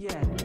Yeah.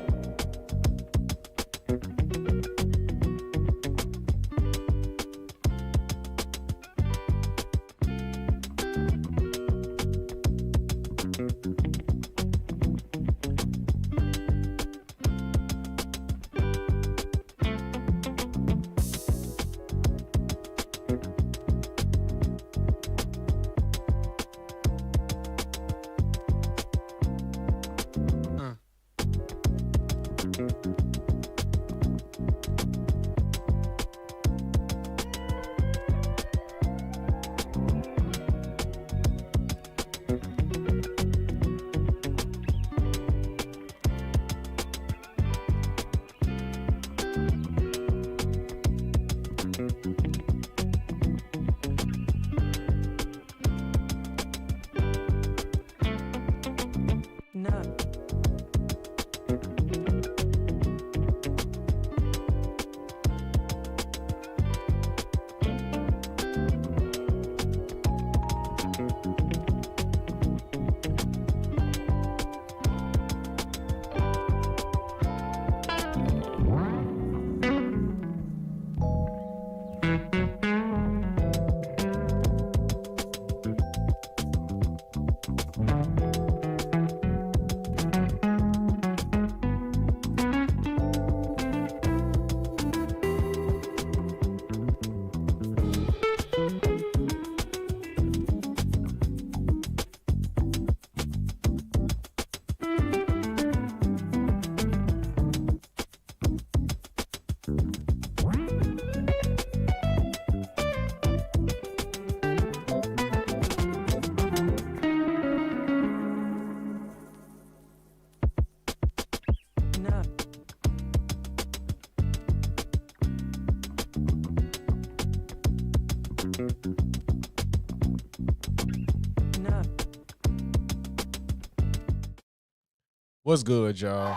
What's good, y'all?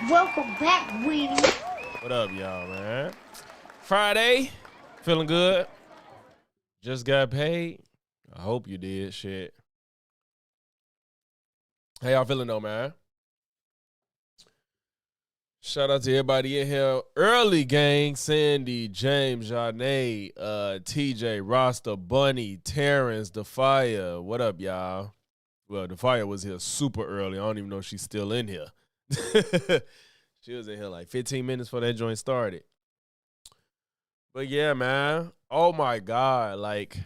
Welcome back, Weenie. What up, y'all, man? Friday, feeling good. Just got paid. I hope you did, shit. How y'all feeling though, man? Shout out to everybody in here. Early gang, Sandy, James, Janae, TJ, Rasta, Bunny, Terrence, The Fire. What up, y'all? Well, The Fire was here super early. I don't even know if she's still in here. She was in here like 15 minutes before that joint started. But yeah, man. Oh my God. Like,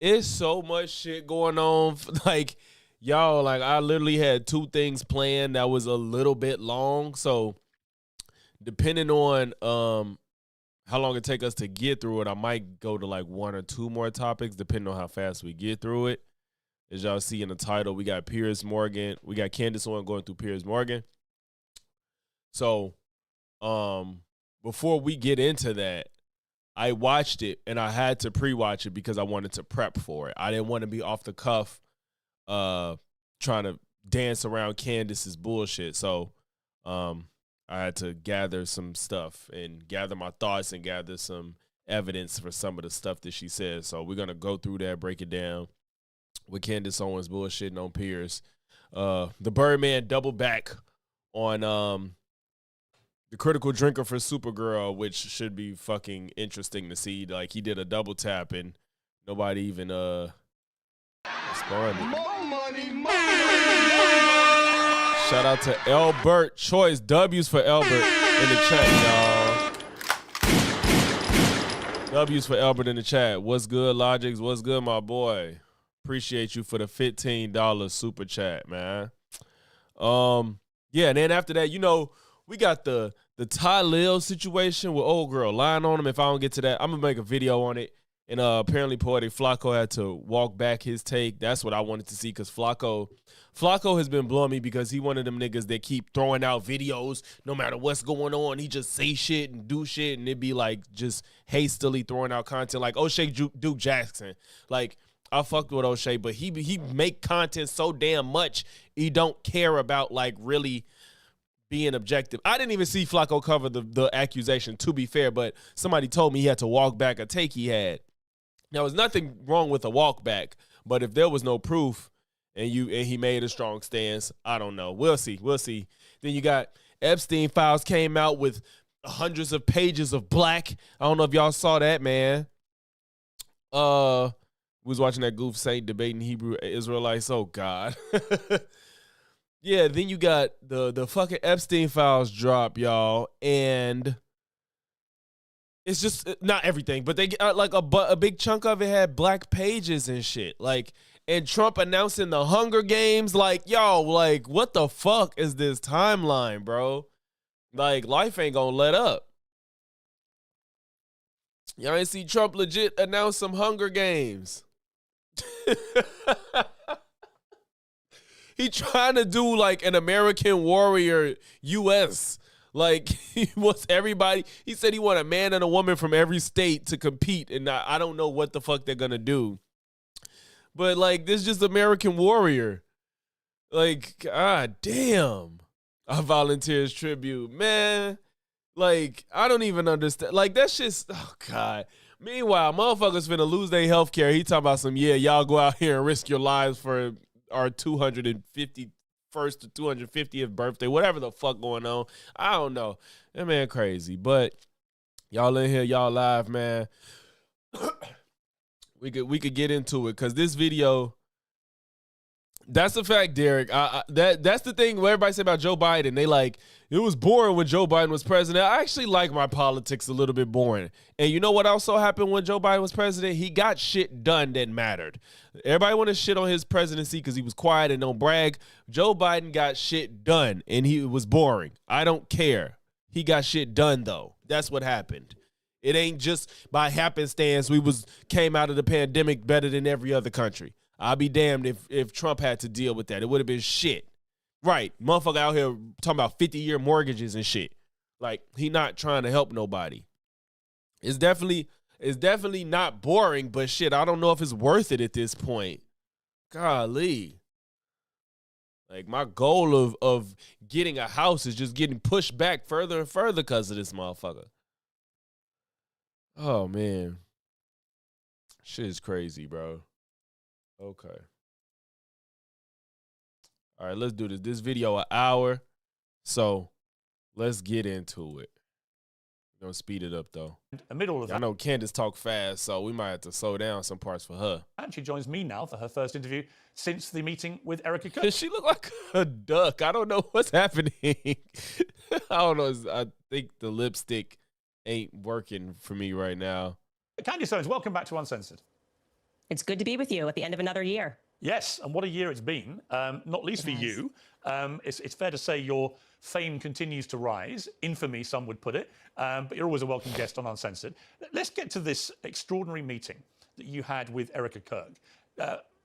it's so much shit going on. Like, y'all, like, I literally had 2 things planned that was a little bit long. So, depending on how long it take us to get through it, I might go to like 1 or 2 more topics, depending on how fast we get through it. As y'all see in the title, we got Piers Morgan. We got Candace on going through Piers Morgan. So, before we get into that, I watched it and I had to pre-watch it because I wanted to prep for it. I didn't want to be off the cuff trying to dance around Candace's bullshit. So I had to gather some stuff and gather my thoughts and gather some evidence for some of the stuff that she said. So we're going to go through that, break it down with Candace Owens bullshitting on Piers. The Birdman double back on the critical drinker for Supergirl, which should be fucking interesting to see. Like, he did a double tap and nobody even responded. More money. Shout out to Albert Choice. W's for Albert in the chat, y'all. W's for Albert in the chat. What's good, Logics? What's good, my boy? Appreciate you for the $15 super chat, man. Yeah, and then after that, you know, we got the Ty Lil situation with old girl lying on him. If I don't get to that, I'm gonna make a video on it. And apparently Poetic Flacco had to walk back his take. That's what I wanted to see, because Flacco has been blowing me because he one of them niggas that keep throwing out videos no matter what's going on. He just say shit and do shit, and it be like just hastily throwing out content like O'Shea Duke Jackson. Like, I fucked with O'Shea, but he make content so damn much he don't care about like really being objective. I didn't even see Flacco cover the accusation, to be fair, but somebody told me he had to walk back a take he had. Now, there's nothing wrong with a walk back, but if there was no proof and he made a strong stance, I don't know. We'll see. Then you got Epstein files came out with hundreds of pages of black. I don't know if y'all saw that, man. We was watching that Goof Saint debating Hebrew Israelites. Oh God. Yeah, then you got the fucking Epstein files drop, y'all, and it's just not everything, but they like a big chunk of it had black pages and shit. Like, and Trump announcing the Hunger Games, like, yo, like, what the fuck is this timeline, bro? Like, life ain't gonna let up. Y'all ain't see Trump legit announce some Hunger Games. He trying to do like an American Warrior U.S. Like, he wants everybody. He said he want a man and a woman from every state to compete, and I don't know what the fuck they're gonna do. But like, this is just American Warrior. Like, god damn. I volunteer as tribute, man. Like, I don't even understand. Like, that's just, oh god. Meanwhile, motherfuckers finna lose their health care. He talking about some, yeah, y'all go out here and risk your lives for our 251st to 250th birthday, whatever the fuck going on. I don't know. That man crazy. But y'all in here, y'all live, man. we could get into it, because this video, that's the fact, Derek. That's the thing where everybody say about Joe Biden. They like, it was boring when Joe Biden was president. I actually like my politics a little bit boring. And you know what also happened when Joe Biden was president? He got shit done that mattered. Everybody want to shit on his presidency because he was quiet and don't brag. Joe Biden got shit done, and he was boring. I don't care. He got shit done, though. That's what happened. It ain't just by happenstance came out of the pandemic better than every other country. I'll be damned if Trump had to deal with that. It would have been shit. Right. Motherfucker out here talking about 50-year mortgages and shit. Like, he not trying to help nobody. It's definitely not boring, but shit, I don't know if it's worth it at this point. Golly. Like, my goal of getting a house is just getting pushed back further and further because of this motherfucker. Oh, man. Shit is crazy, bro. Okay. All right, let's do this. This video an hour, so let's get into it. Gonna speed it up though. Amid all of I that, know Candace talk fast, so we might have to slow down some parts for her. and she joins me now for her first interview since the meeting with Erica Kirk. Does she look like a duck? I don't know what's happening. I don't know. I think the lipstick ain't working for me right now. Candace Owens, welcome back to Uncensored. It's good to be with you at the end of another year. Yes, and what a year it's been, not least for you. It's fair to say your fame continues to rise, infamy some would put it, but you're always a welcome guest on Uncensored. Let's get to this extraordinary meeting that you had with Erica Kirk.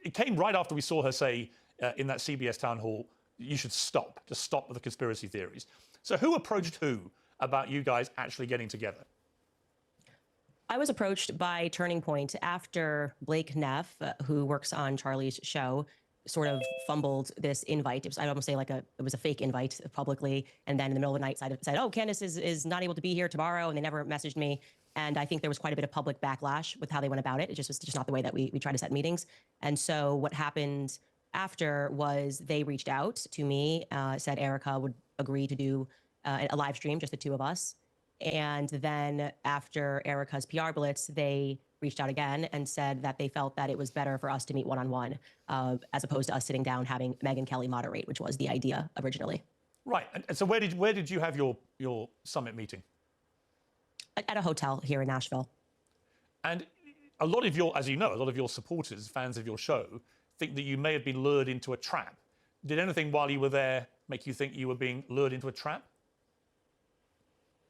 It came right after we saw her say in that CBS town hall, you should stop, just stop with the conspiracy theories. So who approached who about you guys actually getting together? I was approached by Turning Point after Blake Neff, who works on Charlie's show, sort of fumbled this invite. I'd almost say it was a fake invite publicly. And then in the middle of the night said, oh, Candace is not able to be here tomorrow. And they never messaged me. And I think there was quite a bit of public backlash with how they went about it. It just was just not the way that we try to set meetings. And so what happened after was they reached out to me, said Erica would agree to do a live stream, just the two of us. And then after Erica's PR blitz, they reached out again and said that they felt that it was better for us to meet one-on-one as opposed to us sitting down having Megyn Kelly moderate, which was the idea originally. Right. And so where did you have your summit meeting? At a hotel here in Nashville. And a lot of as you know, a lot of your supporters, fans of your show, think that you may have been lured into a trap. Did anything while you were there make you think you were being lured into a trap?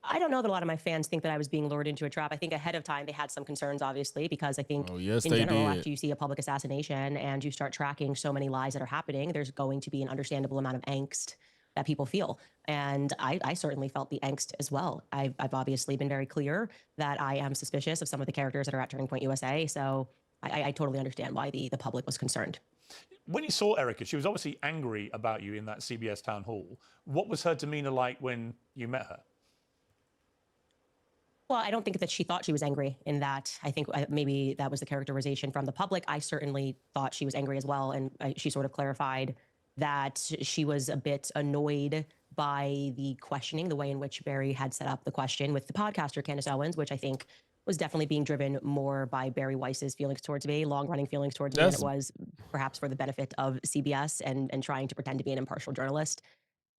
I don't know that a lot of my fans think that I was being lured into a trap. I think ahead of time they had some concerns, obviously, because I think in general, after you see a public assassination and you start tracking so many lies that are happening, there's going to be an understandable amount of angst that people feel. And I certainly felt the angst as well. I've obviously been very clear that I am suspicious of some of the characters that are at Turning Point USA. So I totally understand why the public was concerned. When you saw Erica, she was obviously angry about you in that CBS town hall. What was her demeanor like when you met her? Well, I don't think that she thought she was angry in that. I think maybe that was the characterization from the public. I certainly thought she was angry as well. And she sort of clarified that she was a bit annoyed by the questioning, the way in which Barry had set up the question with the podcaster, Candace Owens, which I think was definitely being driven more by Barry Weiss's feelings towards me, long-running feelings towards me, than it was perhaps for the benefit of CBS and trying to pretend to be an impartial journalist.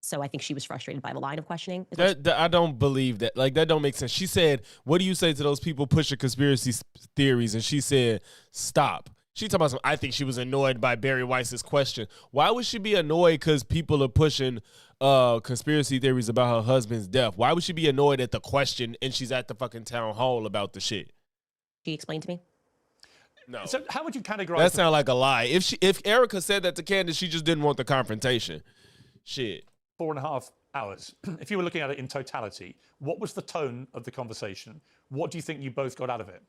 So I think she was frustrated by the line of questioning. I don't believe that. Like, that don't make sense. She said, what do you say to those people pushing conspiracy theories? And she said, stop. She talking about I think she was annoyed by Barry Weiss's question. Why would she be annoyed because people are pushing conspiracy theories about her husband's death? Why would she be annoyed at the question and she's at the fucking town hall about the shit? She explained to me. No. So how would you categorize that? Sound like a lie. If Erica said that to Candace, she just didn't want the confrontation. Shit. 4.5 hours. If you were looking at it in totality, what was the tone of the conversation? What do you think you both got out of it?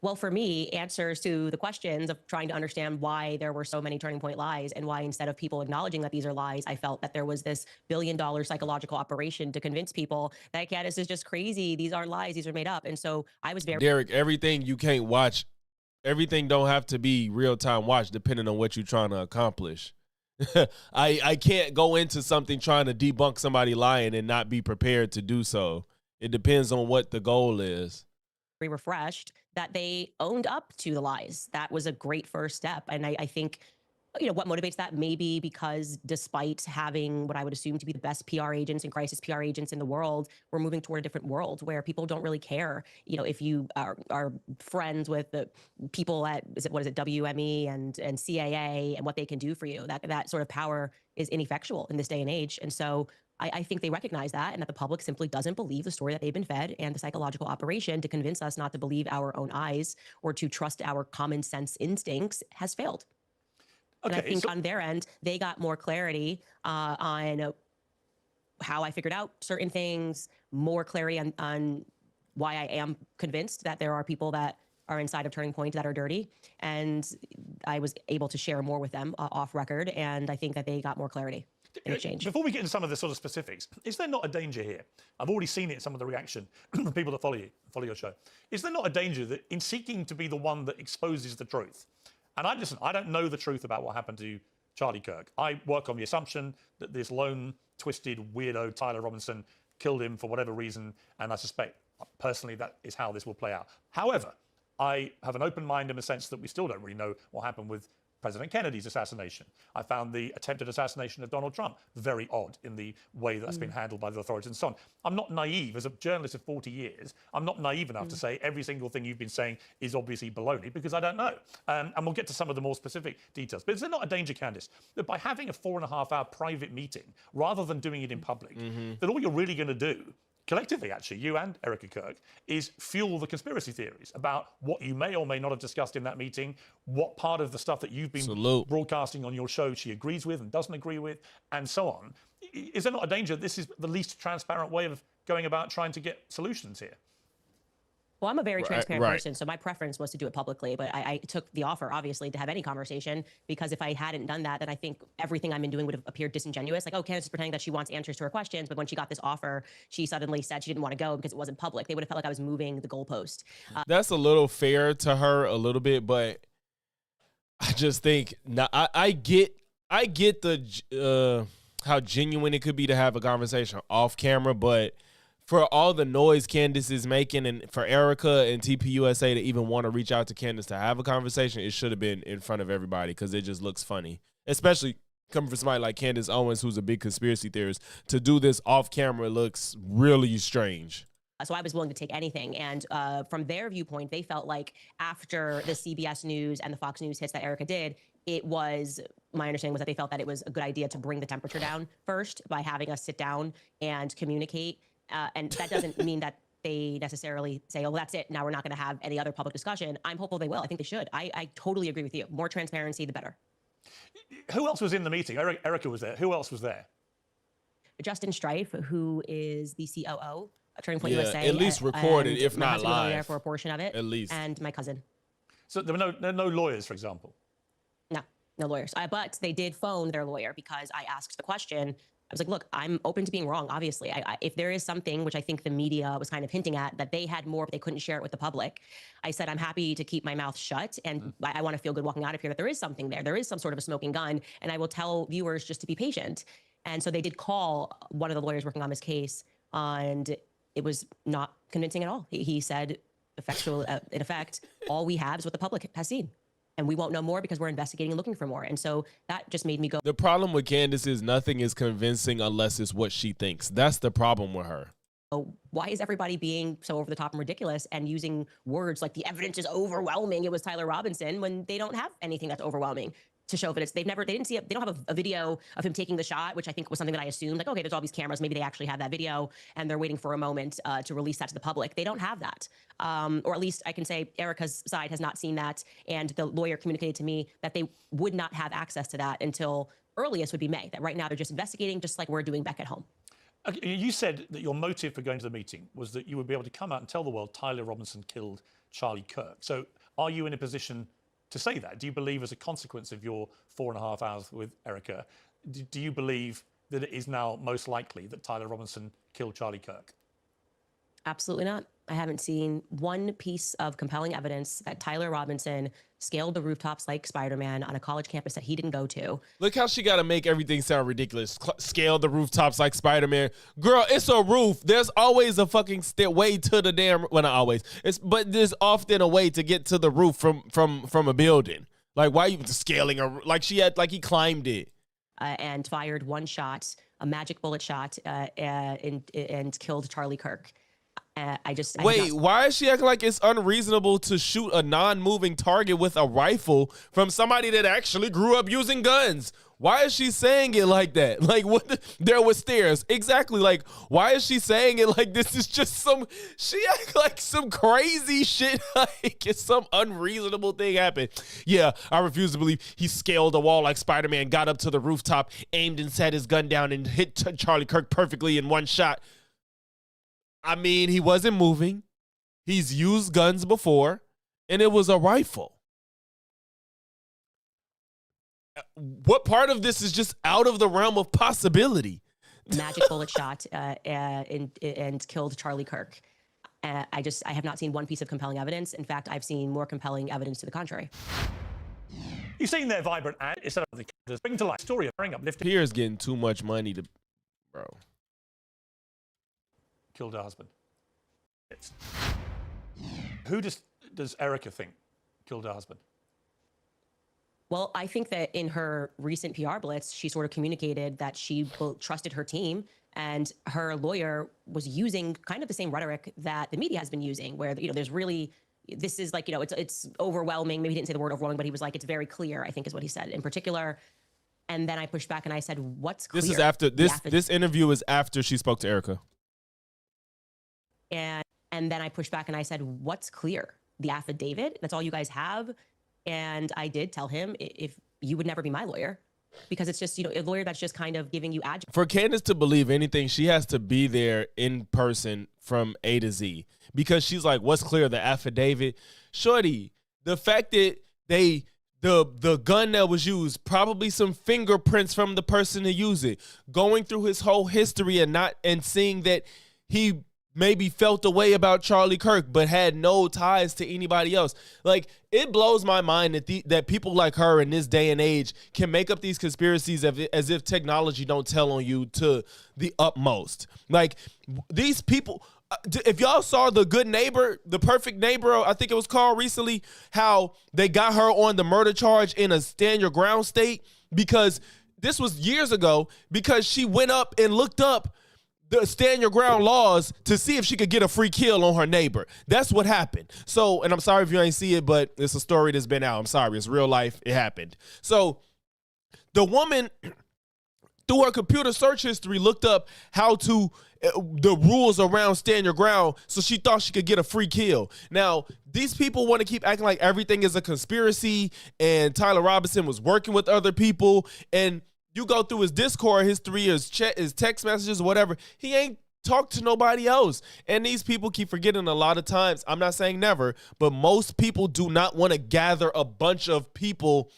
Well, for me, answers to the questions of trying to understand why there were so many Turning Point lies and why instead of people acknowledging that these are lies, I felt that there was this billion-dollar psychological operation to convince people that Candace is just crazy. These aren't lies. These are made up. And so I was very... Derek, everything you can't watch, everything don't have to be real-time watch depending on what you're trying to accomplish. I can't go into something trying to debunk somebody lying and not be prepared to do so. It depends on what the goal is. Refreshed that they owned up to the lies. That was a great first step. And I think, what motivates that maybe because despite having what I would assume to be the best PR agents and crisis PR agents in the world, we're moving toward a different world where people don't really care. If you are friends with the people at, WME and CAA and what they can do for you, that sort of power is ineffectual in this day and age. And so I think they recognize that and that the public simply doesn't believe the story that they've been fed, and the psychological operation to convince us not to believe our own eyes or to trust our common sense instincts has failed. Okay, and I think on their end, they got more clarity on how I figured out certain things, more clarity on why I am convinced that there are people that are inside of Turning Point that are dirty. And I was able to share more with them off record. And I think that they got more clarity in exchange. Before we get into some of the sort of specifics, is there not a danger here? I've already seen it in some of the reaction from people that follow your show. Is there not a danger that in seeking to be the one that exposes the truth, and I don't know the truth about what happened to Charlie Kirk. I work on the assumption that this lone, twisted, weirdo Tyler Robinson killed him for whatever reason, and I suspect personally that is how this will play out. However, I have an open mind in the sense that we still don't really know what happened with President Kennedy's assassination. I found the attempted assassination of Donald Trump very odd in the way that's been handled by the authorities and so on. I'm not naive. As a journalist of 40 years, I'm not naive enough to say every single thing you've been saying is obviously baloney, because I don't know. And we'll get to some of the more specific details. But is there not a danger, Candace, that by having a 4.5-hour private meeting, rather than doing it in public, that all you're really going to do, collectively, actually, you and Erica Kirk, is fuel the conspiracy theories about what you may or may not have discussed in that meeting, what part of the stuff that you've been broadcasting on your show she agrees with and doesn't agree with, and so on. Is there not a danger this is the least transparent way of going about trying to get solutions here? Well, I'm a very transparent person, so my preference was to do it publicly, but I took the offer, obviously, to have any conversation, because if I hadn't done that, then I think everything I've been doing would have appeared disingenuous. Like, oh, Candace is pretending that she wants answers to her questions, but when she got this offer, she suddenly said she didn't want to go because it wasn't public. They would have felt like I was moving the goalpost. That's a little fair to her a little bit, but I just think, I get the how genuine it could be to have a conversation off camera, but for all the noise Candace is making, and for Erica and TPUSA to even want to reach out to Candace to have a conversation, it should have been in front of everybody, because it just looks funny. Especially coming from somebody like Candace Owens, who's a big conspiracy theorist. To do this off camera looks really strange. So I was willing to take anything. And from their viewpoint, they felt like after the CBS News and the Fox News hits that Erica did, it was, my understanding was that they felt that it was a good idea to bring the temperature down first by having us sit down and communicate. And that doesn't mean that they necessarily say, oh, well, that's it. Now we're not going to have any other public discussion. I'm hopeful they will. I think they should. I totally agree with you. More transparency, the better. Who else was in the meeting? Erica was there. Who else was there? Justin Strife, who is the COO of Turning Point USA. At least recorded, if not live. There for a portion of it. At least. And my cousin. So there were no lawyers, for example? No lawyers. But they did phone their lawyer, because I asked the question. I was like, look, I'm open to being wrong, obviously. If there is something, which I think the media was kind of hinting at, that they had more, but they couldn't share it with the public, I said, I'm happy to keep my mouth shut. And I want to feel good walking out of here that there is something there. There is some sort of a smoking gun. And I will tell viewers just to be patient. And so they did call one of the lawyers working on this case, and it was not convincing at all. He said, in effect, all we have is what the public has seen. And we won't know more because we're investigating and looking for more. And so that just made me go. The problem with Candace is nothing is convincing unless it's what she thinks. That's the problem with her. Oh, why is everybody being so over the top and ridiculous and using words like the evidence is overwhelming? It was Tyler Robinson, when they don't have anything that's overwhelming to show that they don't have a video of him taking the shot, which I think was something that I assumed, like, okay, there's all these cameras, maybe they actually have that video and they're waiting for a moment to release that to the public. They don't have that. Or at least I can say Erica's side has not seen that. And the lawyer communicated to me that they would not have access to that until earliest would be May, that right now they're just investigating, just like we're doing back at home. Okay, you said that your motive for going to the meeting was that you would be able to come out and tell the world Tyler Robinson killed Charlie Kirk. So are you in a position to say that? Do you believe, as a consequence of your 4.5 hours with Erica, do you believe that it is now most likely that Tyler Robinson killed Charlie Kirk? Absolutely not. I haven't seen one piece of compelling evidence that Tyler Robinson scaled the rooftops like Spider-Man on a college campus that he didn't go to. Look how she got to make everything sound ridiculous. Scale the rooftops like Spider-Man. Girl, it's a roof. There's always a fucking way to the damn, well, not always. But there's often a way to get to the roof from a building. Like, why are you scaling like he climbed it? And fired one shot, a magic bullet shot, and killed Charlie Kirk. Wait, why is she acting like it's unreasonable to shoot a non-moving target with a rifle from somebody that actually grew up using guns? Why is she saying it like that? Like, there was stairs. Exactly. Like, why is she saying it like this is just she act like some crazy shit, like it's some unreasonable thing happened. Yeah, I refuse to believe he scaled a wall like Spider-Man, got up to the rooftop, aimed and set his gun down and hit Charlie Kirk perfectly in one shot. I mean, he wasn't moving. He's used guns before, and it was a rifle. What part of this is just out of the realm of possibility? Magic bullet shot and killed Charlie Kirk. I have not seen one piece of compelling evidence. In fact, I've seen more compelling evidence to the contrary. You've seen their vibrant ad. It's another bring to life story of uplifting. Piers getting too much money to, bro. killed her husband? Who does Erica think killed her husband? Well, I think that in her recent PR blitz, she sort of communicated that she trusted her team, and her lawyer was using kind of the same rhetoric that the media has been using, where, you know, there's really, this is like, you know, it's overwhelming. Maybe he didn't say the word overwhelming, but he was like, it's very clear, I think is what he said in particular. And then I pushed back and I said, what's clear? This is after this interview is after she spoke to Erica. And then I pushed back and I said, what's clear? The affidavit? That's all you guys have? And I did tell him, if you would never be my lawyer, because it's just, you know, a lawyer that's just kind of giving you adjectives. For Candace to believe anything, she has to be there in person from A to Z, because she's like, what's clear? The affidavit? Shorty, the fact that the gun that was used, probably some fingerprints from the person who used it, going through his whole history and seeing that he maybe felt a way about Charlie Kirk but had no ties to anybody else. Like, it blows my mind that people like her in this day and age can make up these conspiracies as if technology don't tell on you to the utmost. Like, these people, if y'all saw The Good Neighbor, The Perfect Neighbor, I think it was called recently, how they got her on the murder charge in a stand your ground state, because this was years ago, because she went up and looked up the stand your ground laws to see if she could get a free kill on her neighbor. That's what happened. So, and I'm sorry if you ain't see it, but it's a story that's been out. I'm sorry. It's real life. It happened. So the woman, through her computer search history, looked up how to, the rules around stand your ground, so she thought she could get a free kill. Now, these people want to keep acting like everything is a conspiracy and Tyler Robinson was working with other people, and you go through his Discord history, his chat, his text messages, whatever. He ain't talked to nobody else. And these people keep forgetting a lot of times. I'm not saying never, but most people do not want to gather a bunch of people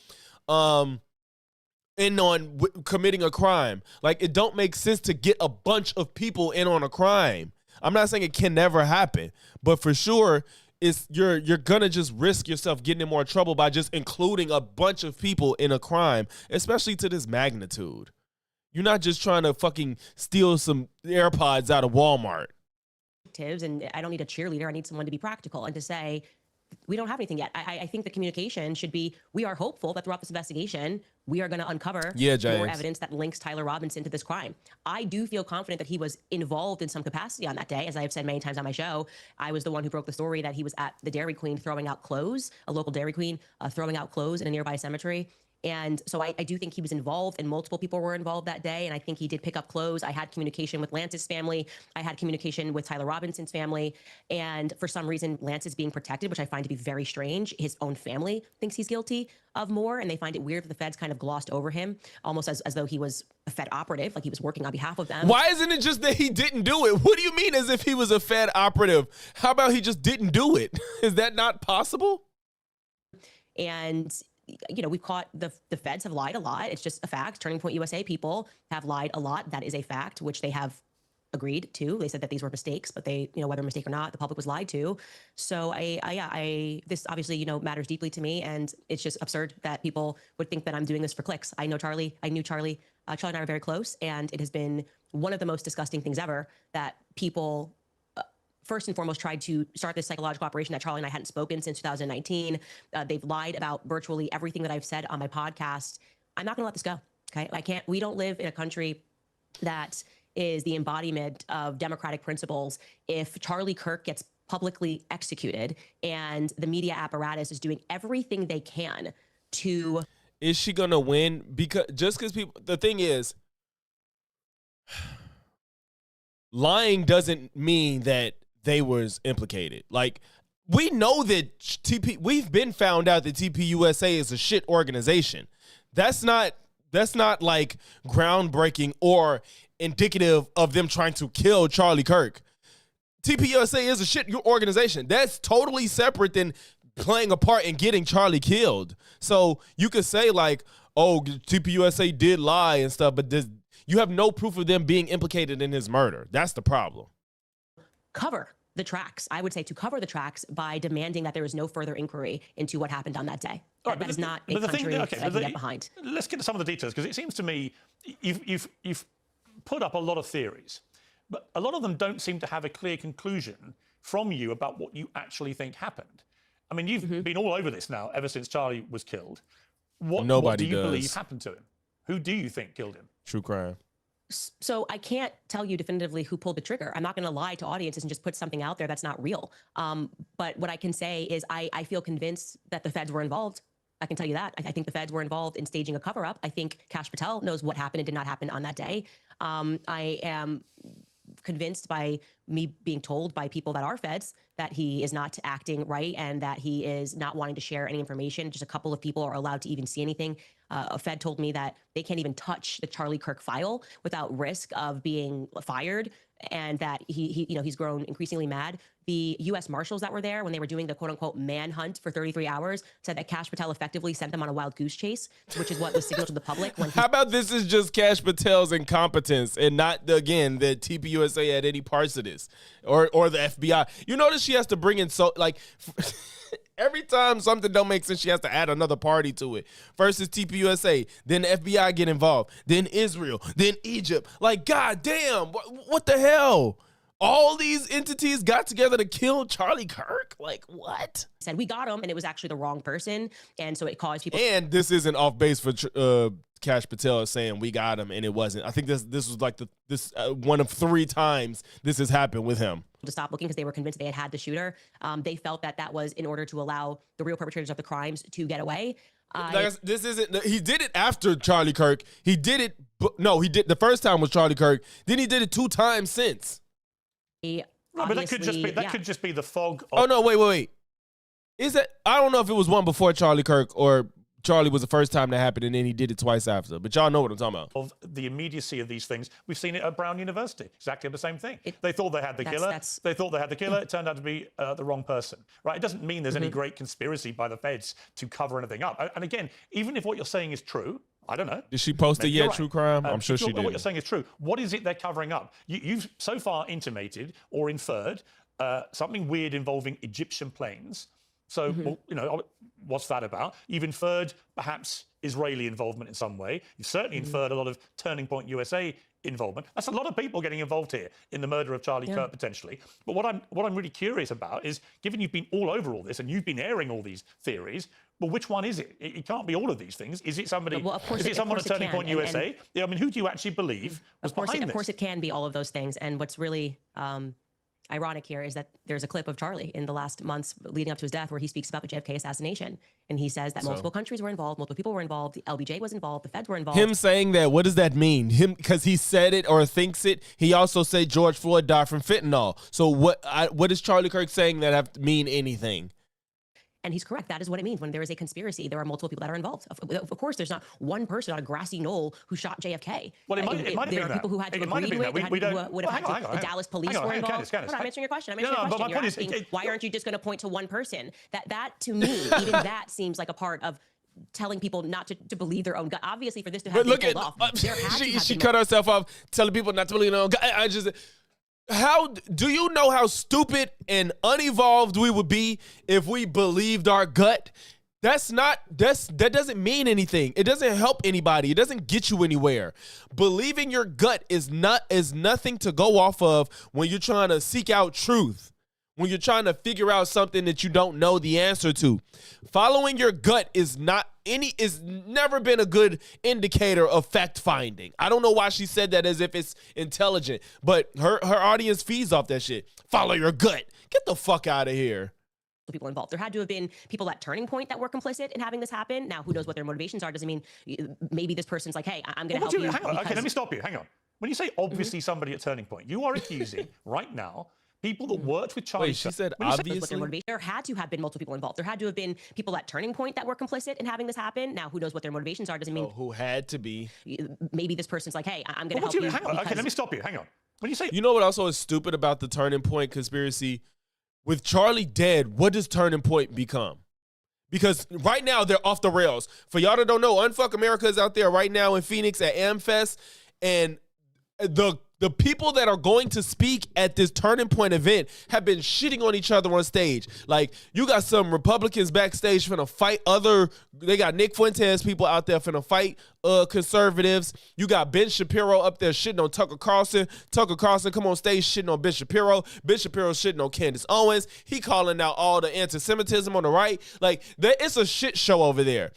in on committing a crime. Like, it don't make sense to get a bunch of people in on a crime. I'm not saying it can never happen, but for sure, you're gonna just risk yourself getting in more trouble by just including a bunch of people in a crime, especially to this magnitude. You're not just trying to fucking steal some AirPods out of Walmart. And I don't need a cheerleader. I need someone to be practical and to say, we don't have anything yet. I think the communication should be, we are hopeful that throughout this investigation, we are going to uncover more evidence that links Tyler Robinson to this crime. I do feel confident that he was involved in some capacity on that day. As I have said many times on my show, I was the one who broke the story that he was at the Dairy Queen throwing out clothes, a local Dairy Queen throwing out clothes in a nearby cemetery. And so I do think he was involved, and multiple people were involved that day. And I think he did pick up clothes. I had communication with Lance's family. I had communication with Tyler Robinson's family. And for some reason, Lance is being protected, which I find to be very strange. His own family thinks he's guilty of more, and they find it weird that the feds kind of glossed over him, almost as though he was a Fed operative, like he was working on behalf of them. Why isn't it just that he didn't do it? What do you mean as if he was a Fed operative? How about he just didn't do it? Is that not possible? And you know, we've caught the feds have lied a lot. It's just a fact. Turning Point USA people have lied a lot. That is a fact, which they have agreed to. They said that these were mistakes, but they, you know, whether a mistake or not, the public was lied to. So this obviously, you know, matters deeply to me, and it's just absurd that people would think that I'm doing this for clicks. I know Charlie. I knew Charlie. Charlie and I are very close, and it has been one of the most disgusting things ever that people first and foremost tried to start this psychological operation that Charlie and I hadn't spoken since 2019. They've lied about virtually everything that I've said on my podcast. I'm not going to let this go. Okay. We don't live in a country that is the embodiment of democratic principles. If Charlie Kirk gets publicly executed and the media apparatus is doing everything they can to. Is she going to win? Because people, the thing is, lying doesn't mean that they was implicated. Like, we know that we've been found out that TPUSA is a shit organization. That's not like groundbreaking or indicative of them trying to kill Charlie Kirk. TPUSA is a shit organization. That's totally separate than playing a part in getting Charlie killed. So you could say like, oh, TPUSA did lie and stuff, but you have no proof of them being implicated in his murder. That's the problem. Cover the tracks. I would say to cover the tracks by demanding that there is no further inquiry into what happened on that day. Right, that is not a country that I can get behind. Let's get to some of the details, because it seems to me you've put up a lot of theories, but a lot of them don't seem to have a clear conclusion from you about what you actually think happened. I mean, you've been all over this now ever since Charlie was killed. What do you believe happened to him? Who do you think killed him? True crime. So I can't tell you definitively who pulled the trigger. I'm not going to lie to audiences and just put something out there that's not real. But what I can say is I feel convinced that the feds were involved. I can tell you that. I think the feds were involved in staging a cover-up. I think Kash Patel knows what happened and did not happen on that day. I am convinced by me being told by people that are feds that he is not acting right and that he is not wanting to share any information. Just a couple of people are allowed to even see anything. A fed told me that they can't even touch the Charlie Kirk file without risk of being fired, and that he's grown increasingly mad. The U.S. Marshals that were there when they were doing the quote unquote manhunt for 33 hours said that Kash Patel effectively sent them on a wild goose chase, which is what was signaled to the public. How about this is just Kash Patel's incompetence and not, again, the TPUSA had any parts of this or the FBI. You notice she has to bring in every time something don't make sense, she has to add another party to it. First is TPUSA, then the FBI get involved, then Israel, then Egypt. Like, God damn, what the hell? All these entities got together to kill Charlie Kirk? Like, what? Said we got him, and it was actually the wrong person, and so it caused people. And this isn't off base for Kash Patel saying we got him, and it wasn't. I think this was like one of 3 times this has happened with him. To stop looking because they were convinced they had the shooter. They felt that was in order to allow the real perpetrators of the crimes to get away. This isn't. He did it after Charlie Kirk. He did it. No, he did. The first time was Charlie Kirk. Then he did it 2 times since. No, but that could just be the fog. Oh no! Wait. Is that? I don't know if it was one before Charlie Kirk or Charlie was the first time that happened, and then he did it twice after. But y'all know what I'm talking about. Of the immediacy of these things, we've seen it at Brown University. Exactly the same thing. They thought they had the killer. They thought they had the killer. It turned out to be the wrong person. Right? It doesn't mean there's any great conspiracy by the feds to cover anything up. And again, even if what you're saying is true, I don't know. Did she post it yet, right. True crime? I'm sure she did. What you're saying is true. What is it they're covering up? You've so far intimated or inferred something weird involving Egyptian planes. So, well, what's that about? You've inferred perhaps Israeli involvement in some way. You've certainly inferred a lot of Turning Point USA involvement. That's a lot of people getting involved here in the murder of Charlie Kirk, potentially. But what I'm really curious about is, given you've been all over all this and you've been airing all these theories, well, which one is it? It can't be all of these things. Is it somebody? Well, of course, is it someone at Turning Point USA? I mean, who do you actually believe was behind this? Of course, it can be all of those things. And what's really ironic here is that there's a clip of Charlie in the last months leading up to his death where he speaks about the JFK assassination. And he says that multiple countries were involved, multiple people were involved, the LBJ was involved, the feds were involved. Him saying that, what does that mean? Him, because he said it or thinks it. He also said George Floyd died from fentanyl. So what is Charlie Kirk saying that have to mean anything? And he's correct. That is what it means. When there is a conspiracy, there are multiple people that are involved. Of course, there's not one person on a grassy knoll who shot JFK. Well, it might have been there are people who had to agree to it. The Dallas police were involved. Candace. I'm answering your question. You're asking, why aren't you just going to point to one person? That to me, even that seems like a part of telling people not to believe their own gut. Obviously, for this to have been pulled off, she cut herself off, telling people not to believe their own gut. How do you know how stupid and unevolved we would be if we believed our gut? That doesn't mean anything. It doesn't help anybody. It doesn't get you anywhere. Believing your gut is nothing to go off of when you're trying to seek out truth. When you're trying to figure out something that you don't know the answer to. Following your gut is never been a good indicator of fact finding. I don't know why she said that as if it's intelligent, but her audience feeds off that shit. Follow your gut. Get the fuck out of here. People involved. There had to have been people at Turning Point that were complicit in having this happen. Now, who knows what their motivations are? Doesn't mean maybe this person's like, hey, I'm going to help you. Hang on. Okay, let me stop you. Hang on. When you say obviously somebody at Turning Point, you are accusing right now people that worked with Charlie. Wait, she said obviously? There had to have been multiple people involved. There had to have been people at Turning Point that were complicit in having this happen. Now, who knows what their motivations are? Doesn't mean who had to be. Maybe this person's like, hey, I'm going to help you. Hang on. Okay, let me stop you. Hang on. When you say, you know what also is stupid about the Turning Point conspiracy? With Charlie dead, what does Turning Point become? Because right now they're off the rails. For y'all that don't know, Unfuck America is out there right now in Phoenix at AmFest, and the The people that are going to speak at this Turning Point event have been shitting on each other on stage. Like, you got some Republicans backstage finna fight they got Nick Fuentes people out there finna fight conservatives. You got Ben Shapiro up there shitting on Tucker Carlson. Tucker Carlson come on stage shitting on Ben Shapiro. Ben Shapiro shitting on Candace Owens. He calling out all the anti-Semitism on the right. Like, it's a shit show over there.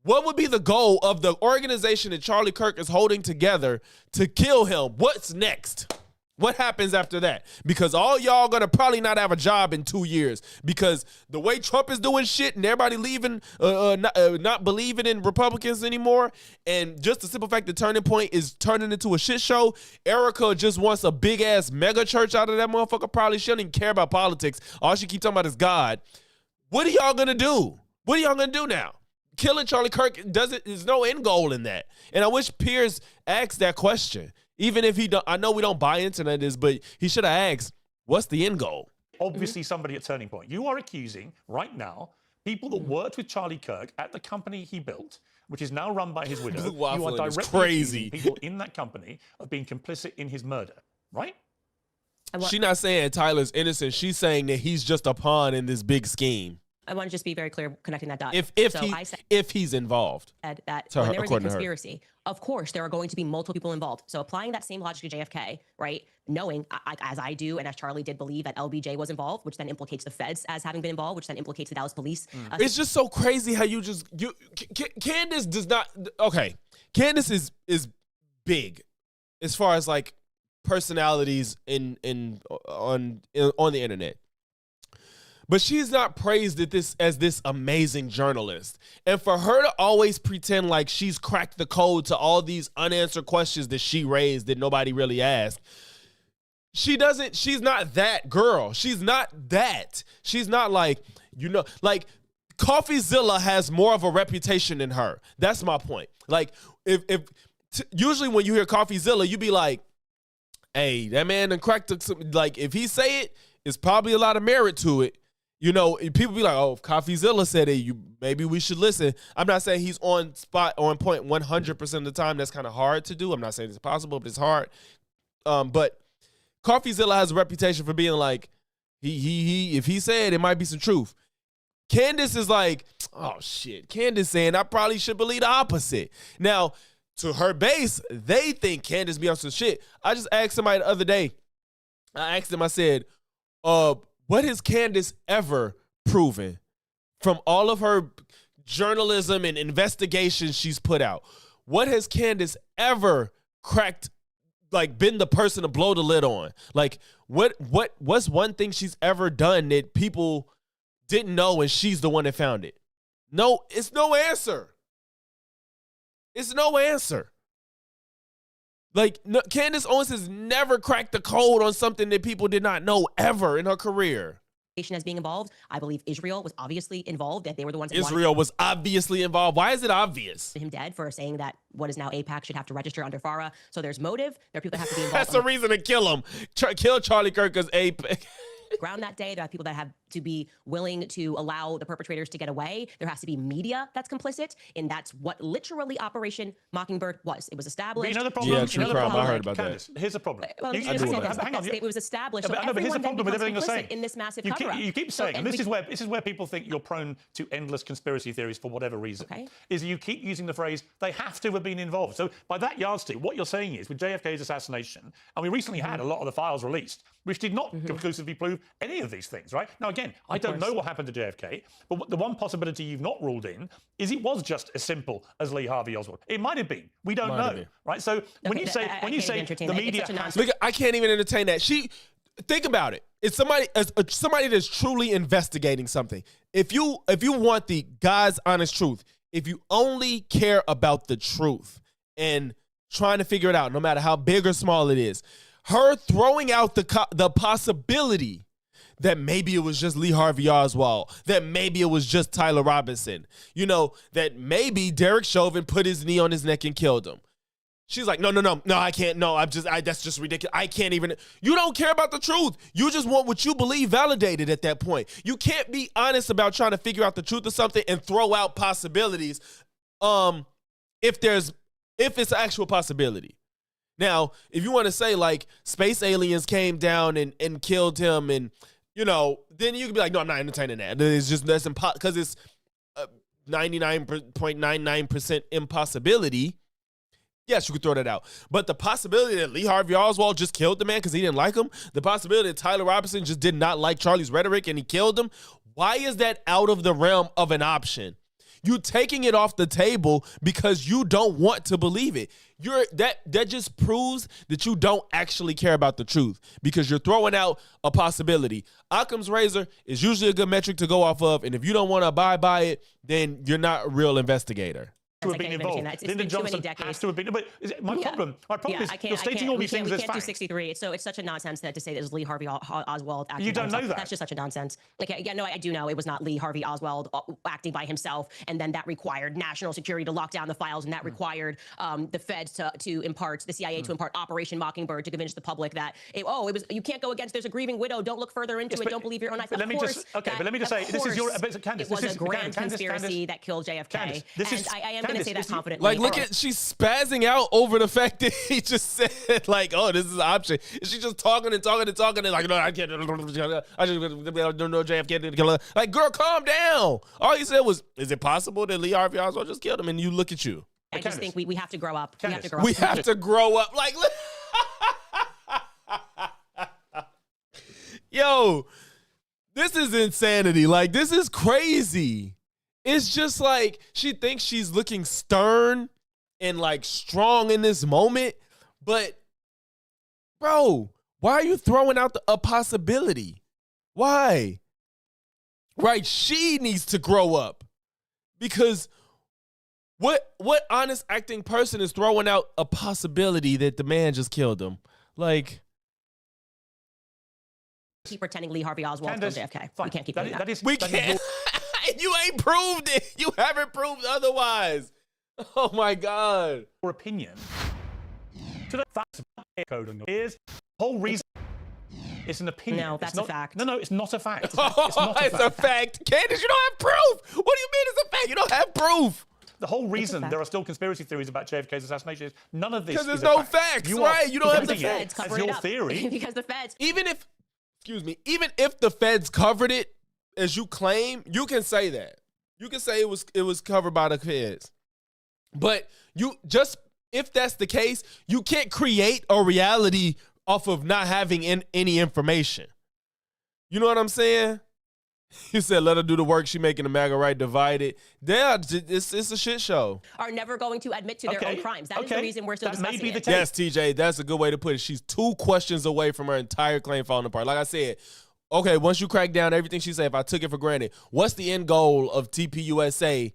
What would be the goal of the organization that Charlie Kirk is holding together to kill him? What's next? What happens after that? Because all y'all gonna probably not have a job in 2 years because the way Trump is doing shit and everybody leaving, not believing in Republicans anymore, and just the simple fact that Turning Point is turning into a shit show. Erica just wants a big ass mega church out of that motherfucker. Probably she don't even care about politics. All she keep talking about is God. What are y'all gonna do? What are y'all gonna do now? Killing Charlie Kirk there's no end goal in that. And I wish Piers asked that question. Even if he don't, I know we don't buy into this, but he should have asked, what's the end goal? Obviously somebody at Turning Point. You are accusing right now people that worked with Charlie Kirk at the company he built, which is now run by his widow. Blue Waffle you are is directly crazy. accusing people in that company of being complicit in his murder, right? She's not saying Tyler's innocent. She's saying that he's just a pawn in this big scheme. I want to just be very clear connecting that dot. If he's involved. That To when her, there is a according to her. conspiracy, of course there are going to be multiple people involved. So applying that same logic to JFK, right? Knowing, as I do, and as Charlie did believe that LBJ was involved, which then implicates the feds as having been involved, which then implicates the Dallas police. It's just so crazy how Candace does not. Okay, Candace is big as far as like personalities on the internet. But she's not praised as this amazing journalist. And for her to always pretend like she's cracked the code to all these unanswered questions that she raised that nobody really asked, she's not that girl. She's not that. She's not like CoffeeZilla has more of a reputation than her. That's my point. Like, usually when you hear CoffeeZilla, you be like, hey, that man done cracked like, if he say it, it's probably a lot of merit to it. You know, people be like, oh, if CoffeeZilla said it, maybe we should listen. I'm not saying he's on point 100% of the time. That's kind of hard to do. I'm not saying it's possible, but it's hard. But CoffeeZilla has a reputation for being like, if he said it might be some truth. Candace is like, oh shit. Candace saying I probably should believe the opposite. Now, to her base, they think Candace be on some shit. I just asked somebody the other day. I asked him, I said, what has Candace ever proven from all of her journalism and investigations she's put out? What has Candace ever cracked, like been the person to blow the lid on? Like, what's one thing she's ever done that people didn't know and she's the one that found it? No, it's no answer. It's no answer. Like, no, Candace Owens has never cracked the code on something that people did not know ever in her career. As being involved, I believe Israel was obviously involved. That they were the ones that Israel was obviously involved. Why is it obvious? him dead for saying that what is now AIPAC should have to register under FARA. So there's motive. There are people that have to be involved. That's the reason to kill him. Kill Charlie Kirk as AIPAC. Ground that day. There are people that have to be willing to allow the perpetrators to get away. There has to be media that's complicit, and that's what literally Operation Mockingbird was. It was established. But you know the problem? Yeah, true crime. I heard about Candace, that. here's the problem. Well, You- you just hang said on, hang on. it was established. So But here's the everyone then problem with everything you're becomes saying. complicit in this massive You cover-up. keep So- saying, and and this is where people think you're prone to endless conspiracy theories for whatever reason. Okay. Is you keep using the phrase they have to have been involved. So by that yardstick, what you're saying is with JFK's assassination, and we recently had a lot of the files released, which did not conclusively prove any of these things, right? Now again, I don't know what happened to JFK, but the one possibility you've not ruled in is it was just as simple as Lee Harvey Oswald. It might have been. We don't know, right? So when you say I can't even entertain the that. It's media such a has Look, I can't even entertain that. Think about it. It's somebody that's truly investigating something. If you want the God's honest truth, if you only care about the truth and trying to figure it out, no matter how big or small it is, her throwing out the possibility that maybe it was just Lee Harvey Oswald, that maybe it was just Tyler Robinson, that maybe Derek Chauvin put his knee on his neck and killed him. She's like, no, I can't. No, that's just ridiculous. I can't even. You don't care about the truth. You just want what you believe validated at that point. You can't be honest about trying to figure out the truth of something and throw out possibilities. If it's an actual possibility. Now, if you want to say like space aliens came down and killed him, and then you could be like, no, I'm not entertaining that. It's just that's impossible because it's 99.99% impossibility. Yes, you could throw that out. But the possibility that Lee Harvey Oswald just killed the man because he didn't like him, the possibility that Tyler Robinson just did not like Charlie's rhetoric and he killed him, why is that out of the realm of an option? You taking it off the table because you don't want to believe it. That just proves that you don't actually care about the truth because you're throwing out a possibility. Occam's razor is usually a good metric to go off of, and if you don't want to abide by it, then you're not a real investigator. To have been involved. Lyndon Johnson has to have been. But my problem is you're stating all these things as facts. We can't do 63. So it's such a nonsense that to say that it was Lee Harvey Oswald acting. You don't know that. That's just such a nonsense. Okay, yeah, no, I do know it was not Lee Harvey Oswald acting by himself, and then that required national security to lock down the files, and that required the feds to impart, the CIA to impart Operation Mockingbird to convince the public that it was you can't go against. There's a grieving widow. Don't look further into it. Don't believe your own eyes. Let me just say this is your Candace. It was a grand conspiracy that killed JFK. And I am going to say that confidently. Like, look at, she's spazzing out over the fact that he just said, like, oh, this is an option. And she's just talking and like, no, I can't, I just don't know JFK didn't kill her. Like, girl, calm down. All he said was, is it possible that Lee Harvey Oswald just killed him? And you look at you. I just think we have to grow up. Candace, we have to grow up. Like, yo, this is insanity. Like, this is crazy. It's just like she thinks she's looking stern and like strong in this moment. But, bro, why are you throwing out a possibility? Why? Right? She needs to grow up. Because what honest acting person is throwing out a possibility that the man just killed him? Like, keep pretending Lee Harvey Oswald killed JFK. We can't keep doing that. We can't. You ain't proved it. You haven't proved otherwise. Oh my God. Your opinion. To the facts code on your ears. The whole reason it's an opinion. No, that's a fact. No, it's not a fact. It's a fact. Candace, you don't have proof. What do you mean it's a fact? You don't have proof. The whole reason there are still conspiracy theories about JFK's assassination is none of this. Because there's no facts, right? You don't have the facts. As your theory. Because the feds. Even if the feds covered it, as you claim, you can say that. You can say it was covered by the feds. But if that's the case, you can't create a reality off of not having any information. You know what I'm saying? You said, let her do the work. She making the MAGA right divided. Yeah, it's a shit show. Are never going to admit to their own crimes. That is the reason we're still discussing it. Yes, TJ, that's a good way to put it. She's 2 questions away from her entire claim falling apart. Like I said, okay, once you crack down everything she said, if I took it for granted, what's the end goal of TPUSA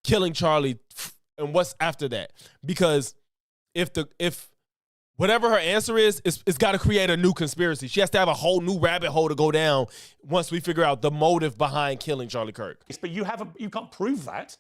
killing Charlie, and what's after that? Because if whatever her answer is, it's got to create a new conspiracy. She has to have a whole new rabbit hole to go down once we figure out the motive behind killing Charlie Kirk. But you can't prove that.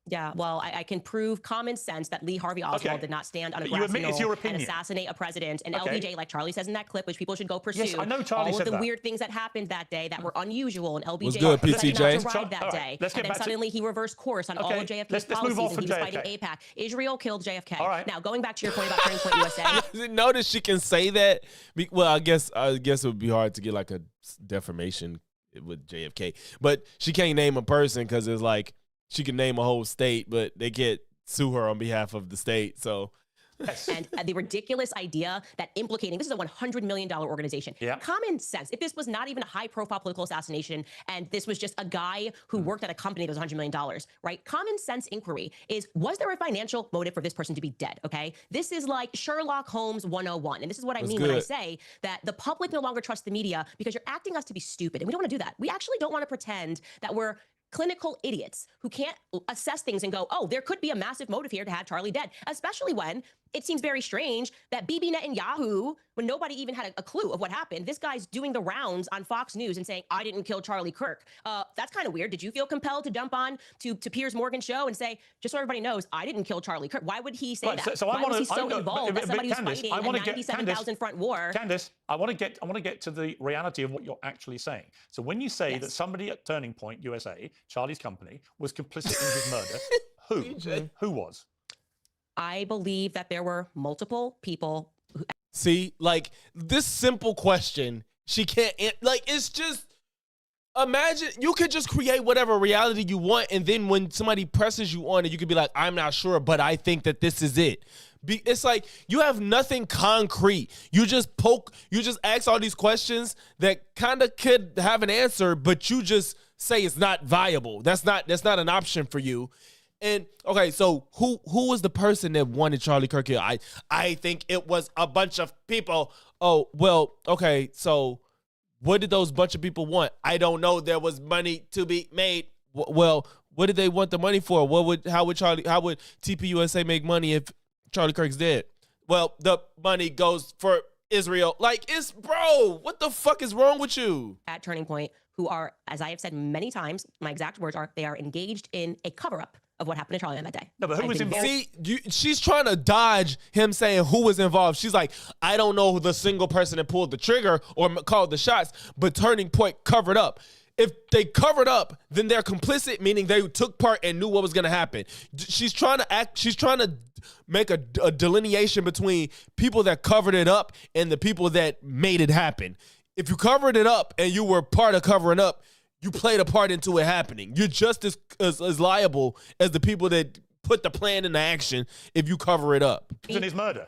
Yeah, well, I can prove common sense that Lee Harvey Oswald did not stand on a grassy knoll and assassinate a president. And LBJ, like Charlie says in that clip, which people should go pursue. Yes, I know Charlie all said of the that. weird things that happened that day that were unusual, and LBJ was good, PTJ. not to ride that day. And then suddenly he reversed course on all of JFK's policies, and he was fighting AIPAC. Israel killed JFK. All right. Now, going back to your point about Turning Point USA. Notice she can say that. Well, I guess it would be hard to get like a defamation with JFK. But she can't name a person because it's like, she can name a whole state, but they can't sue her on behalf of the state. So, and the ridiculous idea that implicating, this is a $100 million organization. Yeah. Common sense. If this was not even a high-profile political assassination and this was just a guy who worked at a company that was $100 million, right? Common sense inquiry is, was there a financial motive for this person to be dead, okay? This is like Sherlock Holmes 101. And this is what I mean when I say that the public no longer trusts the media because you're acting us to be stupid. And we don't want to do that. We actually don't want to pretend that we're clinical idiots who can't assess things and go, oh, there could be a massive motive here to have Charlie dead, especially when it seems very strange that Bibi Netanyahu, when nobody even had a clue of what happened, this guy's doing the rounds on Fox News and saying, I didn't kill Charlie Kirk. That's kind of weird. Did you feel compelled to dump on to Piers Morgan's show and say, just so everybody knows, I didn't kill Charlie Kirk? Why would he say that? Why was he so involved as somebody who's fighting a 97,000 front war? Candace, I want to get to the reality of what you're actually saying. So when you say that somebody at Turning Point USA, Charlie's company, was complicit in his murder, who was? I believe that there were multiple people. See, like this simple question, she can't, like, it's just, imagine you could just create whatever reality you want. And then when somebody presses you on it, you could be like, I'm not sure, but I think that this is it. It's like you have nothing concrete. You just ask all these questions that kind of could have an answer, but you just say it's not viable. That's not an option for you. And okay, so who was the person that wanted Charlie Kirk here? I think it was a bunch of people. Oh, well, okay, so what did those bunch of people want? I don't know. There was money to be made. Well, what did they want the money for? How would TPUSA make money if Charlie Kirk's dead? Well, the money goes for Israel. Like, bro, what the fuck is wrong with you? At Turning Point, who are, as I have said many times, my exact words are, they are engaged in a cover-up of what happened to Charlie on that day. No, but who was involved? See, she's trying to dodge him saying who was involved. She's like, I don't know the single person that pulled the trigger or called the shots, but Turning Point covered up. If they covered up, then they're complicit, meaning they took part and knew what was going to happen. She's trying to make a delineation between people that covered it up and the people that made it happen. If you covered it up and you were part of covering up, you played a part into it happening. You're just as liable as the people that put the plan into action if you cover it up. In his murder.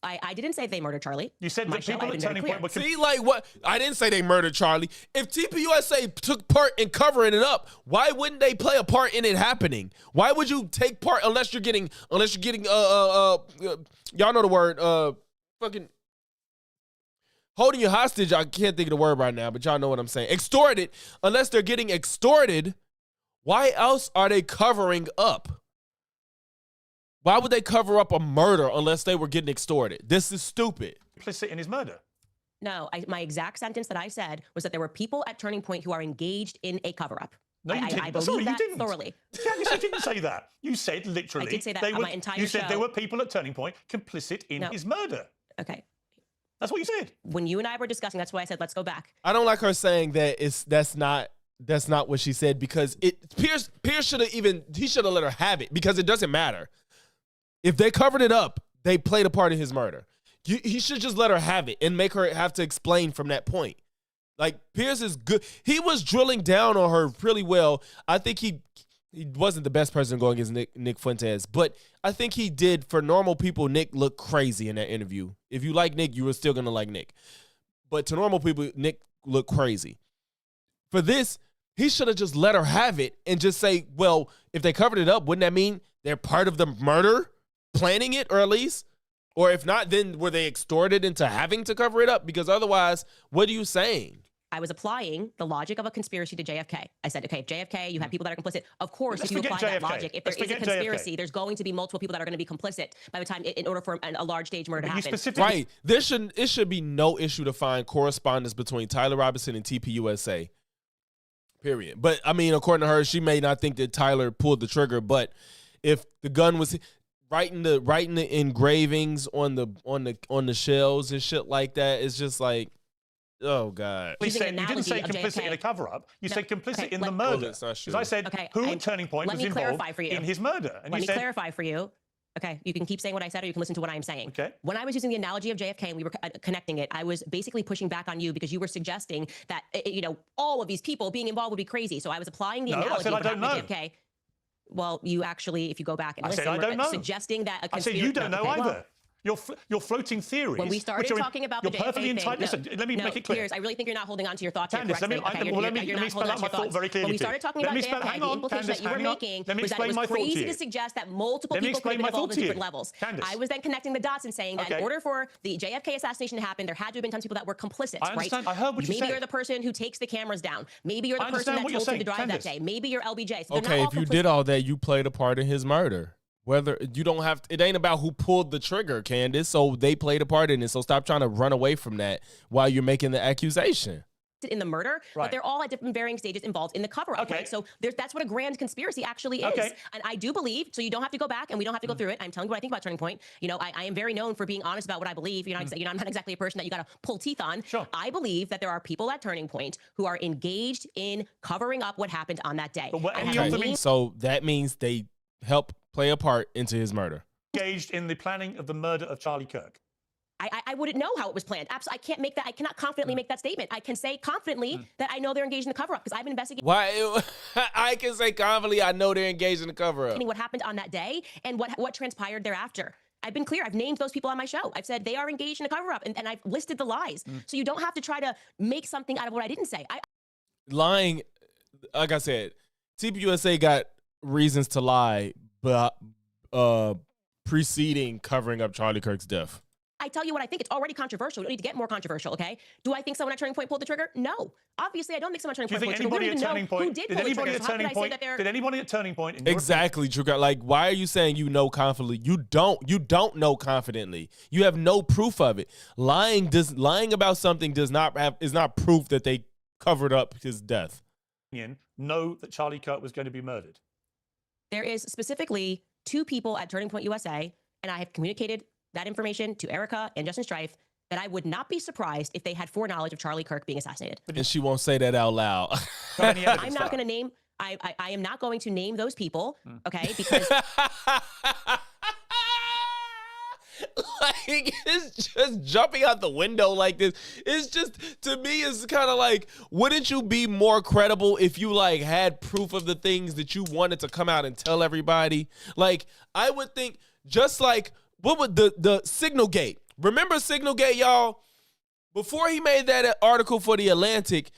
I didn't say they murdered Charlie. You said that people at Turning Point were... See, like what? I didn't say they murdered Charlie. If TPUSA took part in covering it up, why wouldn't they play a part in it happening? Why would you take part unless you're getting y'all know the word, fucking... holding you hostage, I can't think of the word right now, but y'all know what I'm saying. Extorted. Unless they're getting extorted, why else are they covering up? Why would they cover up a murder unless they were getting extorted? This is stupid. Complicit in his murder. No, my exact sentence that I said was that there were people at Turning Point who are engaged in a cover-up. No, you didn't. I believe Sorry, that you didn't. thoroughly. Candace, you didn't say that. You said literally... I did say that on my entire You said show. there were people at Turning Point complicit in his murder. Okay. That's what you said. When you and I were discussing, that's why I said, let's go back. I don't like her saying that that's not what she said, because Piers should have let her have it, because it doesn't matter. If they covered it up, they played a part in his murder. He should just let her have it and make her have to explain from that point. Like, Piers is good. He was drilling down on her really well. I think he wasn't the best person going against Nick Fuentes, but I think he did. For normal people, Nick looked crazy in that interview. If you like Nick, you were still going to like Nick. But to normal people, Nick looked crazy. For this, he should have just let her have it and just say, well, if they covered it up, wouldn't that mean they're part of the murder? Planning it, or at least? Or if not, then were they extorted into having to cover it up? Because otherwise, what are you saying? I was applying the logic of a conspiracy to JFK. I said, okay, if JFK, you have people that are complicit. Of course, if you apply that logic, if there is a conspiracy, there's going to be multiple people that are going to be complicit by the time, in order for a large stage murder to happen. Right. It should be no issue to find correspondence between Tyler Robinson and TPUSA. Period. But I mean, according to her, she may not think that Tyler pulled the trigger, but if the gun was writing the engravings on the shells and shit like that, it's just like, oh God. You didn't say complicit in a cover-up. You said complicit in the murder. Because I said, who at Turning Point was involved in his murder? And let me clarify for you. Okay, you can keep saying what I said, or you can listen to what I'm saying. Okay. When I was using the analogy of JFK and we were connecting it, I was basically pushing back on you because you were suggesting that all of these people being involved would be crazy. So I was applying the analogy of what happened to JFK. Well, you actually, if you go back and listen, I don't know. Suggesting that a I conspiracy... said you don't know either. Well, you're floating theories. When we started talking about the JFK thing... Listen, let me make it clear. Piers, I really think you're not holding on to your thoughts Candace, here correctly. let me spell out my thought very clearly. When we started talking about JFK, the implication that you were making was that it was crazy to suggest that multiple people could have been involved in different levels. I was then connecting the dots and saying that in order for the JFK assassination to happen, there had to have been tons of people that were complicit, right? I understand. I heard what you said. Maybe you're the person who takes the cameras down. Maybe you're the person that told him to drive that day. Maybe you're LBJ. Okay, if you did all that, you played a part in his murder. Whether you don't have, it ain't about who pulled the trigger, Candace. So they played a part in it. So stop trying to run away from that while you're making the accusation. In the murder, but they're all at different varying stages involved in the cover-up, right? So that's what a grand conspiracy actually is. And I do believe, so you don't have to go back and we don't have to go through it. I'm telling you what I think about Turning Point. I am very known for being honest about what I believe. I'm not exactly a person that you got to pull teeth on. Sure. I believe that there are people at Turning Point who are engaged in covering up what happened on that day. So that means they help play a part into his murder. Engaged in the planning of the murder of Charlie Kirk. I wouldn't know how it was planned. Absolutely, I can't make that. I cannot confidently make that statement. I can say confidently that I know they're engaged in the cover-up because I've been investigating. Why? I can say confidently I know they're engaged in the cover-up. What happened on that day and what transpired thereafter. I've been clear. I've named those people on my show. I've said they are engaged in a cover-up, and I've listed the lies. So you don't have to try to make something out of what I didn't say. Lying, like I said, TPUSA got reasons to lie, but preceding covering up Charlie Kirk's death. I tell you what I think. It's already controversial. We don't need to get more controversial, okay? Do I think someone at Turning Point pulled the trigger? No. Obviously, I don't think someone at Turning Point pulled the trigger. Did anybody at Turning Point? Did anybody at Turning Point? Exactly, True. Like, why are you saying you know confidently? You don't know confidently. You have no proof of it. Lying about something is not proof that they covered up his death. Know that Charlie Kirk was going to be murdered. There is specifically 2 people at Turning Point USA, and I have communicated that information to Erica and Justin Strife, that I would not be surprised if they had foreknowledge of Charlie Kirk being assassinated. And she won't say that out loud. I'm not going to name, I am not going to name those people, okay? Because like, it's just jumping out the window like this. It's just, to me, it's kind of like, wouldn't you be more credible if you like had proof of the things that you wanted to come out and tell everybody? Like, I would think, just like, what would the Signal Gate? Remember Signal Gate, y'all? Before he made that article for The Atlantic,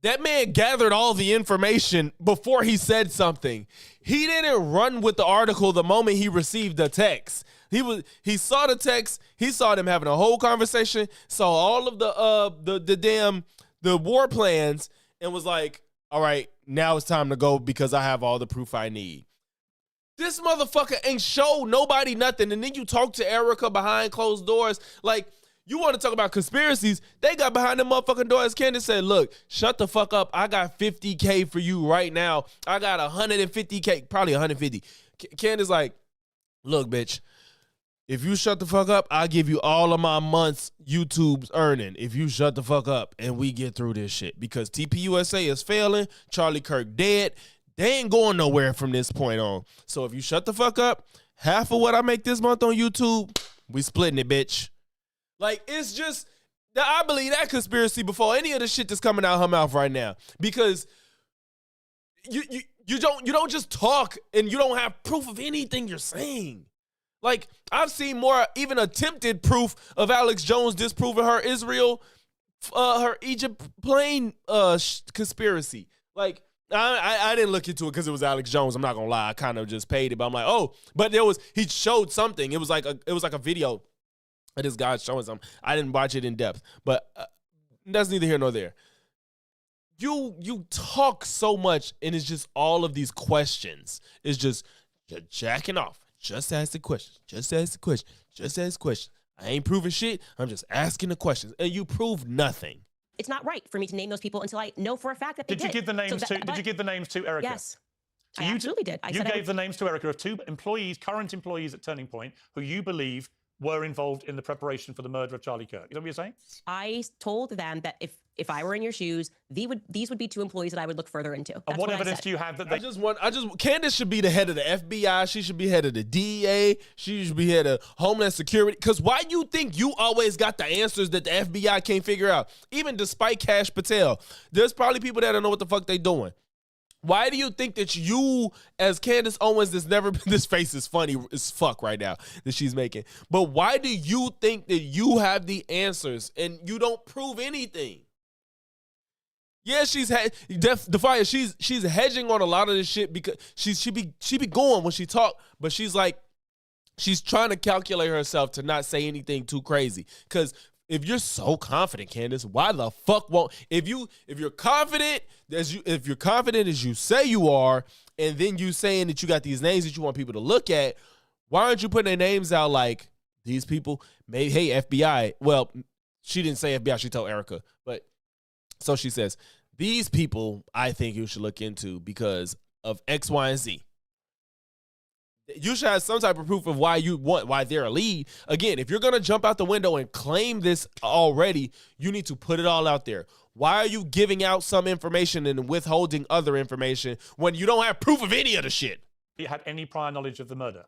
that man gathered all the information before he said something. He didn't run with the article the moment he received the text. He saw the text, he saw them having a whole conversation, saw all of the war plans, and was like, all right, now it's time to go because I have all the proof I need. This motherfucker ain't showed nobody nothing. And then you talk to Erica behind closed doors. Like, you want to talk about conspiracies? They got behind the motherfucking doors. Candace said, look, shut the fuck up. I got $50K for you right now. I got $150K, probably $150. Candace like, look, bitch, if you shut the fuck up, I'll give you all of my months YouTube's earning. If you shut the fuck up and we get through this shit. Because TPUSA is failing. Charlie Kirk dead. They ain't going nowhere from this point on. So if you shut the fuck up, half of what I make this month on YouTube, we splitting it, bitch. Like, it's just, I believe that conspiracy before any of the shit that's coming out of her mouth right now. Because you don't just talk and you don't have proof of anything you're saying. Like, I've seen more even attempted proof of Alex Jones disproving her her Egypt plane conspiracy. Like, I didn't look into it because it was Alex Jones. I'm not gonna lie. I kind of just paid it, but I'm like, oh, but he showed something. It was like a video of this guy showing something. I didn't watch it in depth, but that's neither here nor there. You talk so much, and it's just all of these questions. It's just you're jacking off. Just ask the question. Just ask the question. Just ask the question. I ain't proving shit. I'm just asking the questions, and you prove nothing. It's not right for me to name those people until I know for a fact that they did. Did you give the names Did you give the names to Erica? Yes, I absolutely did. You gave the names to Erica of 2 employees, current employees at Turning Point, who you believe were involved in the preparation for the murder of Charlie Kirk. Is that what you're saying? I told them that if I were in your shoes, these would be 2 employees that I would look further into. That's and what evidence do you have that they... Candace should be the head of the FBI. She should be head of the DEA. She should be head of Homeland Security. Because why do you think you always got the answers that the FBI can't figure out? Even despite Kash Patel, there's probably people that don't know what the fuck they doing. Why do you think that you, as Candace Owens, this face is funny as fuck right now that she's making, but why do you think that you have the answers and you don't prove anything? Yeah, she's hedging on a lot of this shit because she be going when she talk, but she's trying to calculate herself to not say anything too crazy. Because if you're so confident, Candace, why the fuck won't if you're confident as you say you are, and then you saying that you got these names that you want people to look at, why aren't you putting their names out like these people? Maybe, hey, FBI. Well, she didn't say FBI, she told Erica, but so she says, these people I think you should look into because of X, Y, and Z. You should have some type of proof of why they're a lead. Again, if you're going to jump out the window and claim this already, you need to put it all out there. Why are you giving out some information and withholding other information when you don't have proof of any of the shit? You had any prior knowledge of the murder?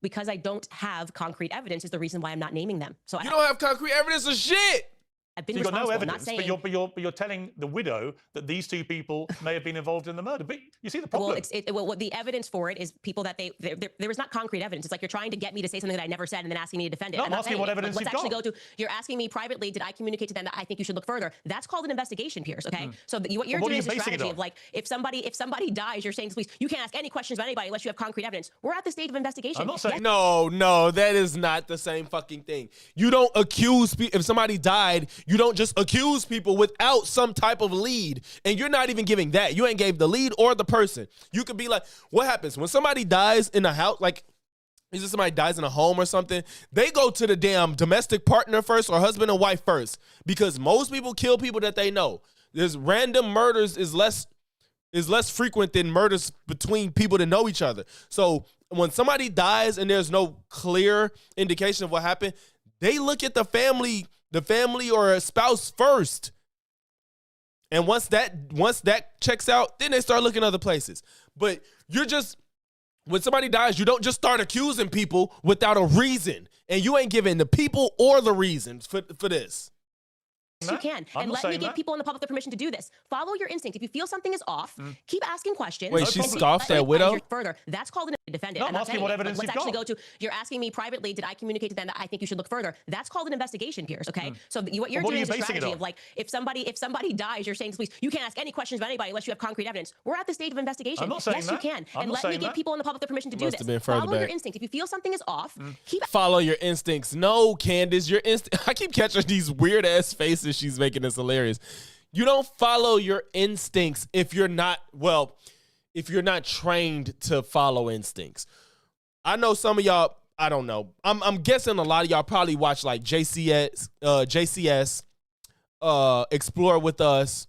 because I don't have concrete evidence is the reason why I'm not naming them. So You don't have concrete evidence of shit. I've been So you've got no responsible. I'm not evidence, saying, but you're telling the widow that these two people may have been involved in the murder. But you see the problem. well, what the evidence for it is people that there was not concrete evidence. It's like you're trying to get me to say something that I never said and then asking me to defend it. No, I'm asking what evidence let's you've actually got. go to. You're asking me privately. Did I communicate to them that I think you should look further? That's called an investigation, Piers. Okay. So what you're doing is a strategy of like if somebody dies, you're saying to the police, you can't ask any questions about anybody unless you have concrete evidence. We're at the stage of investigation. I'm not saying No, that is not the same fucking thing. You don't accuse people. If somebody died, you don't just accuse people without some type of lead. And you're not even giving that. You ain't gave the lead or the person. You could be like, what happens when somebody dies in a house? Like, is it somebody dies in a home or something? They go to the damn domestic partner first or husband and wife first, because most people kill people that they know. There's random murders is less frequent than murders between people that know each other. So when somebody dies and there's no clear indication of what happened, they look at the family or a spouse first. And once that checks out, then they start looking other places. But when somebody dies, you don't just start accusing people without a reason. And you ain't giving the people or the reasons for this. You can. I'm And not let me saying give that. people in the public the permission to do this. Follow your instinct. If you feel something is off, keep asking questions. Wait, she scoffed at widow? Further. That's called an defend it. No, I'm not asking saying what it. evidence Let's you've actually got. go to, you're asking me privately, did I communicate to them that I think you should look further? That's called an investigation, Piers, okay? So what you're what are doing you is a basing it strategy on? of like, if somebody dies, you're saying to police, you can't ask any questions about anybody unless you have concrete evidence. We're at the stage of investigation. I'm not saying yes, that. you can. I'm And not let me saying give that. people in the public the permission to do Must this. have been further Follow your back. instinct. If you feel something is off, keep Follow your instincts. No, Candace, your instinct. I keep catching these weird ass faces she's making. It's hilarious. You don't follow your instincts if you're not trained to follow instincts. I know some of y'all, I don't know. I'm guessing a lot of y'all probably watch like JCS, Explore With Us,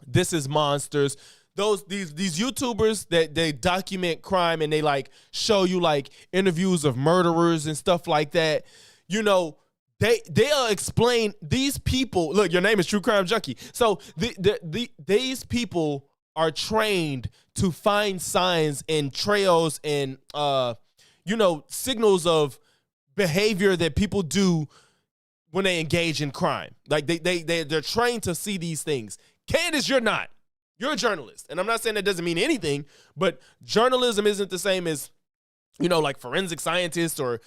This Is Monsters. These YouTubers that they document crime and they like show you like interviews of murderers and stuff like that. You know, they'll explain these people. Look, your name is True Crime Junkie. So these people are trained to find signs and trails and signals of behavior that people do when they engage in crime. Like they're trained to see these things. Candace, you're not. You're a journalist. And I'm not saying that doesn't mean anything, but journalism isn't the same as, like forensic scientists or,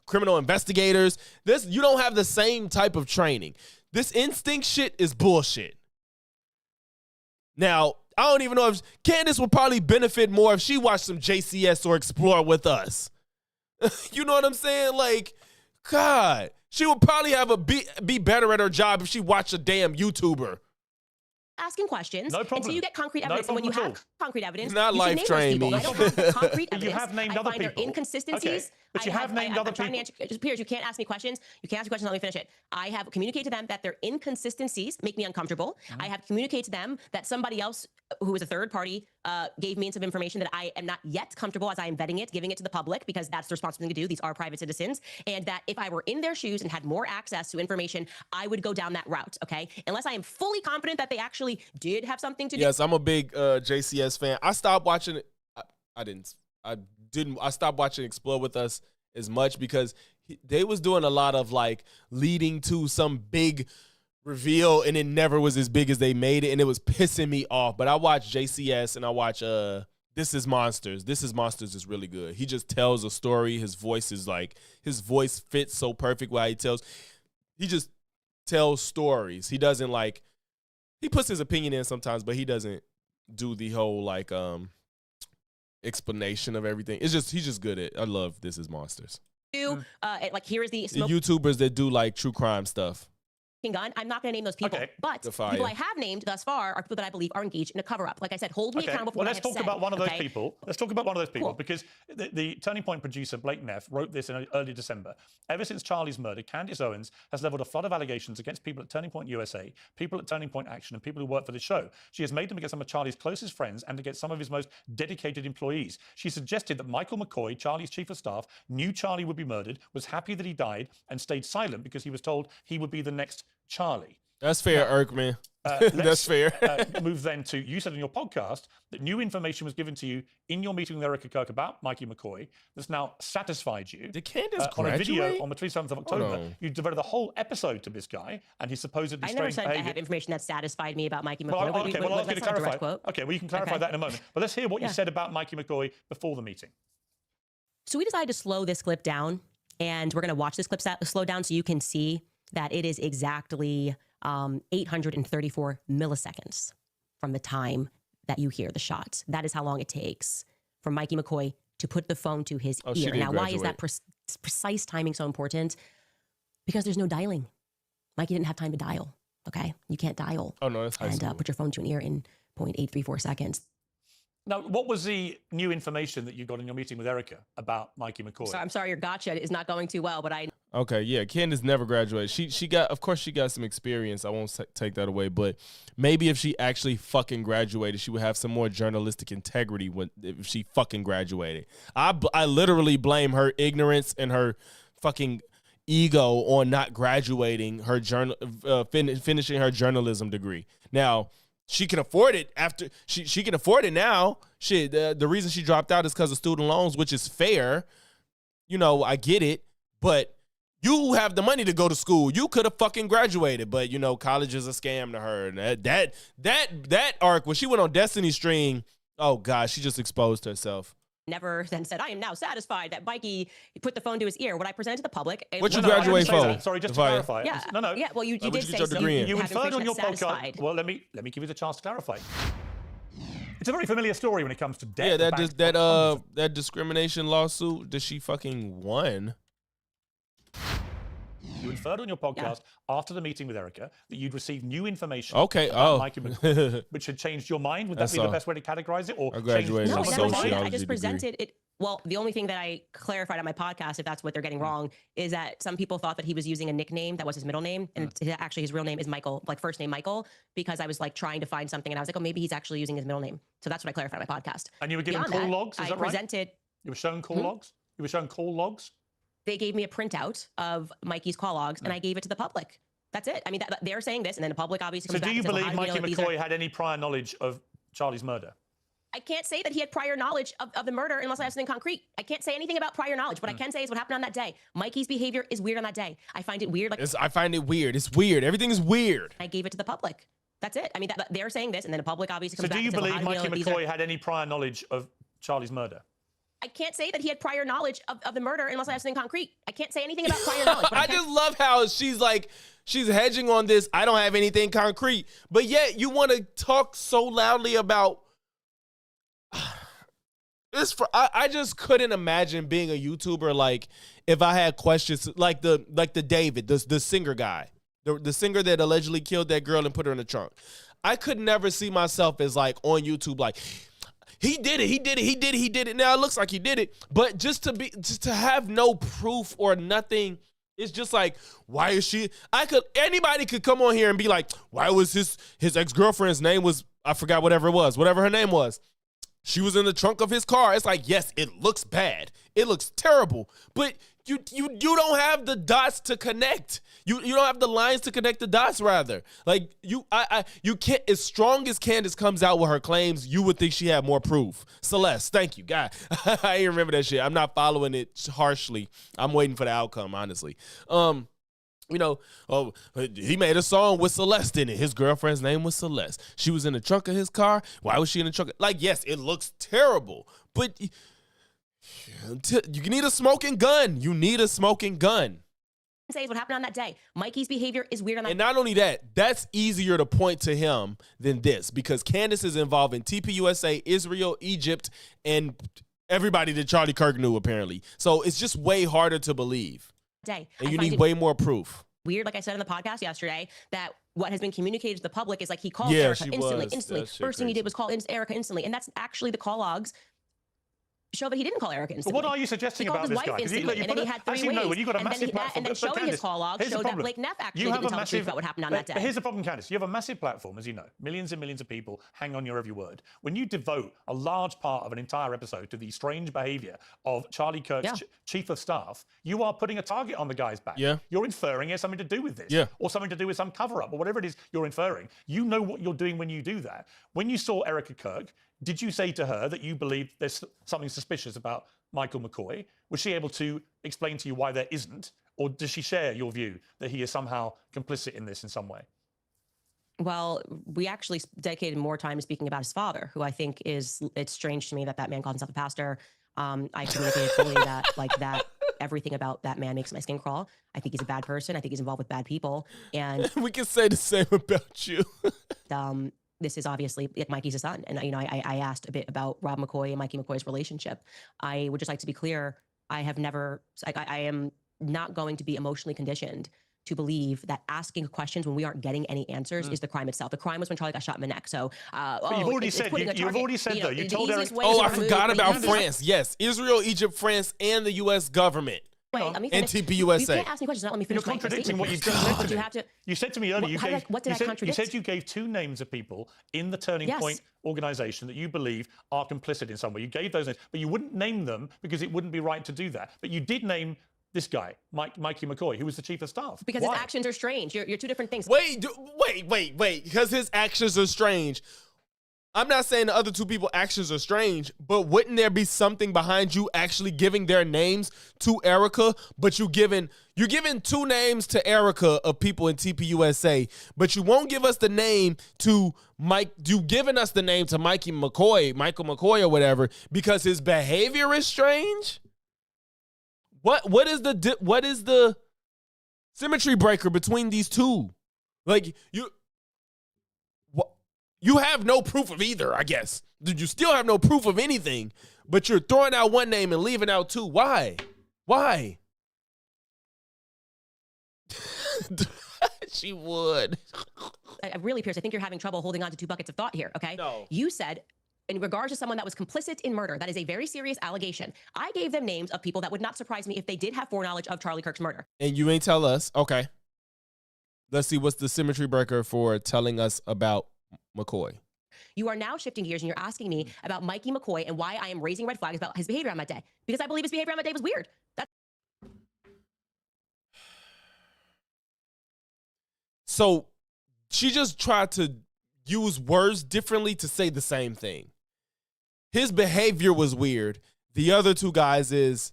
criminal investigators. You don't have the same type of training. This instinct shit is bullshit. Now, I don't even know if Candace would probably benefit more if she watched some JCS or Explore With Us. You know what I'm saying? Like, God, she would probably be better at her job if she watched a damn YouTuber. asking questions No problem. until you get concrete No evidence. And when you problem at have concrete evidence, It's not you should life name those train people. me. I don't have the concrete But you evidence. have named I other find there people. inconsistencies. Okay, but you have named other I'm trying to people. answer, Piers, you can't ask me questions. You can't ask me questions. Let me finish it. I have communicated to them that their inconsistencies make me uncomfortable. I have communicated to them that somebody else who is a third party gave me some information that I am not yet comfortable as I am vetting it, giving it to the public, because that's the responsible thing to do. These are private citizens. And that if I were in their shoes and had more access to information, I would go down that route, okay? Unless I am fully confident that they actually did have something to do. Yes, I'm a big JCS fan. I stopped watching it. I stopped watching Explore With Us as much because they was doing a lot of like leading to some big reveal and it never was as big as they made it, and it was pissing me off. But I watch JCS and I watch This Is Monsters. This Is Monsters is really good. He just tells a story. His voice fits so perfect while he just tells stories. He doesn't he puts his opinion in sometimes, but he doesn't do the whole explanation of everything. He's just good at. I love This Is Monsters. Here is the The smoke YouTubers that do true crime stuff. gun. I'm not going to name those people, Okay. but The fire. people I have named thus far are people that I believe are engaged in a cover-up. Like I said, hold me accountable for Well, what let's I have talk said, about one of those okay? people. Let's talk about one of those people Cool. because the Turning Point producer, Blake Neff, wrote this in early December. Ever since Charlie's murder, Candace Owens has leveled a flood of allegations against people at Turning Point USA, people at Turning Point Action, and people who work for the show. She has made them against some of Charlie's closest friends and against some of his most dedicated employees. She suggested that Michael McCoy, Charlie's chief of staff, knew Charlie would be murdered, was happy that he died, and stayed silent because he was told he would be the next Charlie. That's fair, Erkman. That's fair. Move then to, you said in your podcast that new information was given to you in your meeting with Erica Kirk about Mikey McCoy that's now satisfied you. Did Candace on a graduate? video on the 27th of October, you devoted a whole episode to this guy and his supposedly I never strange said behavior. I have information that satisfied me about Mikey McCoy. Well, okay, well, I'll ask you to That's not a direct clarify. quote. Okay, well, you can clarify that in a moment. But let's hear what you said about Mikey McCoy before the meeting. So we decided to slow this clip down, and we're going to watch this clip slow down so you can see that it is exactly 834 milliseconds from the time that you hear the shot. That is how long it takes for Mikey McCoy to put the phone to his ear. Now, why is that precise timing so important? Because there's no dialing. Mikey didn't have time to dial, okay? You can't dial. Oh, no, that's high school. And put your phone to an ear in 0.834 seconds. Now, what was the new information that you got in your meeting with Erica about Mikey McCoy? So I'm sorry, your gotcha is not going too well, but I... Okay, yeah, Candace never graduated. She got, of course, she got some experience. I won't take that away, but maybe if she actually fucking graduated, she would have some more journalistic integrity if she fucking graduated. I literally blame her ignorance and her fucking ego on not graduating her finishing her journalism degree. Now, she can afford it after she can afford it now. Shit, the reason she dropped out is because of student loans, which is fair. You know, I get it, but you have the money to go to school. You could have fucking graduated, but you know, college is a scam to her. And that arc when she went on Destiny Stream, oh god, she just exposed herself. Never then said, I am now satisfied that Mikey put the phone to his ear. What I presented to the public... What you graduate for? Sorry, just to clarify. Yeah. No. Yeah, well, you did say your degree in? You inferred on your podcast... Well, let me give you the chance to clarify. It's a very familiar story when it comes to debt. Yeah, that discrimination lawsuit that she fucking won. You inferred on your podcast after the meeting with Erica that you'd received new information about Mikey McCoy, which had changed your mind. Would that be the best way to categorize it? Or I graduated no, with I never said that. I sociology just degree. presented it. Well, the only thing that I clarified on my podcast, if that's what they're getting wrong, is that some people thought that he was using a nickname that was his middle name. And actually his real name is Michael, like first name Michael, because I was like trying to find something. And I was like, oh, maybe he's actually using his middle name. So that's what I clarified on my podcast. And you were given call logs, is that right? You were shown call logs? You were shown call logs? They gave me a printout of Mikey's call logs, and I gave it to the public. That's it. I mean, they're saying this, and then the public obviously comes back and says, do you believe Mikey McCoy had any prior knowledge of Charlie's murder? I can't say that he had prior knowledge of the murder unless I have something concrete. I can't say anything about prior knowledge. What I can say is what happened on that day. Mikey's behavior is weird on that day. I find it weird. I find it weird. It's weird. Everything is weird. I gave it to the public. That's it. I mean, they're saying this, and then the public obviously comes back and says, do you believe Mikey McCoy had any prior knowledge of Charlie's murder? I can't say that he had prior knowledge of the murder unless I have something concrete. I can't say anything about prior knowledge. I just love how she's hedging on this. I don't have anything concrete, but yet you want to talk so loudly about this. I just couldn't imagine being a YouTuber. Like if I had questions, like the David, the singer guy, the singer that allegedly killed that girl and put her in the trunk. I could never see myself as like on YouTube, like, he did it. Now it looks like he did it, but just to have no proof or nothing, it's just like, why is she? Anybody could come on here and be like, why was his ex-girlfriend's name was, I forgot whatever her name was. She was in the trunk of his car. It's like, yes, it looks bad. It looks terrible, but you don't have the dots to connect. You don't have the lines to connect the dots, rather. Like you can't, as strong as Candace comes out with her claims, you would think she had more proof. Celeste, thank you. God, I ain't remember that shit. I'm not following it harshly. I'm waiting for the outcome, honestly. You know, he made a song with Celeste in it. His girlfriend's name was Celeste. She was in the trunk of his car. Why was she in the trunk? Like, yes, it looks terrible, but you need a smoking gun. You need a smoking gun. Say what happened on that day. Mikey's behavior is weird on that. And not only that, that's easier to point to him than this, because Candace is involved in TPUSA, Israel, Egypt, and everybody that Charlie Kirk knew, apparently. So it's just way harder to believe. Day. And you need way more proof. Weird, like I said in the podcast yesterday, that what has been communicated to the public is like he called Erica instantly. First thing he did was call Erica instantly. And that's actually the call logs show that he didn't call Erica instantly. But what are you suggesting He called about his this guy? wife 'Cause you- instantly, you and put then a- he had 3 as you know, ways. when you've got a And then massive he- platform, and then but showing his Candace, call log here's the showed that problem. Blake Neff actually You didn't have a tell the truth massive- about what happened on that day. But here's the problem, Candace. You have a massive platform, as you know. Millions and millions of people hang on your every word. When you devote a large part of an entire episode to the strange behavior of Charlie Kirk's chief of staff, you are putting a target on the guy's back. Yeah. You're inferring it has something to do with this. Yeah. Or something to do with some cover-up, or whatever it is you're inferring. You know what you're doing when you do that. When you saw Erica Kirk, did you say to her that you believe there's something suspicious about Michael McCoy? Was she able to explain to you why there isn't? Or does she share your view that he is somehow complicit in this in some way? Well, we actually dedicated more time speaking about his father, who I think it's strange to me that man calls himself a pastor. I communicated fully that everything about that man makes my skin crawl. I think he's a bad person. I think he's involved with bad people. And We can say the same about you. this is obviously Mikey's a son. And, I asked a bit about Rob McCoy and Mikey McCoy's relationship. I would just like to be clear. I am not going to be emotionally conditioned to believe that asking questions when we aren't getting any answers is the crime itself. The crime was when Charlie got shot in the neck. So, But you've already said, you've already said though, you told Eric. Oh, I forgot about France. Yes, Israel, Egypt, France, and the U.S. government. Wait, let me And finish. TPUSA. You can't ask me questions. Not let me You're finish my contradicting what statement. you've just said But to you me. have to. You said to me earlier, What did I you contradict? said you gave 2 names of people in the Turning Yes. Point organization that you believe are complicit in some way. You gave those names, but you wouldn't name them because it wouldn't be right to do that. But you did name this guy, Mikey McCoy, who was the chief of staff. Because Why? his actions are strange. You're two different things. Wait. Because his actions are strange. I'm not saying the other 2 people's actions are strange, but wouldn't there be something behind you actually giving their names to Erica? But you're giving 2 names to Erica of people in TPUSA, but you won't give us the name to Mike. You giving us the name to Michael McCoy or whatever, because his behavior is strange. What is the symmetry breaker between these 2? Like you have no proof of either, I guess. You still have no proof of anything, but you're throwing out one name and leaving out 2. Why? She would. Really, Piers, I think you're having trouble holding on to 2 buckets of thought here, okay? No. You said, in regards to someone that was complicit in murder, that is a very serious allegation. I gave them names of people that would not surprise me if they did have foreknowledge of Charlie Kirk's murder. And you ain't tell us. Okay. Let's see what's the symmetry breaker for telling us about McCoy. You are now shifting gears and you're asking me about Mikey McCoy and why I am raising red flags about his behavior on that day. Because I believe his behavior on that day was weird. So she just tried to use words differently to say the same thing. His behavior was weird. The other 2 guys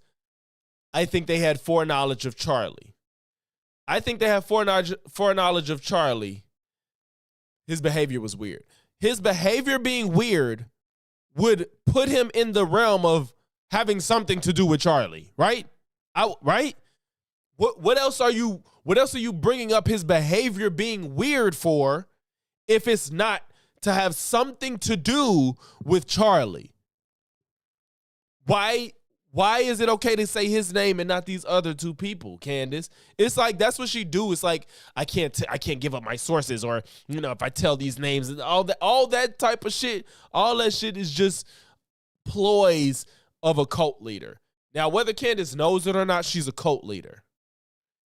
I think they had foreknowledge of Charlie. I think they have foreknowledge of Charlie. His behavior was weird. His behavior being weird would put him in the realm of having something to do with Charlie, right? Right? What else are you bringing up his behavior being weird for if it's not to have something to do with Charlie? Why is it okay to say his name and not these other 2 people, Candace? It's like that's what she do. It's like I can't give up my sources, or if I tell these names and all that type of shit. All that shit is just ploys of a cult leader. Now, whether Candace knows it or not, she's a cult leader.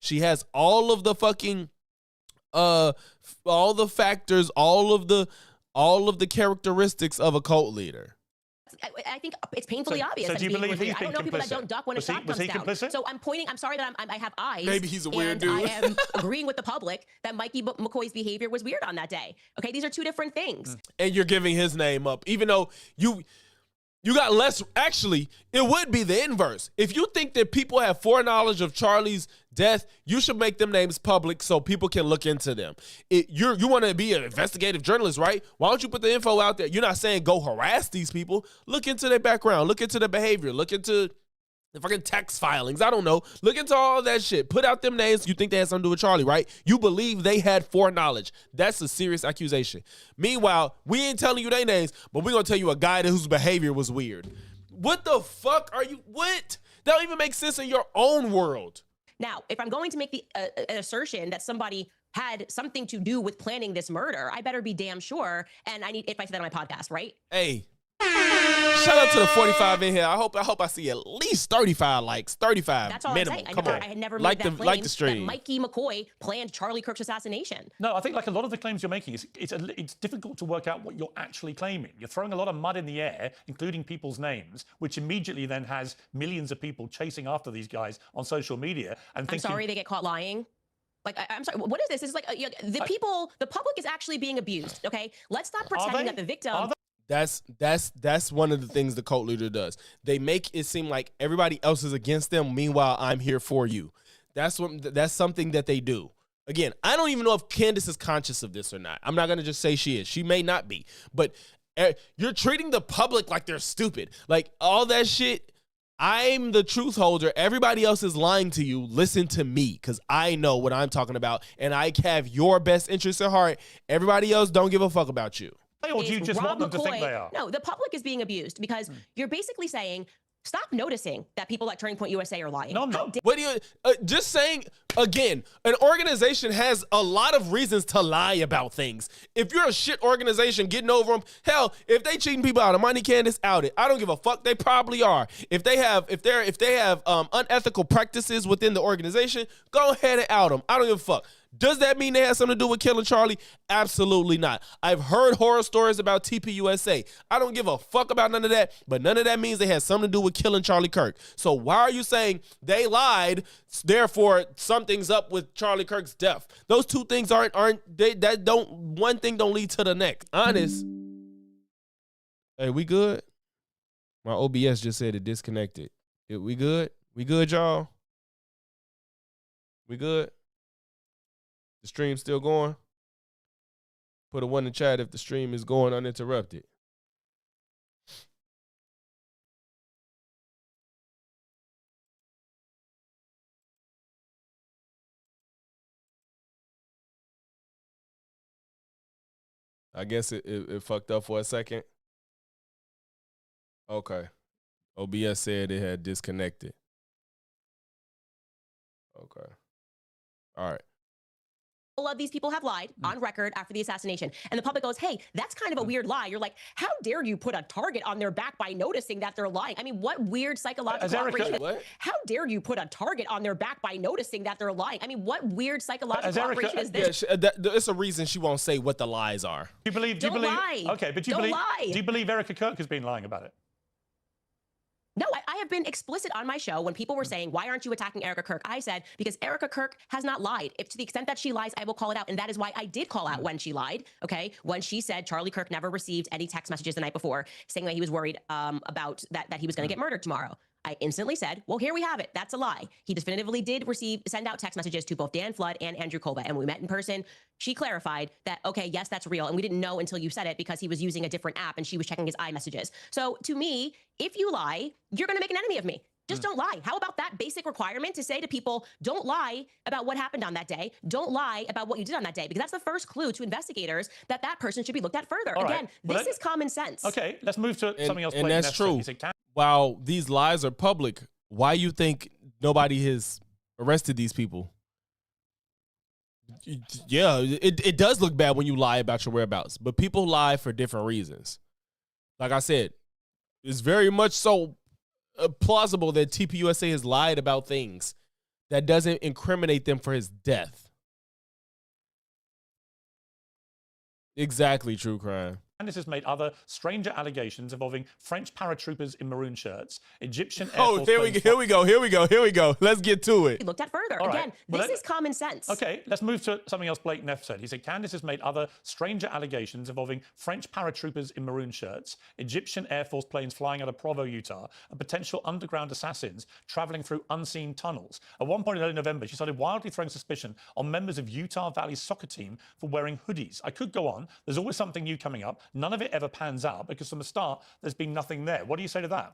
She has all of the fucking all the factors, all of the characteristics of a cult leader. I think it's painfully obvious. So do you believe he's I don't know been people that complicit? don't duck when a shot comes down. Complicit? So I'm pointing. I'm sorry that I have eyes. Maybe he's a weird and dude. I am agreeing with the public that Mikey McCoy's behavior was weird on that day. Okay, these are 2 different things. And you're giving his name up, even though you got less. Actually, it would be the inverse. If you think that people have foreknowledge of Charlie's death, you should make them names public so people can look into them. You want to be an investigative journalist, right? Why don't you put the info out there? You're not saying go harass these people. Look into their background. Look into their behavior. Look into the fucking tax filings. I don't know. Look into all that shit. Put out them names. You think they had something to do with Charlie, right? You believe they had foreknowledge. That's a serious accusation. Meanwhile, we ain't telling you their names, but we're going to tell you a guy whose behavior was weird. What the fuck are you? What? That don't even make sense in your own world. Now, if I'm going to make the an assertion that somebody had something to do with planning this murder, I better be damn sure. And I need, if I say that on my podcast, right? Hey. Shout out to the 45 in here. I hope I see at least 35 likes. 35 That's all minimum. I'm saying. Come on. I had never like made that the claim like the stream. that Mikey McCoy planned Charlie Kirk's assassination. No, I think like a lot of the claims you're making, it's difficult to work out what you're actually claiming. You're throwing a lot of mud in the air, including people's names, which immediately then has millions of people chasing after these guys on social media and thinking, I'm sorry they get caught lying. Like, I'm sorry, what is this? This is like the public is actually being abused, okay? Let's stop pretending that the victim... That's one of the things the cult leader does. They make it seem like everybody else is against them. Meanwhile, I'm here for you. That's something that they do. Again, I don't even know if Candace is conscious of this or not. I'm not going to just say she is. She may not be. But you're treating the public like they're stupid. Like all that shit. I'm the truth holder. Everybody else is lying to you. Listen to me, because I know what I'm talking about, and I have your best interests at heart. Everybody else don't give a fuck about you. or do you just want them to think they are? No, the public is being abused because you're basically saying, stop noticing that people at Turning Point USA are lying. No, I'm not. What do you just saying again? An organization has a lot of reasons to lie about things. If you're a shit organization, getting over them. Hell, if they cheating people out of money, Candace, out it. I don't give a fuck. They probably are. If they have unethical practices within the organization, go ahead and out them. I don't give a fuck. Does that mean they had something to do with killing Charlie? Absolutely not. I've heard horror stories about TPUSA. I don't give a fuck about none of that, but none of that means they had something to do with killing Charlie Kirk. So why are you saying they lied, therefore something's up with Charlie Kirk's death? Those two things one thing don't lead to the next. Honest. Hey, we good? My OBS just said it disconnected. We good? We good, y'all? We good? The stream still going? Put a 1 in the chat if the stream is going uninterrupted. I guess it fucked up for a second. Okay. OBS said it had disconnected. Okay. All right. All of these people have lied on record after the assassination. And the public goes, hey, that's kind of a weird lie. You're like, how dare you put a target on their back by noticing that they're lying? I mean, what weird psychological operation? How dare you put a target on their back by noticing that they're lying? I mean, what weird psychological operation is this? Yeah, it's a reason she won't say what the lies are. Do you believe? Lie. Okay, but do you believe Erica Kirk has been lying about it? No, I have been explicit on my show when people were saying, why aren't you attacking Erica Kirk? I said, because Erica Kirk has not lied. If to the extent that she lies, I will call it out. And that is why I did call out when she lied, okay? When she said Charlie Kirk never received any text messages the night before saying that he was worried about that he was going to get murdered tomorrow. I instantly said, well, here we have it. That's a lie. He definitively did send out text messages to both Dan Flood and Andrew Colba. And when we met in person, she clarified that, okay, yes, that's real. And we didn't know until you said it because he was using a different app and she was checking his iMessages. So to me, if you lie, you're going to make an enemy of me. Just don't lie. How about that basic requirement to say to people, don't lie about what happened on that day. Don't lie about what you did on that day, because that's the first clue to investigators that that person should be looked at further. All Again, right. this is common sense. Okay, let's move to something else. And that's true. While these lies are public, why you think nobody has arrested these people? Yeah, it does look bad when you lie about your whereabouts, but people lie for different reasons. Like I said, it's very much so plausible that TPUSA has lied about things that doesn't incriminate them for his death. Exactly, true crime. Candace has made other stranger allegations involving French paratroopers in maroon shirts, Egyptian Air Force here we go. Let's get to it. Looked at further. All Again, right. this is common sense. Okay, let's move to something else Blake Neff said. He said Candace has made other stranger allegations involving French paratroopers in maroon shirts, Egyptian Air Force planes flying out of Provo, Utah, and potential underground assassins traveling through unseen tunnels. At one point in early November, she started wildly throwing suspicion on members of Utah Valley's soccer team for wearing hoodies. I could go on. There's always something new coming up. None of it ever pans out because from the start, there's been nothing there. What do you say to that?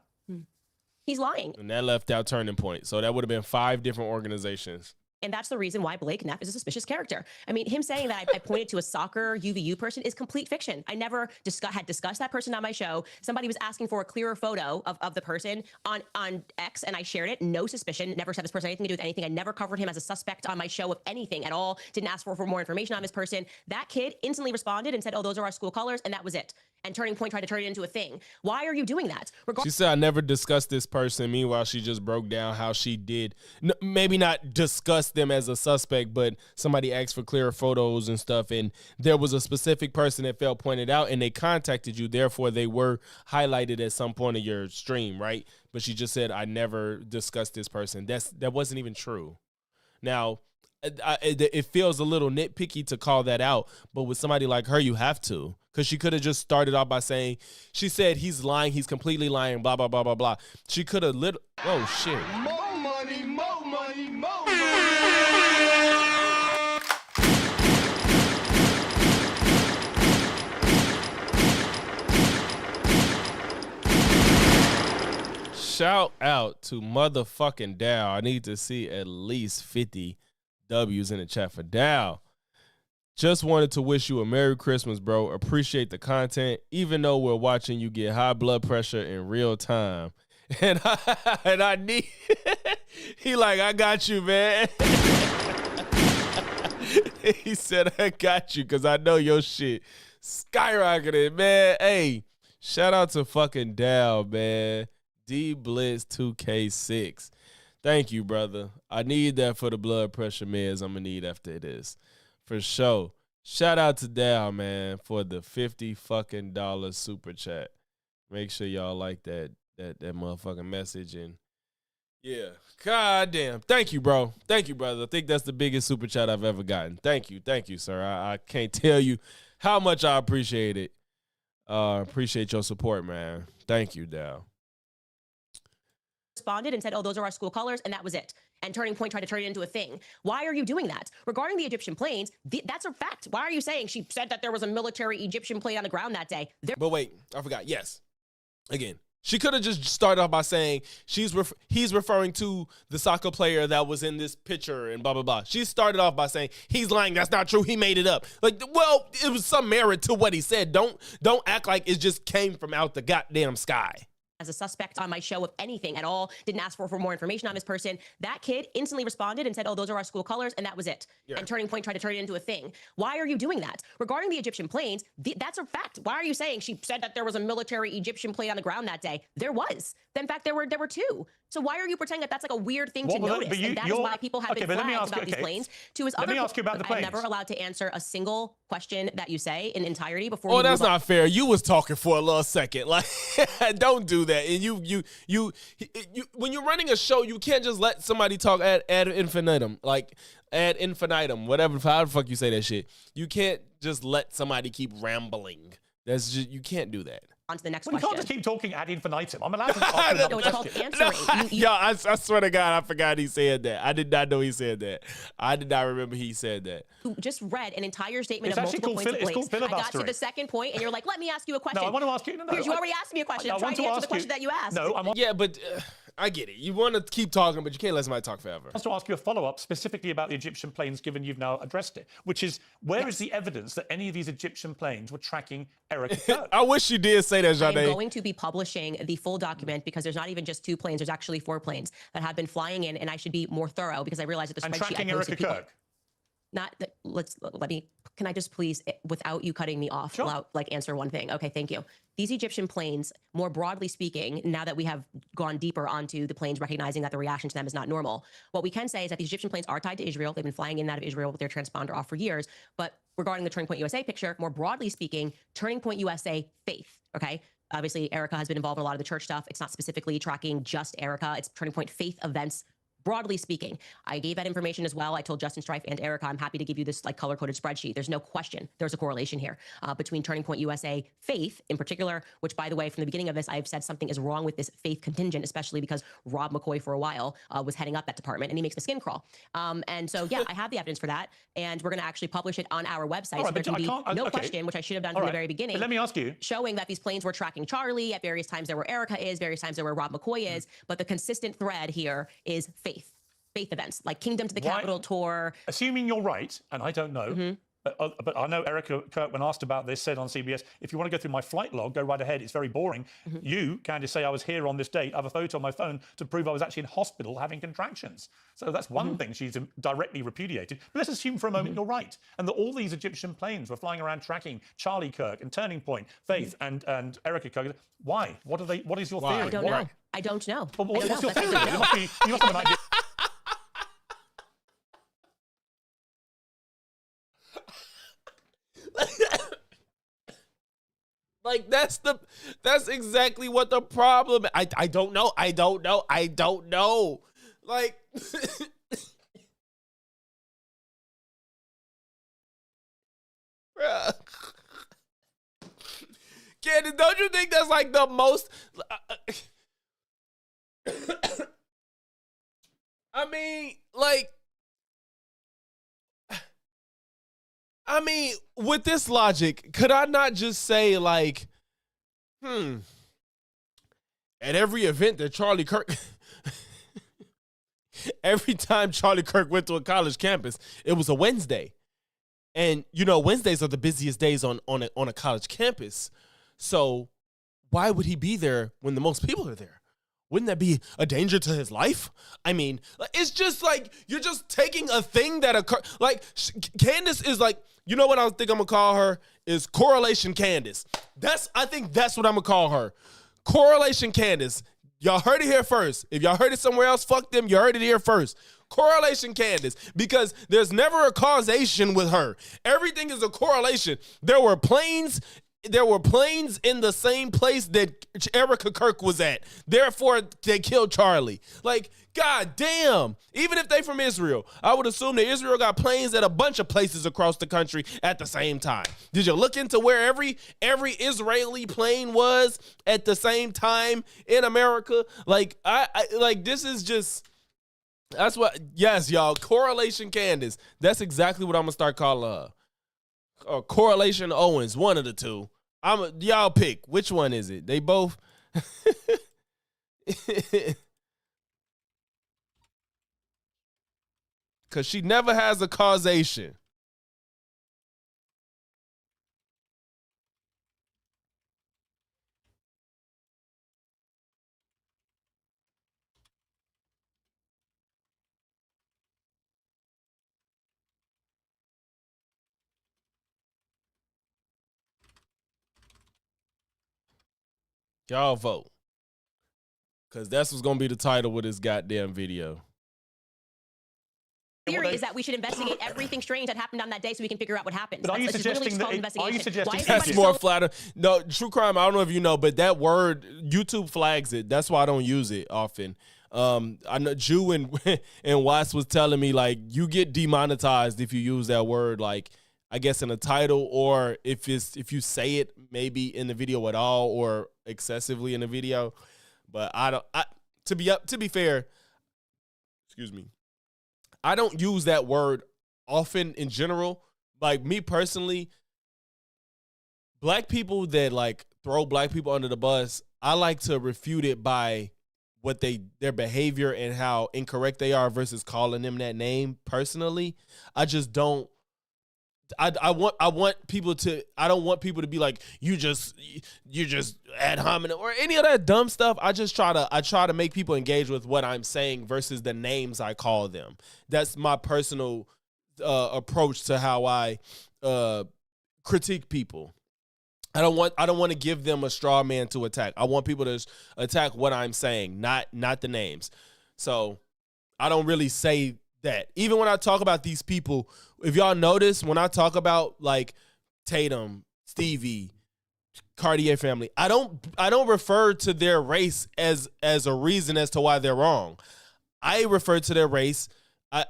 He's lying. And that left out Turning Point. So that would have been 5 different organizations. And that's the reason why Blake Neff is a suspicious character. I mean, him saying that I pointed to a soccer UVU person is complete fiction. I never had discussed that person on my show. Somebody was asking for a clearer photo of the person on X, and I shared it. No suspicion. Never said this person had anything to do with anything. I never covered him as a suspect on my show of anything at all. Didn't ask for more information on this person. That kid instantly responded and said, oh, those are our school colors, and that was it. and Turning Point tried to turn it into a thing. Why are you doing that? She said, I never discussed this person. Meanwhile, she just broke down how she did, maybe not discuss them as a suspect, but somebody asked for clearer photos and stuff. And there was a specific person that felt pointed out and they contacted you. Therefore, they were highlighted at some point of your stream, right? But she just said, I never discussed this person. That wasn't even true. Now, it feels a little nitpicky to call that out, but with somebody like her, you have to, because she could have just started off by saying, she said he's lying, he's completely lying, blah, blah, blah, blah, blah. She could have oh, shit. More money, more money, more money. Shout out to motherfucking Dow. I need to see at least 50 W's in the chat for Dow. Just wanted to wish you a Merry Christmas, bro. Appreciate the content, even though we're watching you get high blood pressure in real time. And I need, he like, I got you, man. He said, I got you, because I know your shit skyrocketed, man. Hey, shout out to fucking Dow, man. D Blitz 2K6. Thank you, brother. I need that for the blood pressure meds I'm going to need after this. For sure. Shout out to Dow, man, for the $50 fucking super chat. Make sure y'all like that motherfucking message. And yeah, god damn. Thank you, bro. Thank you, brother. I think that's the biggest super chat I've ever gotten. Thank you, sir. I can't tell you how much I appreciate it. Appreciate your support, man. Thank you, Dow. Responded and said, oh, those are our school colors, and that was it. And Turning Point tried to turn it into a thing. Why are you doing that? Regarding the Egyptian planes, that's a fact. Why are you saying she said that there was a military Egyptian plane on the ground that day? But wait, I forgot. Yes. Again, she could have just started off by saying he's referring to the soccer player that was in this picture and blah, blah, blah. She started off by saying he's lying. That's not true. He made it up. Like, well, it was some merit to what he said. Don't act like it just came from out the goddamn sky. As a suspect on my show of anything at all, didn't ask for more information on this person. That kid instantly responded and said, oh, those are our school colors, and that was it. Yeah. And Turning Point tried to turn it into a thing. Why are you doing that? Regarding the Egyptian planes, that's a fact. Why are you saying she said that there was a military Egyptian plane on the ground that day? There was. In fact, there were two. So why are you pretending that that's like a weird thing to notice? And that is why people have been flagged about these planes. To his other, let me ask you about the planes. I'm never allowed to answer a single question that you say in entirety before. Oh, that's not fair. You was talking for a little second. Like, don't do that. And you when you're running a show, you can't just let somebody talk ad infinitum. Like ad infinitum, whatever. How the fuck you say that shit? You can't just let somebody keep rambling. That's just, you can't do that. On to the next question. You can't just keep talking ad infinitum. I'm allowed to ask no, it's called answering. Yeah, I swear to God, I forgot he said that. I did not know he said that. I did not remember he said that. You just read an entire statement of multiple points of place. I got to the second point, and you're like, let me ask you a question. No, I want to ask you. No, Piers, you already asked me a question. I'm trying to answer the question that you asked. No, yeah, but I get it. You want to keep talking, but you can't let somebody talk forever. I want to ask you a follow-up specifically about the Egyptian planes, given you've now addressed it, which is, where is the evidence that any of these Egyptian planes were tracking Erica Kirk? I wish you did say that, Jade. I'm going to be publishing the full document because there's not even just 2 planes. There's actually 4 planes that have been flying in, and I should be more thorough because I realize that the and spreadsheet tracking I posted Erica Kirk. Can I just please, without you cutting me off, sure. answer one thing? Okay, thank you. These Egyptian planes, more broadly speaking, now that we have gone deeper onto the planes, recognizing that the reaction to them is not normal, what we can say is that these Egyptian planes are tied to Israel. They've been flying in and out of Israel with their transponder off for years. But regarding the Turning Point USA picture, more broadly speaking, Turning Point USA faith, okay? Obviously, Erica has been involved in a lot of the church stuff. It's not specifically tracking just Erica. It's Turning Point faith events. Broadly speaking, I gave that information as well. I told Justin Strife and Erica, I'm happy to give you this like color-coded spreadsheet. There's no question there's a correlation here between Turning Point USA faith in particular, which, by the way, from the beginning of this, I've said something is wrong with this faith contingent, especially because Rob McCoy for a while was heading up that department, and he makes my skin crawl. And so, yeah, I have the evidence for that, and we're going to actually publish it on our website. Right, so there can be no question, which I should have done from the very beginning. But let me ask you. Showing that these planes were tracking Charlie at various times there where Erica is, various times there where Rob McCoy is, but the consistent thread here is faith events, like Kingdom to the Capitol tour. Assuming you're right, and I don't know, But I know Erica Kirk, when asked about this, said on CBS, if you want to go through my flight log, go right ahead. It's very boring. You, Candace, say I was here on this date. I have a photo on my phone to prove I was actually in hospital having contractions. So that's one thing she's directly repudiated. But let's assume for a moment you're right, and that all these Egyptian planes were flying around tracking Charlie Kirk and Turning Point, Faith and Erica Kirk. Why? What are they? What is your theory? I don't know. I don't know. But I don't what's know. your That's theory? what I don't know. You must have an idea. Like that's exactly what the problem. I don't know. I don't know. Like bruh. Candace, don't you think that's like the most I mean, like with this logic, could I not just say like, at every event that Charlie Kirk, every time Charlie Kirk went to a college campus, it was a Wednesday. And, you know, Wednesdays are the busiest days on a college campus. So why would he be there when the most people are there? Wouldn't that be a danger to his life? I mean, it's just like you're just taking a thing that occurred. Like Candace is like, you know what I think I'm gonna call her is Correlation Candace. I think that's what I'm gonna call her. Correlation Candace. Y'all heard it here first. If y'all heard it somewhere else, fuck them. You heard it here first. Correlation Candace, because there's never a causation with her. Everything is a correlation. There were planes in the same place that Erica Kirk was at. Therefore, they killed Charlie. Like, god damn. Even if they from Israel, I would assume that Israel got planes at a bunch of places across the country at the same time. Did you look into where every Israeli plane was at the same time in America? Like, I like this is just. That's what. Yes, y'all. Correlation Candace. That's exactly what I'm gonna start calling her. Or Correlation Owens, one of the two. Y'all pick. Which one is it? They both. Because she never has a causation. Y'all vote. Because that's what's going to be the title of this goddamn video. Theory is that we should investigate everything strange that happened on that day so we can figure out what happened. But are you That's literally suggesting just called that? Are you investigation. suggesting Why is that- everybody That's more so- flatter. No, true crime, I don't know if you know, but that word, YouTube flags it. That's why I don't use it often. I know Jew and Watts was telling me, like, you get demonetized if you use that word, like, I guess in a title, or if you say it maybe in the video at all or excessively in the video. But to be fair, excuse me, I don't use that word often in general. Like, me personally, black people that like throw black people under the bus, I like to refute it by what their behavior and how incorrect they are versus calling them that name. Personally, I just don't. I don't want people to be like, you just ad hominem or any of that dumb stuff. I try to make people engage with what I'm saying versus the names I call them. That's my personal approach to how I critique people. I don't want to give them a straw man to attack. I want people to attack what I'm saying, not the names. So I don't really say that. Even when I talk about these people, if y'all notice, when I talk about like Tatum, Stevie, Cartier family, I don't refer to their race as a reason as to why they're wrong. I refer to their race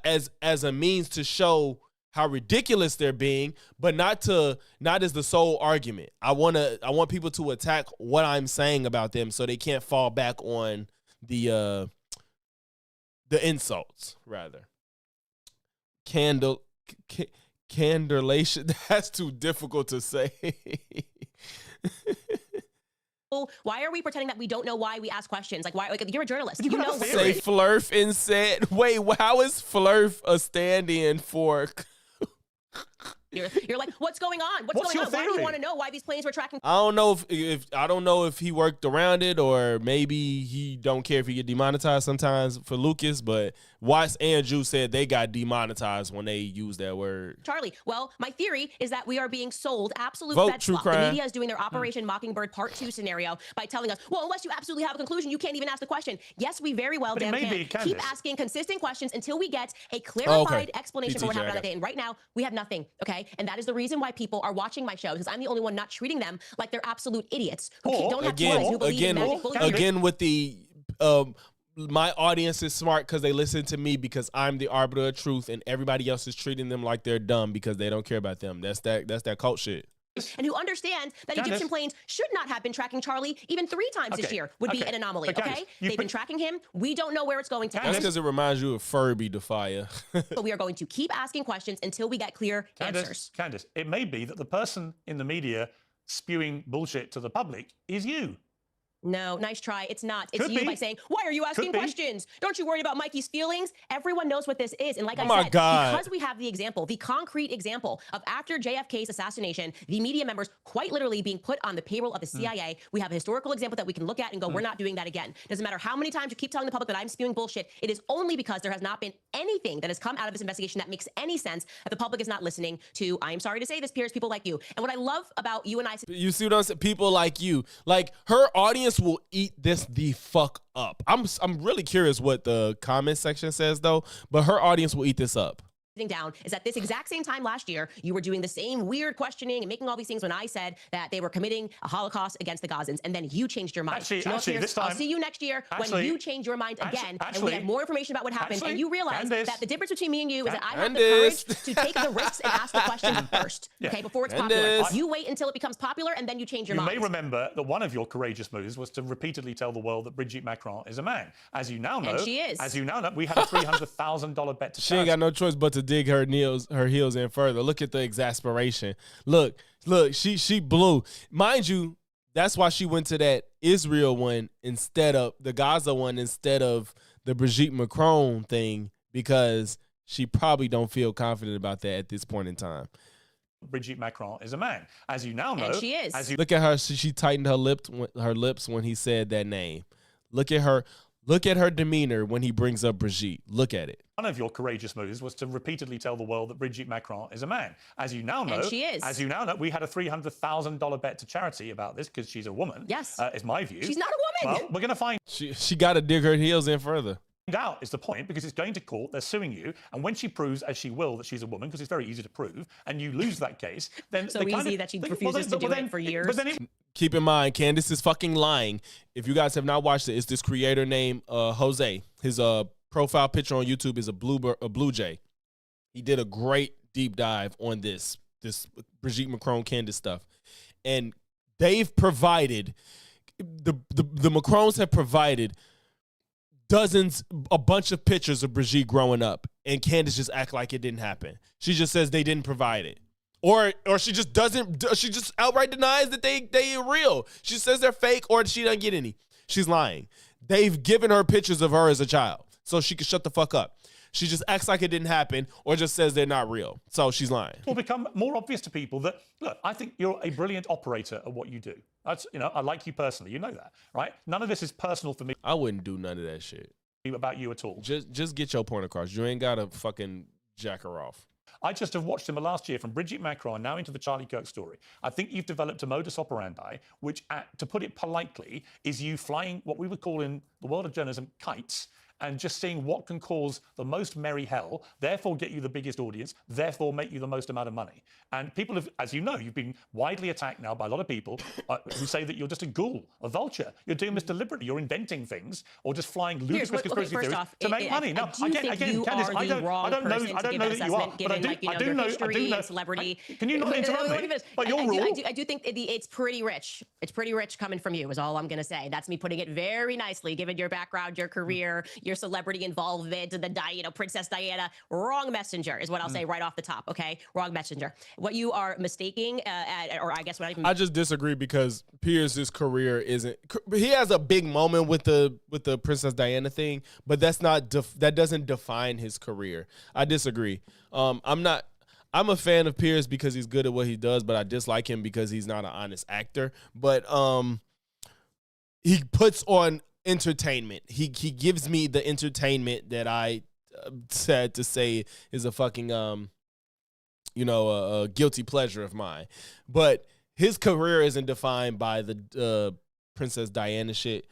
as a means to show how ridiculous they're being, but not as the sole argument. I want people to attack what I'm saying about them so they can't fall back on the insults, rather. Candlelation. That's too difficult to say. Why are we pretending that we don't know why we ask questions? Like, why? Like, you're a journalist. You You have know. a theory. Say flurf and said, wait, how is flurf a stand-in for? You're like, what's going on? What's going your on? Why do theory? you want to know why these planes were tracking? I don't know if I don't know if he worked around it or maybe he don't care if he get demonetized sometimes for Lucas, but Watts and Drew said they got demonetized when they used that word. Charlie, well, my theory is that we are being sold absolute Vote fed true fluff. The crime. media is doing their Operation Mockingbird Part 2 scenario by telling us, well, unless you absolutely have a conclusion, you can't even ask the question. Yes, we very well But it damn may can. be, Candace. Keep asking consistent questions until we get a clarified explanation for what PTJ, happened on I that day. And right now, we have nothing, okay? And that is the reason why people are watching my show, because I'm the only one not treating them like they're absolute idiots who Or, don't have feelings, who believe in magic bullet trains. again with the my audience is smart because they listen to me because I'm the arbiter of truth, and everybody else is treating them like they're dumb because they don't care about them. That's that cult shit. And who understand that Candace. Egyptian planes should not have been tracking Charlie even 3 times this Okay, year would be okay. an anomaly, But Candace, okay? you They've been tracking him. We don't know where it's going to That's end. because it reminds you of Furby Defier. So we are going to keep asking questions until we get clear answers. Candace, it may be that the person in the media spewing bullshit to the public is you. No, nice try. It's not. It's Could you be. by saying, why are you asking Could be. questions? Don't you worry about Mikey's feelings? Everyone knows what this is. And like Oh I my said, God. because we have the example, the concrete example of after JFK's assassination, the media members quite literally being put on the payroll of the CIA, we have a historical example that we can look at and go, we're not doing that again. Doesn't matter how many times you keep telling the public that I'm spewing bullshit. It is only because there has not been anything that has come out of this investigation that makes any sense that the public is not listening to, I am sorry to say this, Piers, people like you. And what I love about you and I... You see what I'm saying? People like you, like her audience will eat this the fuck up. I'm really curious what the comment section says though, but her audience will eat this up. sitting down is at this exact same time last year, you were doing the same weird questioning and making all these things when I said that they were committing a Holocaust against the Gazans, and then you changed your mind. Actually, You know what, actually, Piers? this time- I'll see you next year when Actually- you change your mind again, and we actually- have more information about what happened, actually, and you realize Candace- that the difference between me and you is that I have the Candace. courage to take the risks and ask the questions first, okay, before it's popular. Candace. You wait until it becomes popular, and then you change your You mind. may remember that one of your courageous moves was to repeatedly tell the world that Brigitte Macron is a man. As you now know, And she is. As you now know, we had a $300,000 bet to She ain't got no choice but to dig her heels in further. Look at the exasperation. Look, she blew. Mind you, that's why she went to that Israel one instead of the Gaza one instead of the Brigitte Macron thing, because she probably don't feel confident about that at this point in time. Brigitte Macron is a man. As you now know, And she is. As you Look at her. She tightened her lips when he said that name. Look at her. Look at her demeanor when he brings up Brigitte. Look at it. One of your courageous moves was to repeatedly tell the world that Brigitte Macron is a man. As you now know, And she is. As you now know, we had a $300,000 bet to charity about this because she's a woman. Yes. Is my view. She's not a woman. Well, we're going to find She got to dig her heels in further. out is the point, because it's going to court, they're suing you, and when she proves, as she will, that she's a woman, because it's very easy to prove, and you lose that case, then So they kind easy of- that she they- refuses to do then- it for years. But then it, Keep in mind, Candace is fucking lying. If you guys have not watched it, it's this creator named Jose. His profile picture on YouTube is a blue jay. He did a great deep dive on this Brigitte Macron Candace stuff, and they've provided the Macrons have provided a bunch of pictures of Brigitte growing up, and Candace just act like it didn't happen. She just says they didn't provide it. Or she just doesn't, she just outright denies that they are real. She says they're fake, or she doesn't get any. She's lying. They've given her pictures of her as a child, so she can shut the fuck up. She just acts like it didn't happen, or just says they're not real. So she's lying. will become more obvious to people that, look, I think you're a brilliant operator at what you do. That's, I like you personally. You know that, right? None of this is personal for me I wouldn't do none of that shit. about you at all. Just get your point across. You ain't gotta fucking jack her off. I just have watched him last year from Brigitte Macron now into the Charlie Kirk story. I think you've developed a modus operandi, which, to put it politely, is you flying what we would call in the world of journalism kites, and just seeing what can cause the most merry hell, therefore get you the biggest audience, therefore make you the most amount of money. And people have, as you know, you've been widely attacked now by a lot of people who say that you're just a ghoul, a vulture. You're doing this deliberately. You're inventing things or just flying ludicrous Okay, conspiracy first theories off, to make money. I do think you Candace, are I the don't wrong know person to that give you an are, assessment, but I given, do, like, I do your know, history and celebrity. Can you not interrupt me? But your rule. I do think it's pretty rich. It's pretty rich coming from you, is all I'm going to say. That's me putting it very nicely, given your background, your career, your celebrity involvement, Princess Diana. Wrong messenger is what I'll say right off the top, okay? Wrong messenger. What you are mistaking, or I guess what I just disagree because Piers' career isn't. He has a big moment with the Princess Diana thing, but that's not that doesn't define his career. I disagree. I'm not. I'm a fan of Piers because he's good at what he does, but I dislike him because he's not an honest actor. But he puts on entertainment. He gives me the entertainment that I said to say is a fucking a guilty pleasure of mine. But his career isn't defined by the Princess Diana shit.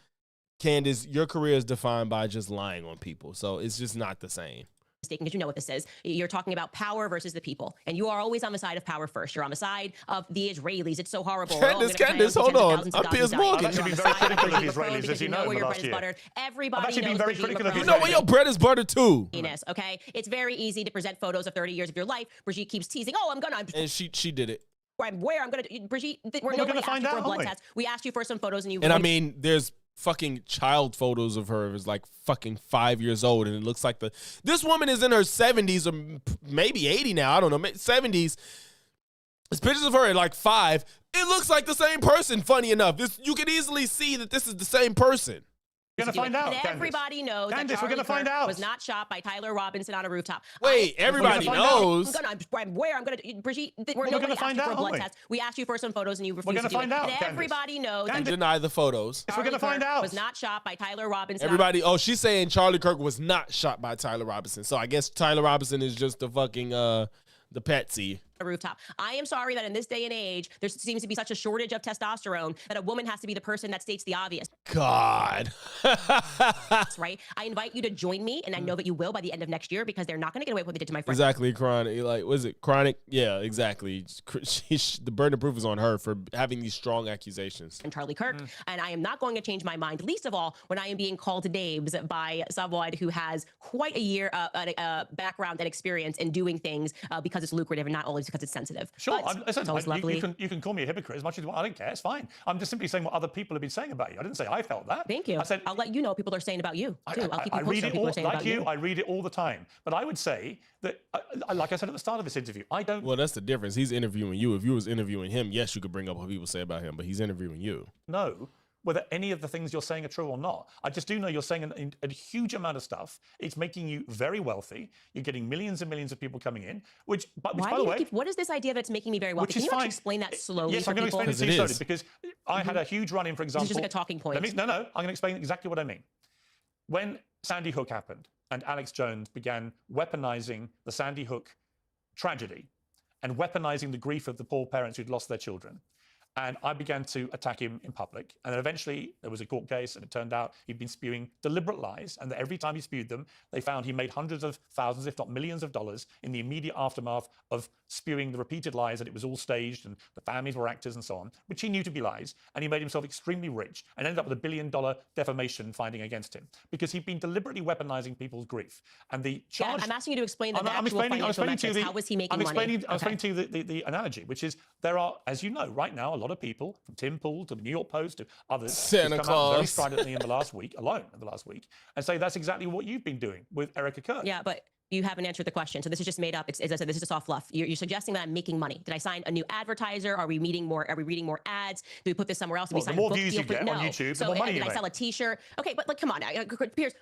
Candace, your career is defined by just lying on people. So it's just not the same. Mistaken, because you know what this is. You're talking about power versus the people, and you are always on the side of power first. You're on the side of the Israelis. It's so horrible. Candace, hold on. I'm Piers Morgan. I've actually been very critical of the Israelis, as you know, in the last year. Everybody I've actually been very critical of the You know where your bread is buttered too. Okay, it's very easy to present photos of 30 years of your life. Brigitte keeps teasing. Oh, and she did it. Brigitte, we're nobody gonna asked you for a blood test. We asked you for some photos, and you. And I mean, there's fucking child photos of her. It was like fucking 5 years old, and it looks like this woman is in her 70s or maybe 80 now. I don't know, 70s. There's pictures of her at like 5. It looks like the same person. Funny enough, you can easily see that this is the same person. We're gonna find out. And everybody knows Candace, that we're gonna find out. was not shot by Tyler Robinson on a rooftop. Wait, everybody knows. Brigitte, we're gonna find out, for a blood test. We asked you for some photos, and you refused to do it. Find out, and everybody knows. You deny the photos. We're gonna find out. Was not shot by Tyler Robinson. Everybody, she's saying Charlie Kirk was not shot by Tyler Robinson. So I guess Tyler Robinson is just the fucking the patsy. A rooftop. I am sorry that in this day and age, there seems to be such a shortage of testosterone that a woman has to be the person that states the obvious. God. That's right. I invite you to join me, and I know that you will by the end of next year, because they're not going to get away with what they did to my friend. Exactly, Chronic. Like, was it Chronic? Yeah, exactly. The burden of proof is on her for having these strong accusations. And Charlie Kirk, and I am not going to change my mind, least of all when I am being called names by someone who has quite a year background and experience in doing things because it's lucrative and not always because it's sensitive. Sure, listen, you can call me a hypocrite as much as you want. I don't care. It's fine. I'm just simply saying what other people have been saying about you. I didn't say I felt that. Thank you. I said, I'll let you know what people are saying about you too. I'll keep you posted on people are saying about you. I read it all the time. But I would say that, like I said at the start of this interview, I don't. Well, that's the difference. He's interviewing you. If you was interviewing him, yes, you could bring up what people say about him. But he's interviewing you. No. Whether any of the things you're saying are true or not. I just do know you're saying a huge amount of stuff. It's making you very wealthy. You're getting millions and millions of people coming in, which by the way... what is this idea that it's making me very wealthy? Can you actually explain that slowly? Yes, I'm going to explain it to you slowly, because I had a huge run-in, for example... This is just like a talking point. No, I'm going to explain exactly what I mean. When Sandy Hook happened and Alex Jones began weaponizing the Sandy Hook tragedy and weaponizing the grief of the poor parents who'd lost their children, and I began to attack him in public. And then eventually there was a court case, and it turned out he'd been spewing deliberate lies, and that every time he spewed them, they found he made hundreds of thousands, if not millions of dollars in the immediate aftermath of spewing the repeated lies, that it was all staged and the families were actors and so on, which he knew to be lies. And he made himself extremely rich and ended up with $1 billion defamation finding against him because he'd been deliberately weaponizing people's grief. And the charge... Yeah, I'm asking you to explain the actual financial metrics. How was he making money? I'm explaining to you the analogy, which is there are, as you know, right now, a lot of people, from Tim Pool to the New York Post to others, Santa who've come Claus. out very stridently in the last week, and say that's exactly what you've been doing with Erica Kirk. Yeah, but you haven't answered the question. So this is just made up. As I said, this is just all fluff. You're suggesting that I'm making money. Did I sign a new advertiser? Are we reading more signs? Do we put this somewhere else? Well, the more views you get on YouTube, the more money you make. Did I sell a T-shirt? Okay, but like, come on, Piers.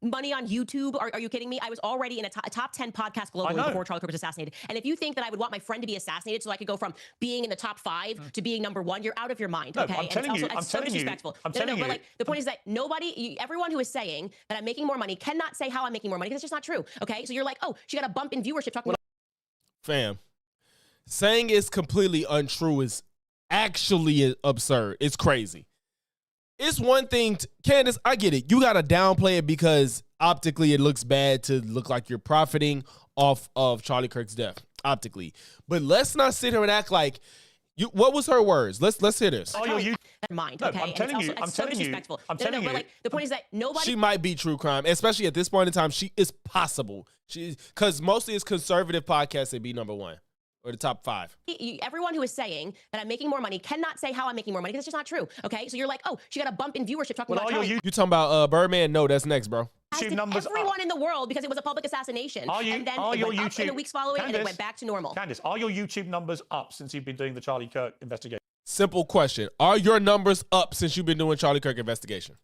Money on YouTube? Are you kidding me? I was already in a top 10 podcast globally before Charlie Kirk was assassinated. And if you think that I would want my friend to be assassinated so I could go from being in the top 5 to being number 1, you're out of your mind. No, okay, I'm telling you, it's so disrespectful. But like, the point is that everyone who is saying that I'm making more money cannot say how I'm making more money, because it's just not true. Okay, so you're like, oh, she got a bump in viewership talking about. Fam, saying it's completely untrue is actually absurd. It's crazy. It's one thing, Candace, I get it. You got to downplay it because optically it looks bad to look like you're profiting off of Charlie Kirk's death, optically. But let's not sit here and act like, what was her words? Let's hear this. Mind, no, okay? I'm telling you, like, the point is that nobody... She might be true crime, especially at this point in time. She is possible. Because mostly it's conservative podcasts that be number 1. Or the top 5. Everyone who is saying that I'm making more money cannot say how I'm making more money, because it's just not true. Okay, so you're like, oh, she got a bump in viewership talking about Charlie. You talking about Birdman? No, that's next, bro. Everyone in the world, because it was a public assassination. And then it went up in the weeks following, and it went back to normal. Candace, are your YouTube numbers up since you've been doing the Charlie Kirk investigation? Simple question. Are your numbers up since you've been doing Charlie Kirk investigation?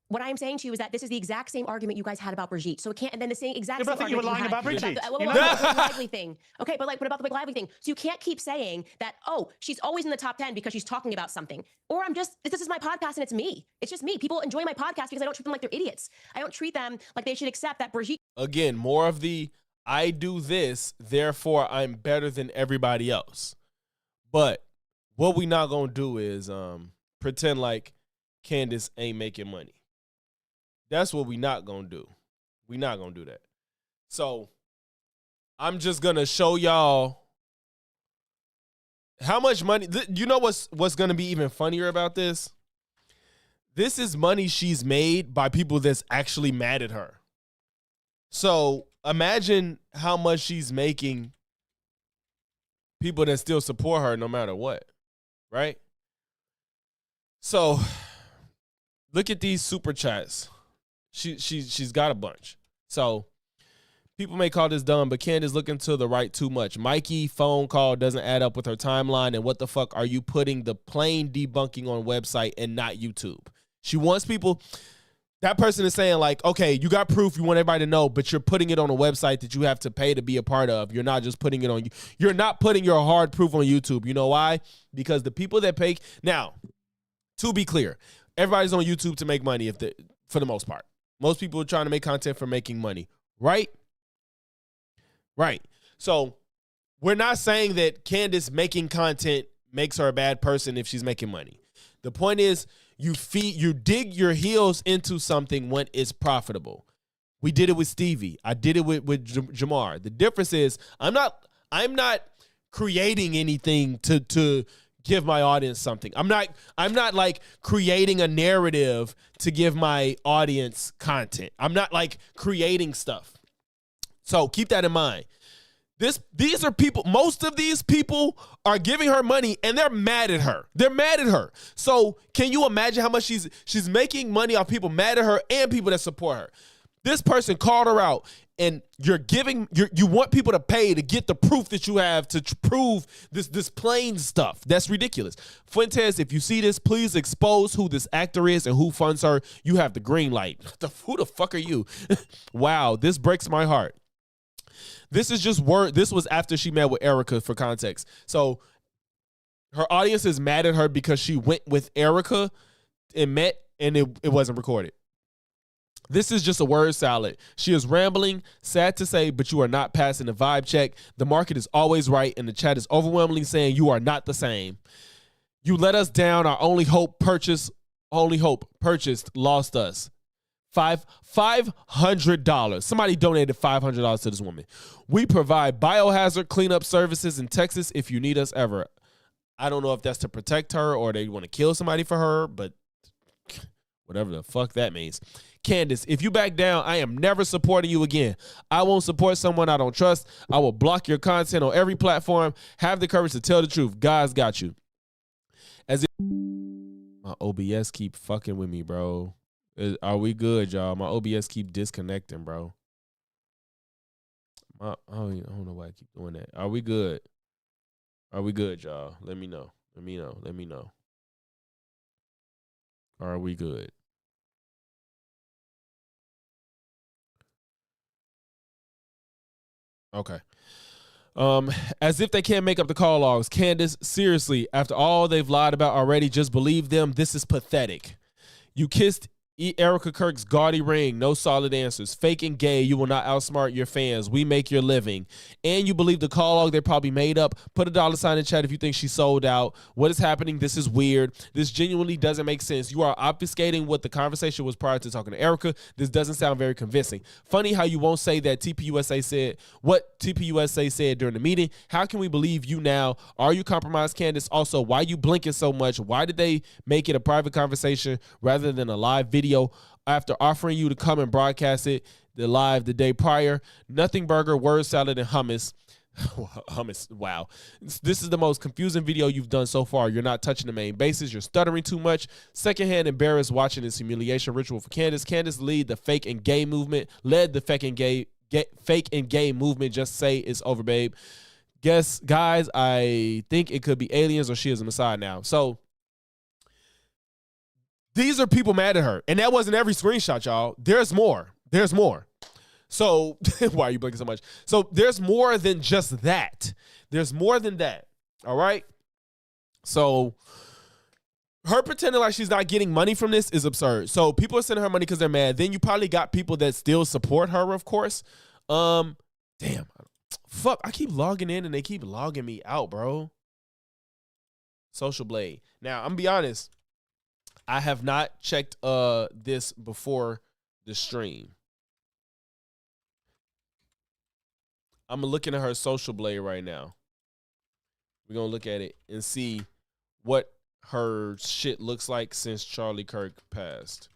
What I'm saying to you is that this is the exact same argument you guys had about Brigitte. So it can't, and then the same exact Yeah, but I same think you were argument lying about Brigitte. the You know? Blake Lively thing. Okay, but like, what about the Blake Lively thing? So you can't keep saying that, oh, she's always in the top 10 because she's talking about something. Or this is my podcast and it's me. It's just me. People enjoy my podcast because I don't treat them like they're idiots. I don't treat them like they should accept that Brigitte. Again, more of the I do this, therefore I'm better than everybody else. But what we not gonna do is pretend like Candace ain't making money. That's what we not gonna do. We not gonna do that. So I'm just gonna show y'all how much money. You know what's gonna be even funnier about this? This is money she's made by people that's actually mad at her. So imagine how much she's making people that still support her no matter what, right? So look at these super chats. She's got a bunch. So people may call this dumb, but Candace looking to the right too much. Mikey phone call doesn't add up with her timeline. And what the fuck are you putting the plain debunking on website and not YouTube? She wants people. That person is saying like, okay, you got proof. You want everybody to know, but you're putting it on a website that you have to pay to be a part of. You're not just putting it on you. You're not putting your hard proof on YouTube. You know why? Because the people that pay. Now, to be clear, everybody's on YouTube to make money for the most part. Most people are trying to make content for making money, right? Right. So we're not saying that Candace making content makes her a bad person if she's making money. The point is you dig your heels into something when it's profitable. We did it with Stevie. I did it with Jamar. The difference is I'm not creating anything to give my audience something. I'm not like creating a narrative to give my audience content. I'm not like creating stuff. So keep that in mind. These are people, most of these people are giving her money and they're mad at her. They're mad at her. So can you imagine how much she's making money off people mad at her and people that support her? This person called her out and you want people to pay to get the proof that you have to prove this plain stuff. That's ridiculous. Fuentes, if you see this, please expose who this actor is and who funds her. You have the green light. Who the fuck are you? Wow, this breaks my heart. This is just word. This was after she met with Erica for context. So her audience is mad at her because she went with Erica and met and it wasn't recorded. This is just a word salad. She is rambling, sad to say, but you are not passing the vibe check. The market is always right, and the chat is overwhelmingly saying you are not the same. You let us down. Our only hope purchased, lost us. $500. Somebody donated $500 to this woman. We provide biohazard cleanup services in Texas if you need us ever. I don't know if that's to protect her or they want to kill somebody for her, but whatever the fuck that means. Candace, if you back down, I am never supporting you again. I won't support someone I don't trust. I will block your content on every platform. Have the courage to tell the truth. God's got you. As if my OBS keep fucking with me, bro. Are we good, y'all? My OBS keep disconnecting, bro. I don't know why I keep doing that. Are we good? Are we good, y'all? Let me know. Let me know. Are we good? Okay. As if they can't make up the call logs. Candace, seriously, after all they've lied about already, just believe them. This is pathetic. You kissed Erica Kirk's gaudy ring. No solid answers. Fake and gay. You will not outsmart your fans. We make your living. And you believe the call log they probably made up. Put a $ in the chat if you think she sold out. What is happening? This is weird. This genuinely doesn't make sense. You are obfuscating what the conversation was prior to talking to Erica. This doesn't sound very convincing. Funny how you won't say that TPUSA said what TPUSA said during the meeting. How can we believe you now? Are you compromised, Candace? Also, why are you blinking so much? Why did they make it a private conversation rather than a live video after offering you to come and broadcast it the day prior? Nothing burger, word salad, and hummus. Hummus, wow. This is the most confusing video you've done so far. You're not touching the main bases. You're stuttering too much. Secondhand embarrassed watching this humiliation ritual for Candace. Candace led the fake and gay movement. Fake and gay movement. Just say it's over, babe. Guys, I think it could be aliens or she is a messiah now. So These are people mad at her. And that wasn't every screenshot, y'all. There's more. There's more. So why are you blinking so much? So there's more than just that. There's more than that. All right. So her pretending like she's not getting money from this is absurd. So people are sending her money because they're mad. Then you probably got people that still support her, of course. Damn. Fuck. I keep logging in and they keep logging me out, bro. Social Blade. Now, I'm gonna be honest. I have not checked this before the stream. I'm looking at her Social Blade right now. We're going to look at it and see what her shit looks like since Charlie Kirk passed.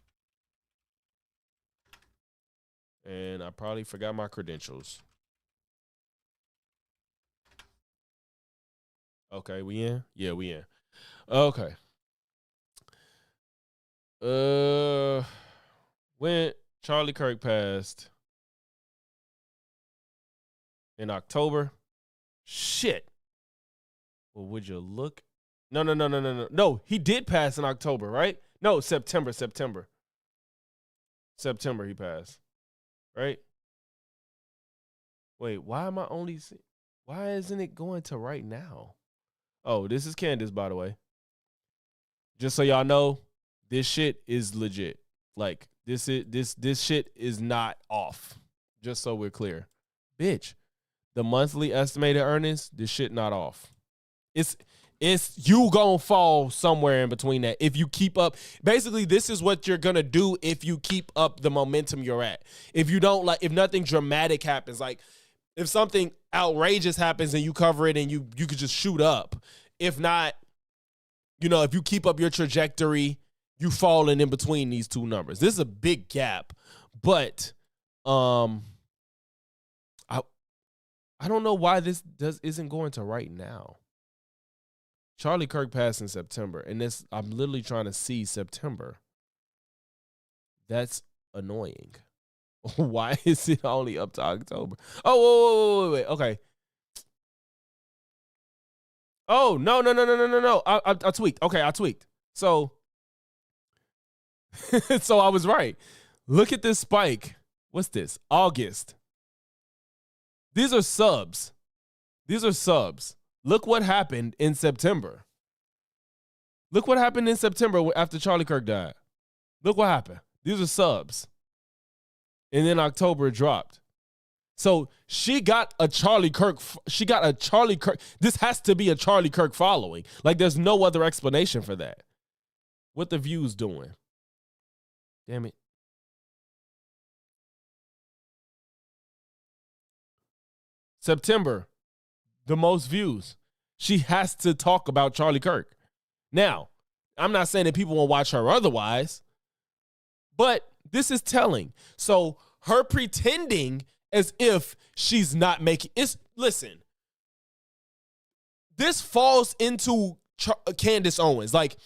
And I probably forgot my credentials. Okay, we in? Yeah, we in. Okay. When Charlie Kirk passed in October. Shit. Well, would you look? No. No, he did pass in October, right? No, September he passed. Right? Wait, why am I only why isn't it going to right now? Oh, this is Candace, by the way. Just so y'all know, this shit is legit. Like, this shit is not off. Just so we're clear. Bitch, the monthly estimated earnings, this shit not off. It's you gonna fall somewhere in between that if you keep up. Basically, this is what you're gonna do if you keep up the momentum you're at. If you don't, like, if nothing dramatic happens, like if something outrageous happens and you cover it and you could just shoot up. If not, you know, if you keep up your trajectory, you falling in between these two numbers. This is a big gap, but I don't know why this isn't going to right now. Charlie Kirk passed in September, and this I'm literally trying to see September. That's annoying. Why is it only up to October? Oh, wait. Okay. Oh, no. I tweaked. Okay, I tweaked. So, so I was right. Look at this spike. What's this? August. These are subs. Look what happened in September. Look what happened in September after Charlie Kirk died. Look what happened. These are subs. And then October it dropped. So she got a Charlie Kirk. This has to be a Charlie Kirk following. Like, there's no other explanation for that. What the views doing? Damn it. September, the most views. She has to talk about Charlie Kirk. Now, I'm not saying that people won't watch her otherwise, but this is telling. So her pretending as if she's not making listen. This falls into Candace Owens. Like,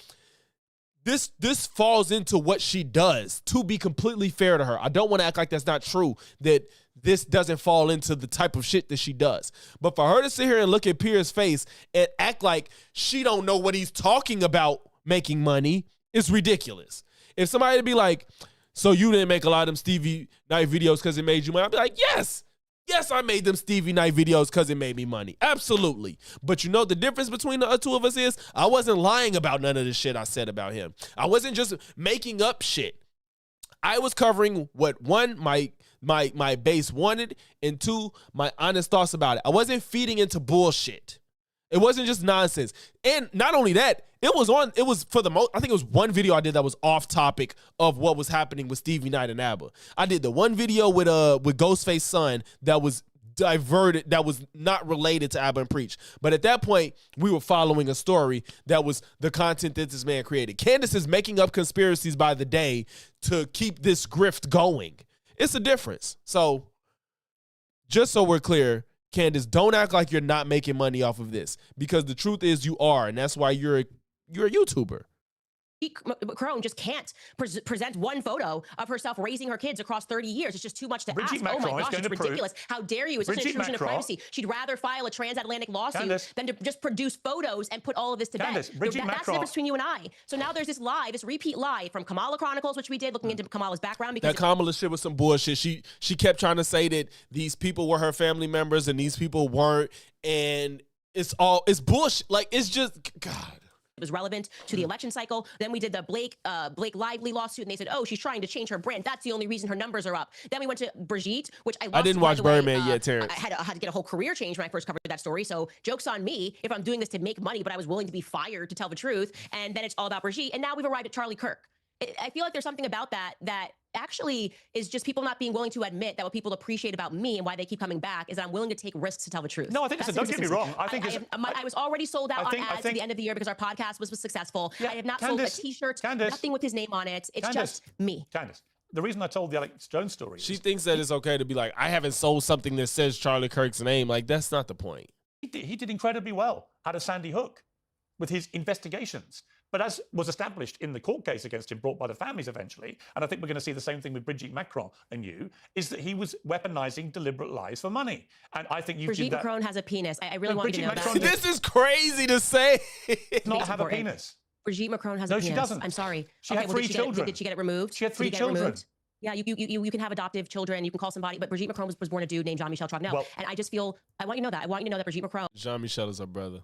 this falls into what she does, to be completely fair to her. I don't want to act like that's not true, that this doesn't fall into the type of shit that she does. But for her to sit here and look at Piers' face and act like she don't know what he's talking about making money is ridiculous. If somebody would be like, so you didn't make a lot of them Stevie Night videos because it made you money, I'd be like, yes. Yes, I made them Stevie Night videos because it made me money. Absolutely. But you know the difference between the two of us is I wasn't lying about none of the shit I said about him. I wasn't just making up shit. I was covering what, one, my base wanted, and two, my honest thoughts about it. I wasn't feeding into bullshit. It wasn't just nonsense. And not only that, I think it was one video I did that was off topic of what was happening with Stevie Knight and ABBA. I did the one video with Ghostface Son that was diverted, that was not related to ABBA and Preach. But at that point, we were following a story that was the content that this man created. Candace is making up conspiracies by the day to keep this grift going. It's a difference. So, just so we're clear, Candace, don't act like you're not making money off of this, because the truth is you are, and that's why you're a YouTuber. Macron just can't present one photo of herself raising her kids across 30 years. It's just too much to Brigitte ask. Macron Oh my is gosh, going it's to prove- ridiculous. How dare you? It's such an Brigitte intrusion of Macron- privacy. She'd rather file a transatlantic lawsuit Candace- than to just produce photos and put all of this to Candace, bed. Brigitte That's the Macron- difference between you and I. So now there's this lie, this repeat lie from Kamala Chronicles, which we did looking into Kamala's background. Because That Kamala shit was some bullshit. She kept trying to say that these people were her family members and these people weren't, and it's bullshit. Like, it's just, God. it was relevant to the election cycle. Then we did the Blake Lively lawsuit, and they said, oh, she's trying to change her brand. That's the only reason her numbers are up. Then we went to Brigitte, which I didn't watch Birdman yet, Terrence. I had to get a whole career change when I first covered that story. So joke's on me if I'm doing this to make money, but I was willing to be fired to tell the truth. And then it's all about Brigitte. And now we've arrived at Charlie Kirk. I feel like there's something about that actually is just people not being willing to admit that what people appreciate about me and why they keep coming back is that I'm willing to take risks to tell the truth. No, I think That's don't get me wrong. I think I was already sold out I on ads at the end of the year because our podcast was successful. Yeah, I have not Candace, sold a t-shirt, Candace, nothing with his name on it. It's Candace, just me. Candace, the reason I told the Alex Jones story She is thinks that it's okay to be like, I haven't sold something that says Charlie Kirk's name. Like, that's not the point. he did incredibly well out of Sandy Hook with his investigations. But as was established in the court case against him, brought by the families eventually, and I think we're going to see the same thing with Brigitte Macron and you, is that he was weaponizing deliberate lies for money. And I think you Brigitte did that. Macron has a penis. I really No, want you to know Brigitte Macron that. This is crazy to say. Not have a important. penis. Brigitte Macron has No, a she penis. doesn't. I'm sorry. She had well, 3 children. Did she get it removed? She had 3 Did you get it children. removed? Yeah, you can have adoptive children. You can call somebody, but Brigitte Macron was born a dude named Jean-Michel Trogneau. Well- And I just feel, I want you to know that. I want you to know that Brigitte Macron Jean-Michel is our brother.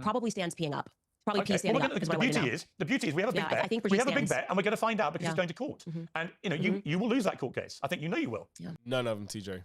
probably stands peeing up. Probably Okay. pee standing Well, up. Is the what I want you to beauty know. is we have a big Yeah, bet. I think we Brigitte have a big stands. bet, and we're going to find out because Yeah. it's going to court. Mhm. And you will lose that court case. I think you know you will. None of them, TJ.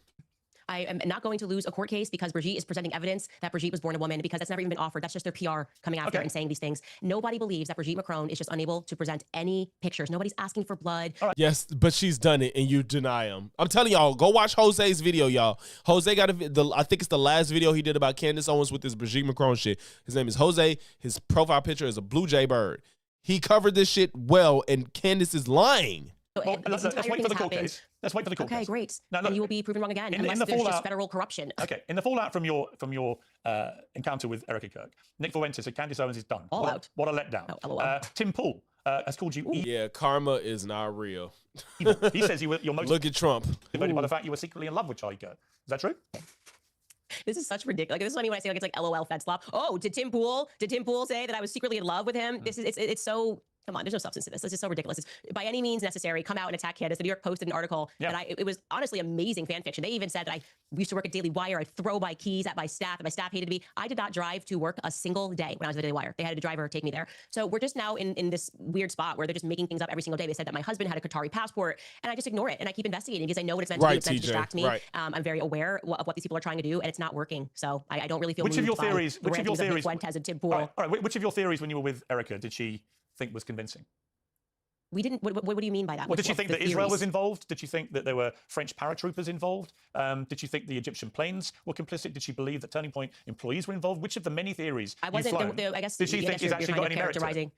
I am not going to lose a court case because Brigitte is presenting evidence that Brigitte was born a woman because that's never even been offered. That's just their PR coming after Okay. and saying these things. Nobody believes that Brigitte Macron is just unable to present any pictures. Nobody's asking for blood. Yes, but she's done it, and you deny him. I'm telling y'all, go watch Jose's video, y'all. Jose got I think it's the last video he did about Candace Owens with this Brigitte Macron shit. His name is Jose. His profile picture is a blue jay bird. He covered this shit well, and Candace is lying. So, Well, this let's entire wait for thing the court happened. case. Let's wait for the court Okay, case. great. Now, look, and you will be proven wrong again in unless the there's just fallout- federal corruption. Okay, in the fallout from your encounter with Erica Kirk, Nick Fuentes said Candace Owens is done. Fallout. What a letdown. Oh, LOL. Tim Pool has called you Yeah, karma is not real. evil. He says you're most Look at Trump. motivated by the fact you were secretly in love with Charlie Kirk. Is that true? This is such ridiculous. Like, this is funny when I say like it's like LOL Fed slop. Oh, did Tim Pool say that I was secretly in love with him? This is it's so. Come on, there's no substance to this. This is so ridiculous. It's by any means necessary. Come out and attack Candace. The New York Post did an article that it was honestly amazing fan fiction. They even said that I used to work at Daily Wire. I'd throw my keys at my staff, and my staff hated me. I did not drive to work a single day when I was at Daily Wire. They had a driver take me there. So we're just now in this weird spot where they're just making things up every single day. They said that my husband had a Qatari passport, and I just ignore it and I keep investigating because I know what it's meant to do. Right, It's meant to TJ, distract me. right. I'm very aware of what these people are trying to do, and it's not working. So I don't really feel Which of moved your by theories? the Which of your rantings Nick theories? Fuentes and Tim Pool. All right. Which of your theories when you were with Erica did she think was convincing? We didn't. What do you mean by that? Well, did she What think the that Israel was theories? involved? Did she think that there were French paratroopers involved? Did she think the Egyptian planes were complicit? Did she believe that Turning Point employees were involved? Which of the many theories I wasn't. you've flown, I guess. did she I think guess is you're actually kind got of any merit to it? characterizing.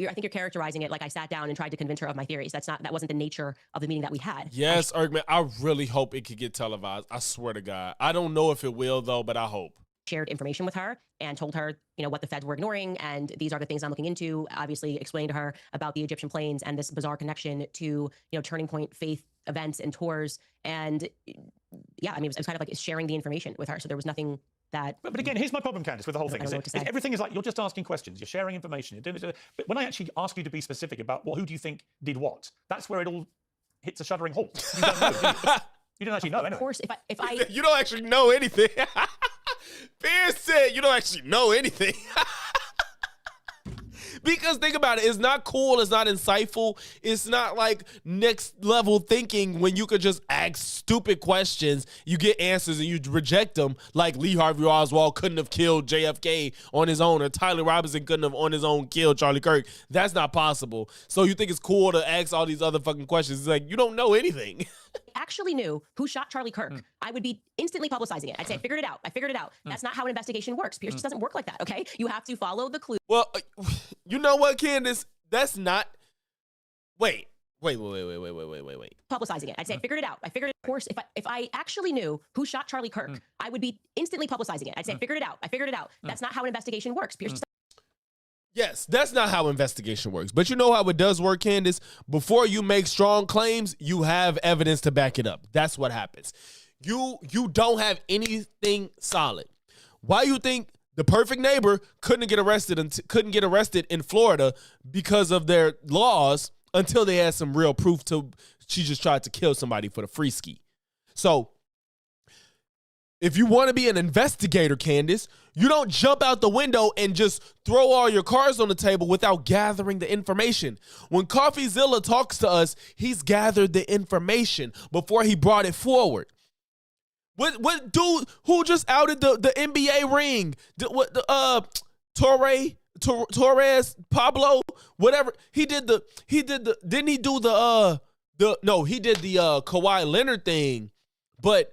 I think you're characterizing it like I sat down and tried to convince her of my theories. That wasn't the nature of the meeting that we had. Yes, Ergman, I really hope it could get televised. I swear to God. I don't know if it will, though, but I hope. Shared information with her and told her, what the feds were ignoring, and these are the things I'm looking into. Obviously, explained to her about the Egyptian planes and this bizarre connection to, Turning Point faith events and tours. And yeah, I mean, it was kind of like sharing the information with her. So there was nothing that. But again, here's my problem, Candace, with the whole thing. I don't know what to say. Everything is like you're just asking questions, you're sharing information, you're doing it. But when I actually ask you to be specific about who do you think did what, that's where it all hits a shuddering halt. You don't know. do you? You don't actually know, anyway. Of course, if I You don't actually know anything. Piers said you don't actually know anything. Because think about it, it's not cool, it's not insightful, it's not like next level thinking when you could just ask stupid questions, you get answers and you reject them, like Lee Harvey Oswald couldn't have killed JFK on his own, or Tyler Robinson couldn't have on his own killed Charlie Kirk. That's not possible. So you think it's cool to ask all these other fucking questions. It's like, you don't know anything. actually knew who shot Charlie Kirk, I would be instantly publicizing it. I'd say, I figured it out. I figured it out. That's not how an investigation works. Pierce just doesn't work like that, okay? You have to follow the clues. Well, you know what, Candace? That's not. Wait. Publicizing it. I'd say, I figured it out. I figured it. Of course, if I actually knew who shot Charlie Kirk, I would be instantly publicizing it. I'd say, I figured it out. I figured it out. That's not how an investigation works. Pierce just Yes, that's not how investigation works. But you know how it does work, Candace? Before you make strong claims, you have evidence to back it up. That's what happens. You don't have anything solid. Why you think the perfect neighbor couldn't get arrested in Florida because of their laws until they had some real proof to she just tried to kill somebody for the free ski. So if you want to be an investigator, Candace, you don't jump out the window and just throw all your cards on the table without gathering the information. When CoffeeZilla talks to us, he's gathered the information before he brought it forward. What dude who just outed the NBA ring? Torres, Pablo, whatever. He did the Kawhi Leonard thing, but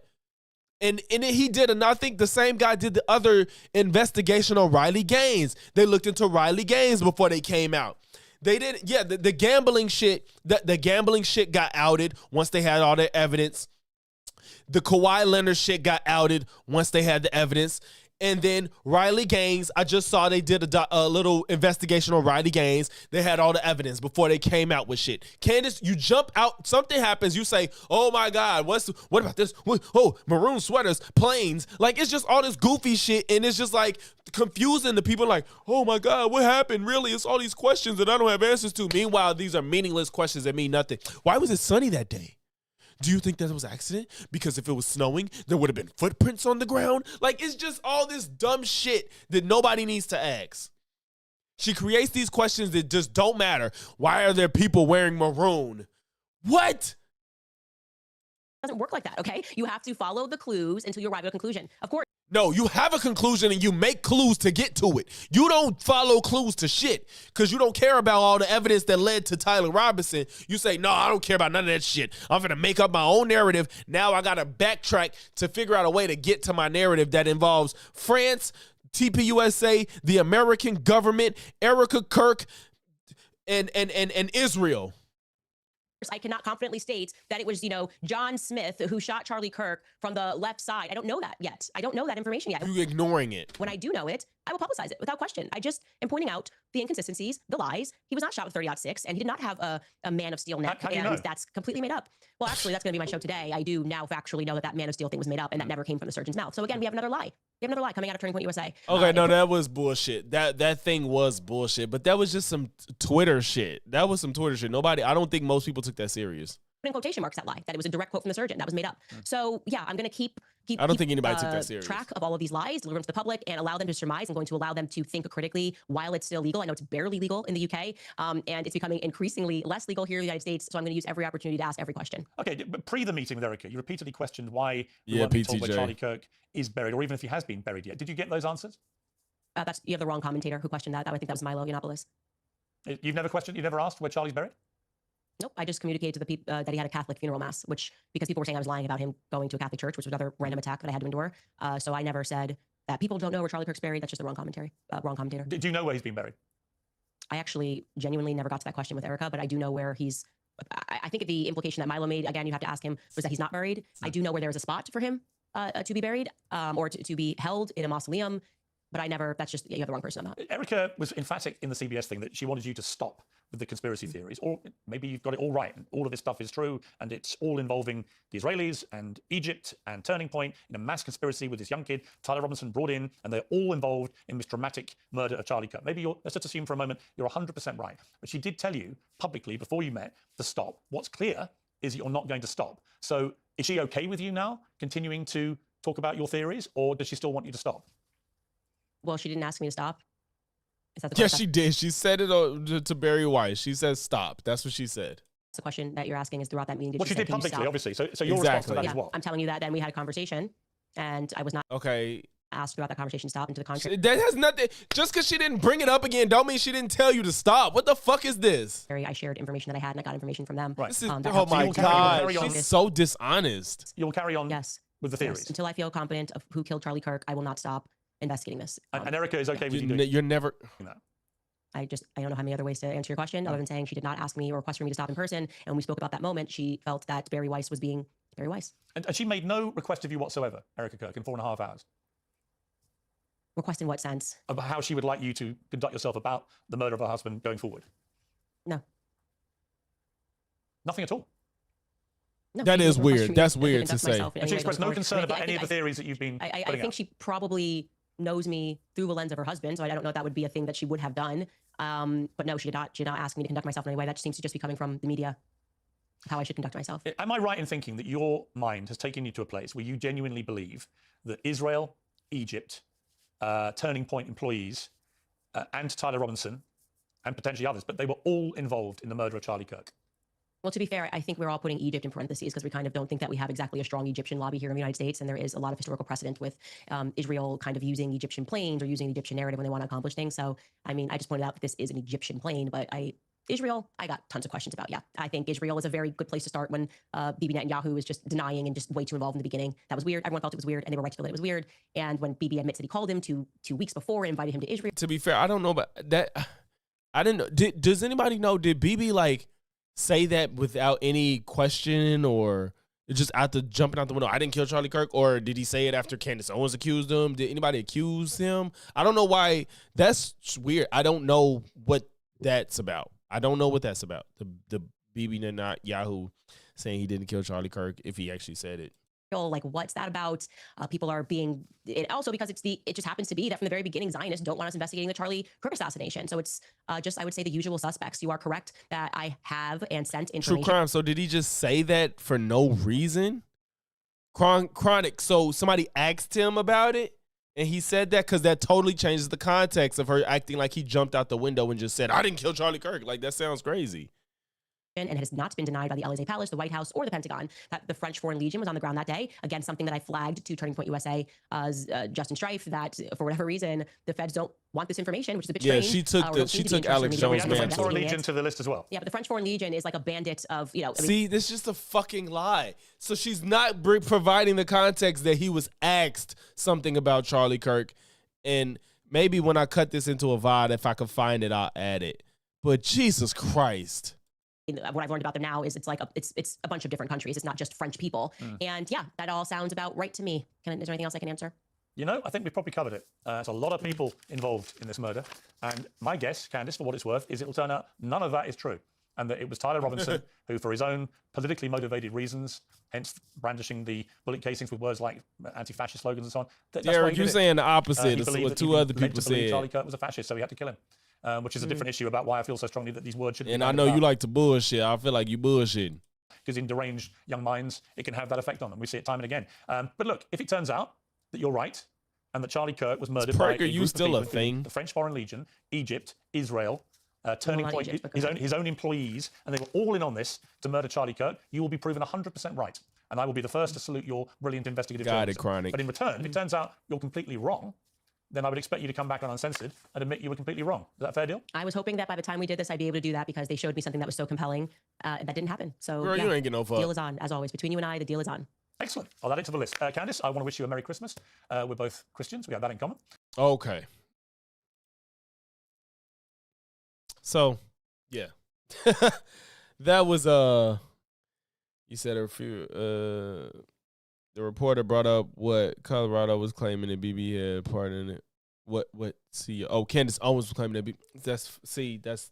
and then he did, and I think the same guy did the other investigation on Riley Gaines. They looked into Riley Gaines before they came out. They didn't, yeah, the gambling shit, the gambling shit got outed once they had all the evidence. The Kawhi Leonard shit got outed once they had the evidence. And then Riley Gaines, I just saw they did a little investigation on Riley Gaines. They had all the evidence before they came out with shit. Candace, you jump out, something happens, you say, oh my God, what about this? Oh, maroon sweaters, planes. Like, it's just all this goofy shit, and it's just like confusing the people like, oh my God, what happened? Really? It's all these questions that I don't have answers to. Meanwhile, these are meaningless questions that mean nothing. Why was it sunny that day? Do you think that it was an accident? Because if it was snowing, there would have been footprints on the ground. Like, it's just all this dumb shit that nobody needs to ask. She creates these questions that just don't matter. Why are there people wearing maroon? What? It doesn't work like that, okay? You have to follow the clues until you arrive at a conclusion. Of course. No, you have a conclusion and you make clues to get to it. You don't follow clues to shit because you don't care about all the evidence that led to Tyler Robinson. You say, no, I don't care about none of that shit. I'm going to make up my own narrative. Now I got to backtrack to figure out a way to get to my narrative that involves France, TPUSA, the American government, Erica Kirk, and Israel. I cannot confidently state that it was, John Smith who shot Charlie Kirk from the left side. I don't know that yet. I don't know that information yet. You're ignoring it. When I do know it, I will publicize it without question. I just am pointing out the inconsistencies, the lies. He was not shot with 30-06, and he did not have a Man of Steel neck, How do you and know? that's completely made up. Well, actually, that's going to be my show today. I do now factually know that Man of Steel thing was made up, and that never came from the surgeon's mouth. So again, we have another lie. We have another lie coming out of Turning Point USA. Okay, no, that was bullshit. That thing was bullshit, but that was just some Twitter shit. That was some Twitter shit. I don't think most people took that serious. In quotation marks that lie, that it was a direct quote from the surgeon. That was made up. So yeah, I'm going to keep I don't think anybody took that serious. Track of all of these lies, deliver them to the public, and allow them to surmise. I'm going to allow them to think critically while it's still legal. I know it's barely legal in the UK, and it's becoming increasingly less legal here in the United States. So I'm going to use every opportunity to ask every question. Okay, but pre the meeting with Erica, you repeatedly questioned why we Yeah, weren't being told where PTJ. Charlie Kirk is buried, or even if he has been buried yet. Did you get those answers? You have the wrong commentator who questioned that. I think that was Milo Yiannopoulos. You've never questioned, you've never asked where Charlie's buried? Nope. I just communicated to the people that he had a Catholic funeral mass, because people were saying I was lying about him going to a Catholic church, which was another random attack that I had to endure. So I never said that people don't know where Charlie Kirk's buried. That's just the wrong commentator. Do you know where he's been buried? I actually genuinely never got to that question with Erica, but I do know where he's. I think the implication that Milo made, again, you have to ask him, was that he's not buried. I do know where there is a spot for him to be buried or to be held in a mausoleum, but I never. That's just you have the wrong person. I'm not. Erica was emphatic in the CBS thing that she wanted you to stop with the conspiracy theories, or maybe you've got it all right, and all of this stuff is true, and it's all involving the Israelis and Egypt and Turning Point in a mass conspiracy with this young kid, Tyler Robinson, brought in, and they're all involved in this dramatic murder of Charlie Kirk. Maybe let's just assume for a moment you're 100% right, but she did tell you publicly before you met to stop. What's clear is you're not going to stop. So is she okay with you now continuing to talk about your theories, or does she still want you to stop? Well, she didn't ask me to stop. Is that the Yeah, she did. She said it to Barry Weiss. She said stop. That's what she said. That's the question that you're asking is throughout that meeting. Well, she did publicly, obviously. So your response to that is what? I'm telling you that then we had a conversation, and I was not Okay. asked throughout that conversation to stop. And to the contrary, That has nothing. Just because she didn't bring it up again, don't mean she didn't tell you to stop. What the fuck is this? I shared information that I had, and I got information from them. Right. This is, That oh helps. my you'll carry God. on. She's so dishonest. You'll carry on Yes. with the theories. Yes. Until I feel confident of who killed Charlie Kirk, I will not stop investigating this. And Erica is okay with you doing You're never. that. I don't know how many other ways to answer your question other than saying she did not ask me or request for me to stop in person. And when we spoke about that moment, she felt that Barry Weiss was being Barry Weiss. And she made no request of you whatsoever, Erica Kirk, in 4.5 hours. Request in what sense? About how she would like you to conduct yourself about the murder of her husband going forward? No. Nothing at all. No, That she is didn't request weird. me That's to weird to conduct say. myself in And any she way expressed going no forward. concern And about I any of the think- theories that you've been I putting think out. she probably knows me through the lens of her husband, so I don't know if that would be a thing that she would have done. But no, she did not. She did not ask me to conduct myself in any way. That seems to just be coming from the media, how I should conduct myself. Am I right in thinking that your mind has taken you to a place where you genuinely believe that Israel, Egypt, Turning Point employees, and Tyler Robinson, and potentially others, but they were all involved in the murder of Charlie Kirk? Well, to be fair, I think we're all putting Egypt in parentheses because we kind of don't think that we have exactly a strong Egyptian lobby here in the United States. And there is a lot of historical precedent with Israel kind of using Egyptian planes or using the Egyptian narrative when they want to accomplish things. So, I mean, I just pointed out that this is an Egyptian plane, but Israel, I got tons of questions about. Yeah, I think Israel is a very good place to start when Bibi Netanyahu is just denying and just way too involved in the beginning. That was weird. Everyone felt it was weird, and they were right to feel that it was weird. And when Bibi admits that he called him two weeks before and invited him to Israel. To be fair, I don't know about that. I didn't know. Does anybody know? Did Bibi like say that without any question, or just after jumping out the window? I didn't kill Charlie Kirk, or did he say it after Candace Owens accused him? Did anybody accuse him? I don't know why. That's weird. I don't know what that's about. I don't know what that's about. The Bibi Netanyahu saying he didn't kill Charlie Kirk, if he actually said it. Like, what's that about? People are being, and also because it just happens to be that from the very beginning, Zionists don't want us investigating the Charlie Kirk assassination. So it's just, I would say, the usual suspects. You are correct that I have and sent information. True crime. So did he just say that for no reason? Chronic. So somebody asked him about it, and he said that because that totally changes the context of her acting like he jumped out the window and just said, "I didn't kill Charlie Kirk." Like, that sounds crazy. And it has not been denied by the Elysee Palace, the White House, or the Pentagon that the French Foreign Legion was on the ground that day. Again, something that I flagged to Turning Point USA, Justin Strife, that for whatever reason, the feds don't want this information, which is a bit strange. Yeah, she took Alex We Jones' have the French man. Foreign Legion to the list as well. Yeah, but the French Foreign Legion is like a bandit of, See, this is just a fucking lie. So she's not providing the context that he was asked something about Charlie Kirk. And maybe when I cut this into a VOD, if I can find it, I'll add it. But Jesus Christ. What I've learned about them now is it's like it's a bunch of different countries. It's not just French people. And yeah, that all sounds about right to me. Is there anything else I can answer? You know, I think we've probably covered it. There's a lot of people involved in this murder. And my guess, Candace, for what it's worth, is it'll turn out none of that is true. And that it was Tyler Robinson who, for his own politically motivated reasons, hence brandishing the bullet casings with words like anti-fascist slogans and so on. That's why Derek, he you're did it. saying the opposite He of believed what that two he'd other been led people to believe said. Charlie Kirk was a fascist, so he had to kill him. Which is a different issue about why I feel so strongly that these words should be. And I know you like to bullshit. I feel like you bullshitting. Because in deranged young minds, it can have that effect on them. We see it time and again. But look, if it turns out that you're right and that Charlie Kirk was murdered by a Parker, you group of still people, a including thing? the French Foreign Legion, Egypt, Israel, Turning not Point, Egypt, but his own employees, and they were all in on this to murder Charlie Kirk, you will be proven 100% right. And I will be the first to salute your brilliant investigative Got it, journalism. Chronic. But in return, if it turns out you're completely wrong, then I would expect you to come back on Uncensored and admit you were completely wrong. Is that a fair deal? I was hoping that by the time we did this, I'd be able to do that because they showed me something that was so compelling. That didn't happen. So Girl, yeah, you ain't getting no fuck. deal is on, as always. Between you and I, the deal is on. Excellent. I'll add it to the list. Candace, I want to wish you a Merry Christmas. We're both Christians. We have that in common. Okay. So, yeah. That was you said a few the reporter brought up what Colorado was claiming that BB had part in it. What Candace Owens was claiming that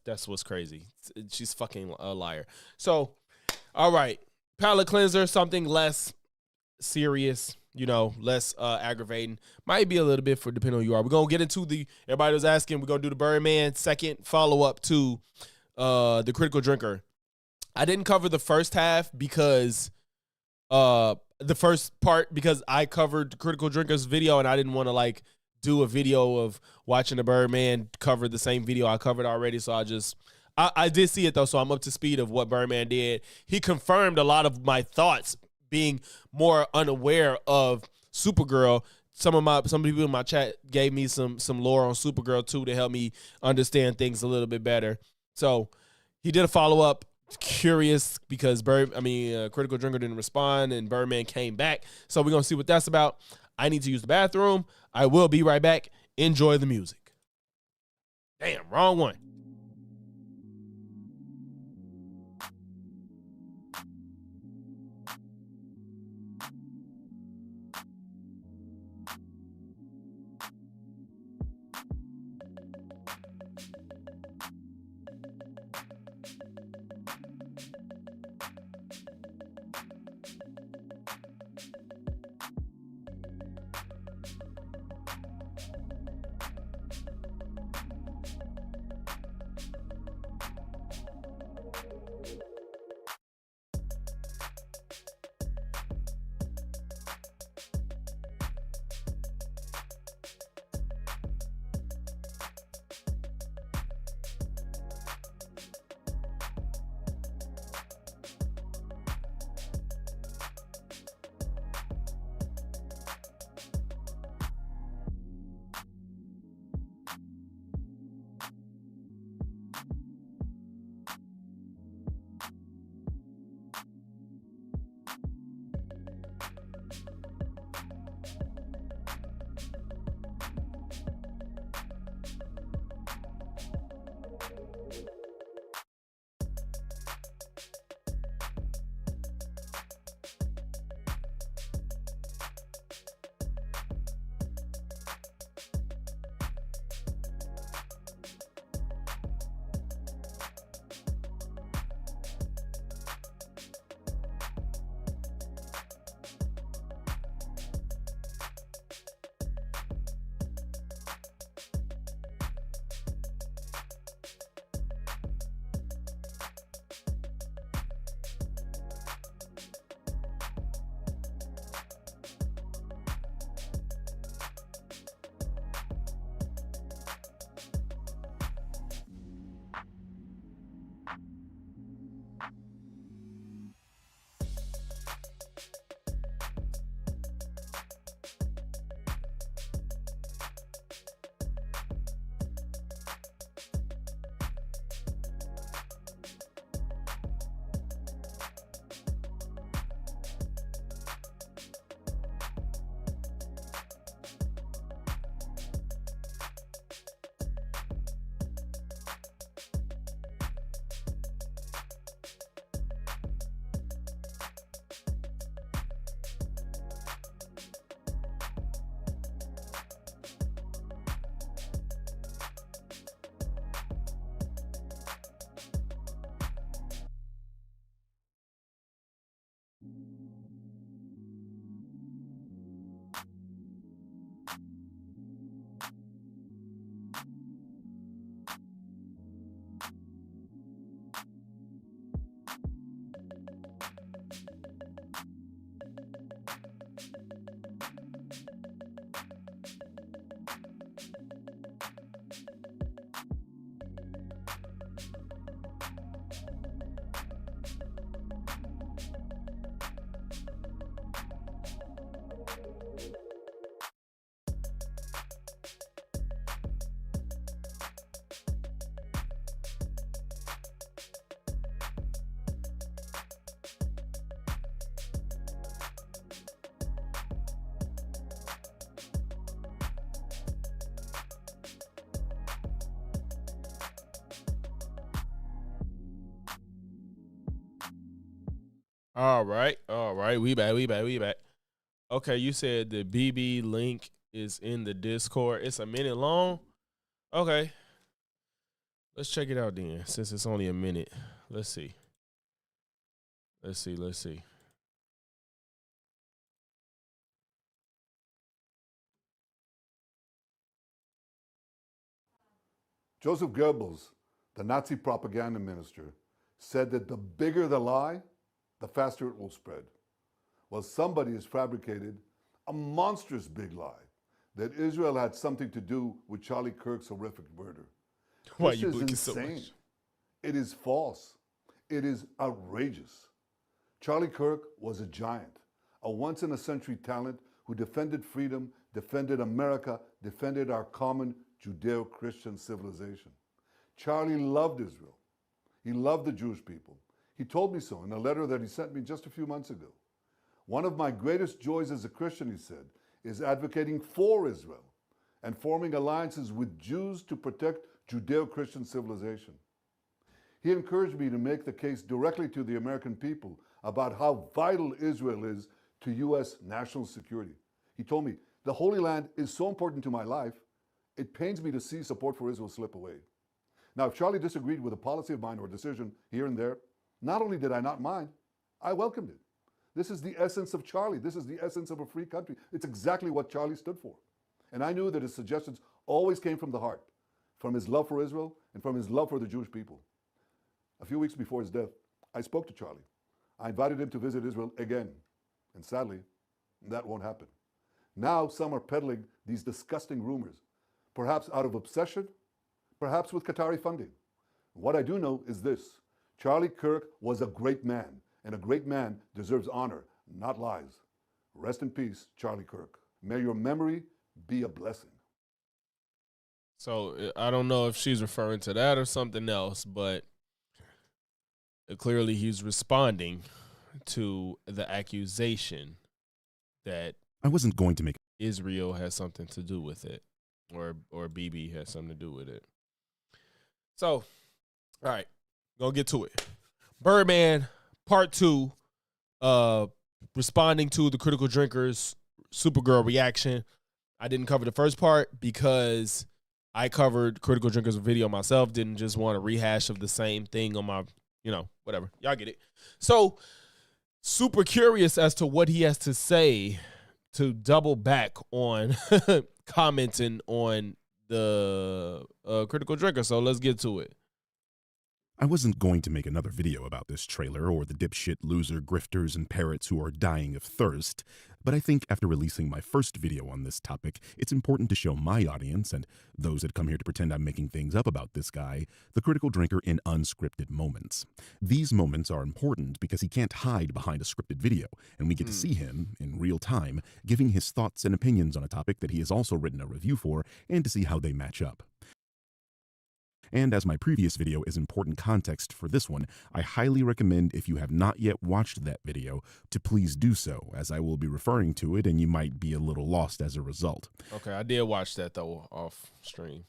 that's what's crazy. She's fucking a liar. So, all right. Palate cleanser, something less serious, less aggravating. Might be a little bit for depending on who you are. We're gonna get into everybody was asking, we're gonna do the Birdman second follow-up to the Critical Drinker. I didn't cover the first half because the first part because I covered Critical Drinker's video and I didn't want to do a video of watching the Birdman cover the same video I covered already. So I did see it though, so I'm up to speed of what Birdman did. He confirmed a lot of my thoughts, being more unaware of Supergirl. Some people in my chat gave me some lore on Supergirl too to help me understand things a little bit better. So he did a follow up. Curious because Critical Drinker didn't respond and Birdman came back. So we're gonna see what that's about. I need to use the bathroom. I will be right back. Enjoy the music. Damn, wrong one. All right. We back. Okay, you said the BB link is in the Discord. It's a minute long. Okay. Let's check it out then, since it's only a minute. Let's see. Joseph Goebbels, the Nazi propaganda minister, said that the bigger the lie, the faster it will spread. Well, somebody has fabricated a monstrous big lie that Israel had something to do with Charlie Kirk's horrific murder. Why This you is blinking so insane. much? It is false. It is outrageous. Charlie Kirk was a giant, a once-in-a-century talent who defended freedom, defended America, defended our common Judeo-Christian civilization. Charlie loved Israel. He loved the Jewish people. He told me so in a letter that he sent me just a few months ago. One of my greatest joys as a Christian, he said, is advocating for Israel and forming alliances with Jews to protect Judeo-Christian civilization. He encouraged me to make the case directly to the American people about how vital Israel is to U.S. national security. He told me, the Holy Land is so important to my life, it pains me to see support for Israel slip away. Now, if Charlie disagreed with a policy of mine or a decision here and there, not only did I not mind, I welcomed it. This is the essence of Charlie. This is the essence of a free country. It's exactly what Charlie stood for. And I knew that his suggestions always came from the heart, from his love for Israel and from his love for the Jewish people. A few weeks before his death, I spoke to Charlie. I invited him to visit Israel again. And sadly, that won't happen. Now some are peddling these disgusting rumors, perhaps out of obsession, perhaps with Qatari funding. What I do know is this: Charlie Kirk was a great man, and a great man deserves honor, not lies. Rest in peace, Charlie Kirk. May your memory be a blessing. So I don't know if she's referring to that or something else, but clearly he's responding to the accusation that I wasn't going to make Israel has something to do with it, or BB has something to do with it. So, all right, gonna get to it. Birdman Part 2, responding to the Critical Drinkers Supergirl reaction. I didn't cover the first part because I covered Critical Drinkers video myself. Didn't just want a rehash of the same thing on my, whatever. Y'all get it. So, super curious as to what he has to say to double back on commenting on the Critical Drinker. So let's get to it. I wasn't going to make another video about this trailer or the dipshit loser grifters and parrots who are dying of thirst, but I think after releasing my first video on this topic, it's important to show my audience, and those that come here to pretend I'm making things up about this guy, the Critical Drinker in unscripted moments. These moments are important because he can't hide behind a scripted video, and we get to see him, in real time, giving his thoughts and opinions on a topic that he has also written a review for, and to see how they match up. And as my previous video is important context for this one, I highly recommend, if you have not yet watched that video, to please do so, as I will be referring to it and you might be a little lost as a result. Okay, I did watch that though off stream.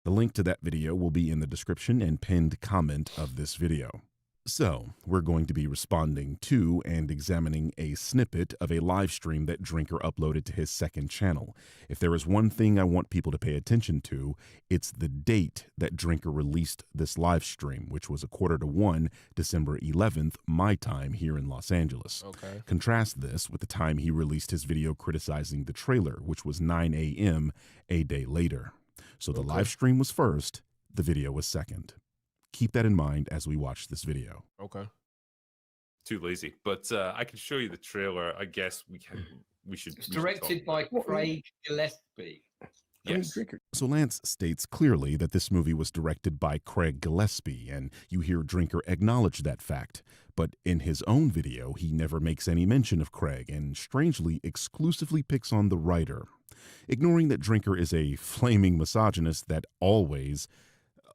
The link to that video will be in the description and pinned comment of this video. So, we're going to be responding to and examining a snippet of a live stream that Drinker uploaded to his second channel. If there is one thing I want people to pay attention to, it's the date that Drinker released this live stream, which was 1:45, December 11th, my time here in Los Angeles. Okay. Contrast this with the time he released his video criticizing the trailer, which was 9 a.m. a day later. So the live stream was first, the video was second. Keep that in mind as we watch this video. Okay. Too lazy, but I can show you the trailer. I guess we should. It's directed by Craig Gillespie. Yes. So Lance states clearly that this movie was directed by Craig Gillespie, and you hear Drinker acknowledge that fact. But in his own video, he never makes any mention of Craig, and strangely exclusively picks on the writer. Ignoring that Drinker is a flaming misogynist that always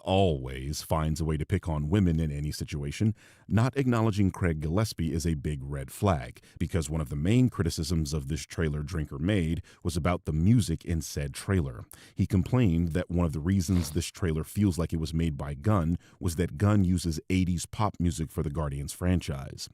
always finds a way to pick on women in any situation, not acknowledging Craig Gillespie is a big red flag, because one of the main criticisms of this trailer Drinker made was about the music in said trailer. He complained that one of the reasons this trailer feels like it was made by Gunn was that Gunn uses 80s pop music for the Guardians franchise.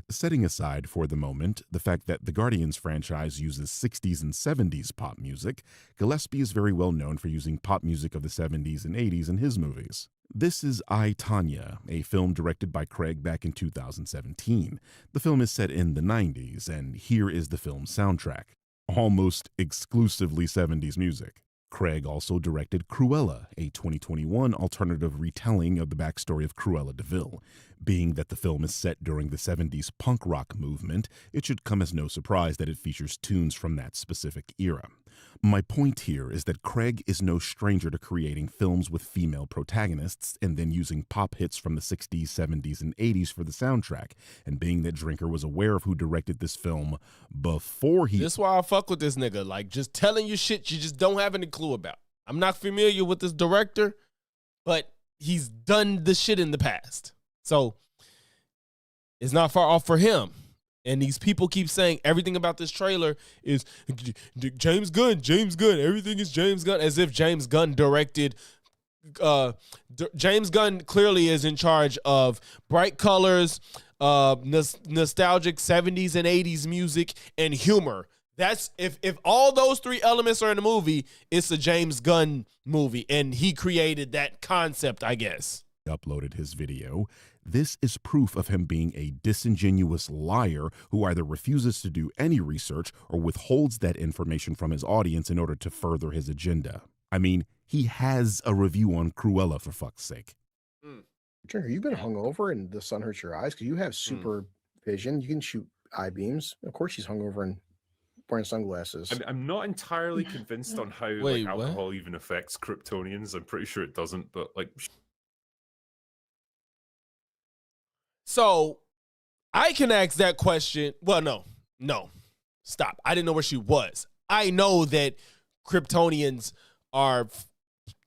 Setting aside for the moment the fact that the Guardians franchise uses 60s and 70s pop music, Gillespie is very well known for using pop music of the 70s and 80s in his movies. This is I, Tonya, a film directed by Craig back in 2017. The film is set in the 90s, and here is the film's soundtrack. Almost exclusively 70s music. Craig also directed Cruella, a 2021 alternative retelling of the backstory of Cruella de Vil. Being that the film is set during the 70s punk rock movement, it should come as no surprise that it features tunes from that specific era. My point here is that Craig is no stranger to creating films with female protagonists and then using pop hits from the 60s, 70s, and 80s for the soundtrack. And being that Drinker was aware of who directed this film before he... This why I fuck with this nigga. Like, just telling you shit you just don't have any clue about. I'm not familiar with this director, but he's done the shit in the past. So, it's not far off for him. And these people keep saying everything about this trailer is James Gunn, everything is James Gunn, as if James Gunn directed. James Gunn clearly is in charge of bright colors, nostalgic 70s and 80s music, and humor. That's if all those three elements are in the movie, it's a James Gunn movie, and he created that concept, I guess. Uploaded his video. This is proof of him being a disingenuous liar who either refuses to do any research or withholds that information from his audience in order to further his agenda. I mean, he has a review on Cruella, for fuck's sake. Drinker, you've been hungover and the sun hurts your eyes because you have super vision. You can shoot eye beams. Of course she's hungover and wearing sunglasses. I'm not entirely convinced on how Wait, like, alcohol even affects Kryptonians. I'm pretty sure it doesn't, but like... So, I can ask that question. Well, no. Stop. I didn't know where she was. I know that Kryptonians are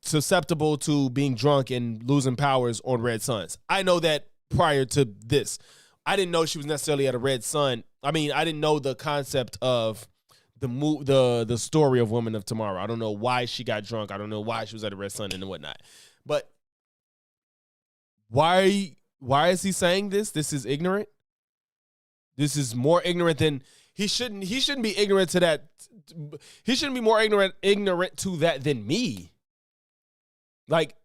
susceptible to being drunk and losing powers on red suns. I know that prior to this. I didn't know she was necessarily at a red sun. I mean, I didn't know the concept of the story of Women of Tomorrow. I don't know why she got drunk. I don't know why she was at a red sun and whatnot. But why is he saying this? This is ignorant. This is more ignorant than he shouldn't be ignorant to that. He shouldn't be more ignorant to that than me. Like,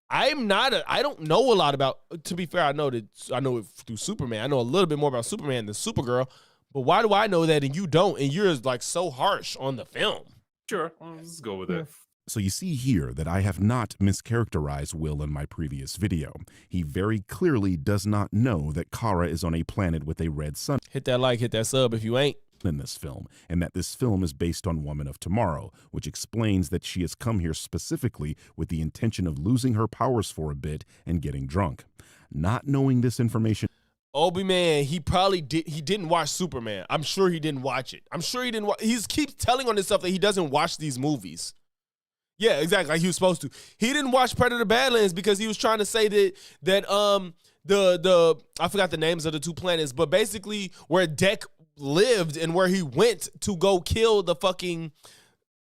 I don't know a lot about, to be fair, I know it through Superman. I know a little bit more about Superman than Supergirl, but why do I know that and you don't? And you're like so harsh on the film. Sure, let's go with it. So you see here that I have not mischaracterized Will in my previous video. He very clearly does not know that Kara is on a planet with a red sun. Hit that like, hit that sub if you ain't. In this film, and that this film is based on Woman of Tomorrow, which explains that she has come here specifically with the intention of losing her powers for a bit and getting drunk. Not knowing this information... Obi man, he didn't watch Superman. I'm sure he didn't watch it. I'm sure he didn't watch. He keeps telling on himself that he doesn't watch these movies. Yeah, exactly, like he was supposed to. He didn't watch Predator Badlands because he was trying to say that I forgot the names of the two planets, but basically where Deck lived and where he went to go kill the fucking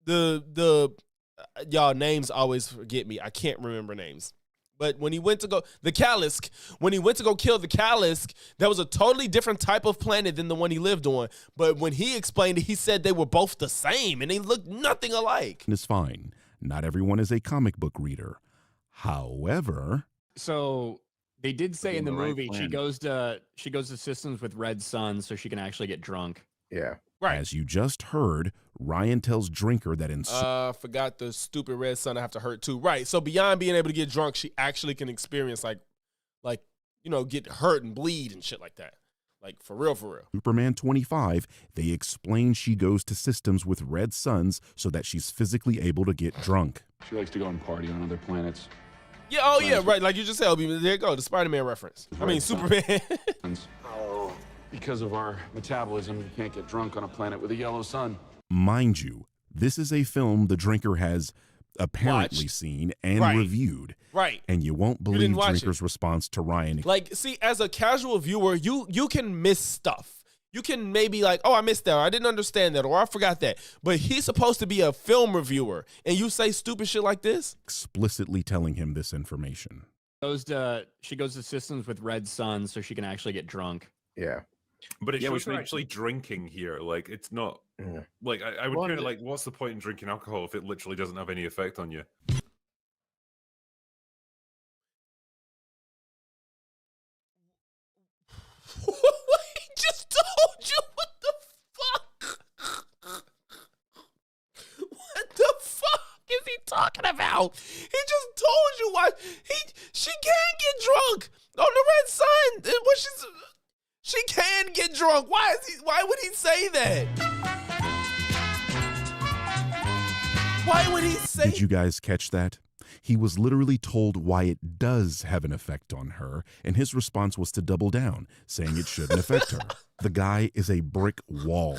y'all names always forget me. I can't remember names. But when he went to go the Kalisk, when he went to go kill the Kalisk, that was a totally different type of planet than the one he lived on. But when he explained it, he said they were both the same and they looked nothing alike. It's fine. Not everyone is a comic book reader. However, so they did say in the movie plan. she goes to systems with red suns so she can actually get drunk. Yeah. Right. As you just heard, Ryan tells Drinker that in... forgot the stupid red sun I have to hurt too. Right. So beyond being able to get drunk, she actually can experience like, get hurt and bleed and shit like that. Like, for real, for real. Superman 25, they explain she goes to systems with red suns so that she's physically able to get drunk. She likes to go and party on other planets. Yeah, oh yeah, right. Like you just said, there you go, the Spider-Man reference. I mean, Superman. Oh, because of our metabolism, you can't get drunk on a planet with a yellow sun. Mind you, this is a film the Drinker has apparently seen and reviewed. Right. And you won't didn't believe watch Drinker's response to Ryan. Like, see, as a casual viewer, you can miss stuff. You can maybe like, oh, I missed that, or I didn't understand that, or I forgot that. But he's supposed to be a film reviewer, and you say stupid shit like this? Explicitly telling him this information. She goes to systems with red sun so she can actually get drunk. Yeah. But it Yeah, shows which her makes- actually drinking here. Like, it's not like I would kind of like, what's the point in drinking alcohol if it literally doesn't have any effect on you? He just told you what the fuck? What the fuck is he talking about? He just told you why she can get drunk on the red sun. She can get drunk. Why would he say that? Why would he say? Did you guys catch that? He was literally told why it does have an effect on her, and his response was to double down, saying it shouldn't affect her. The guy is a brick wall.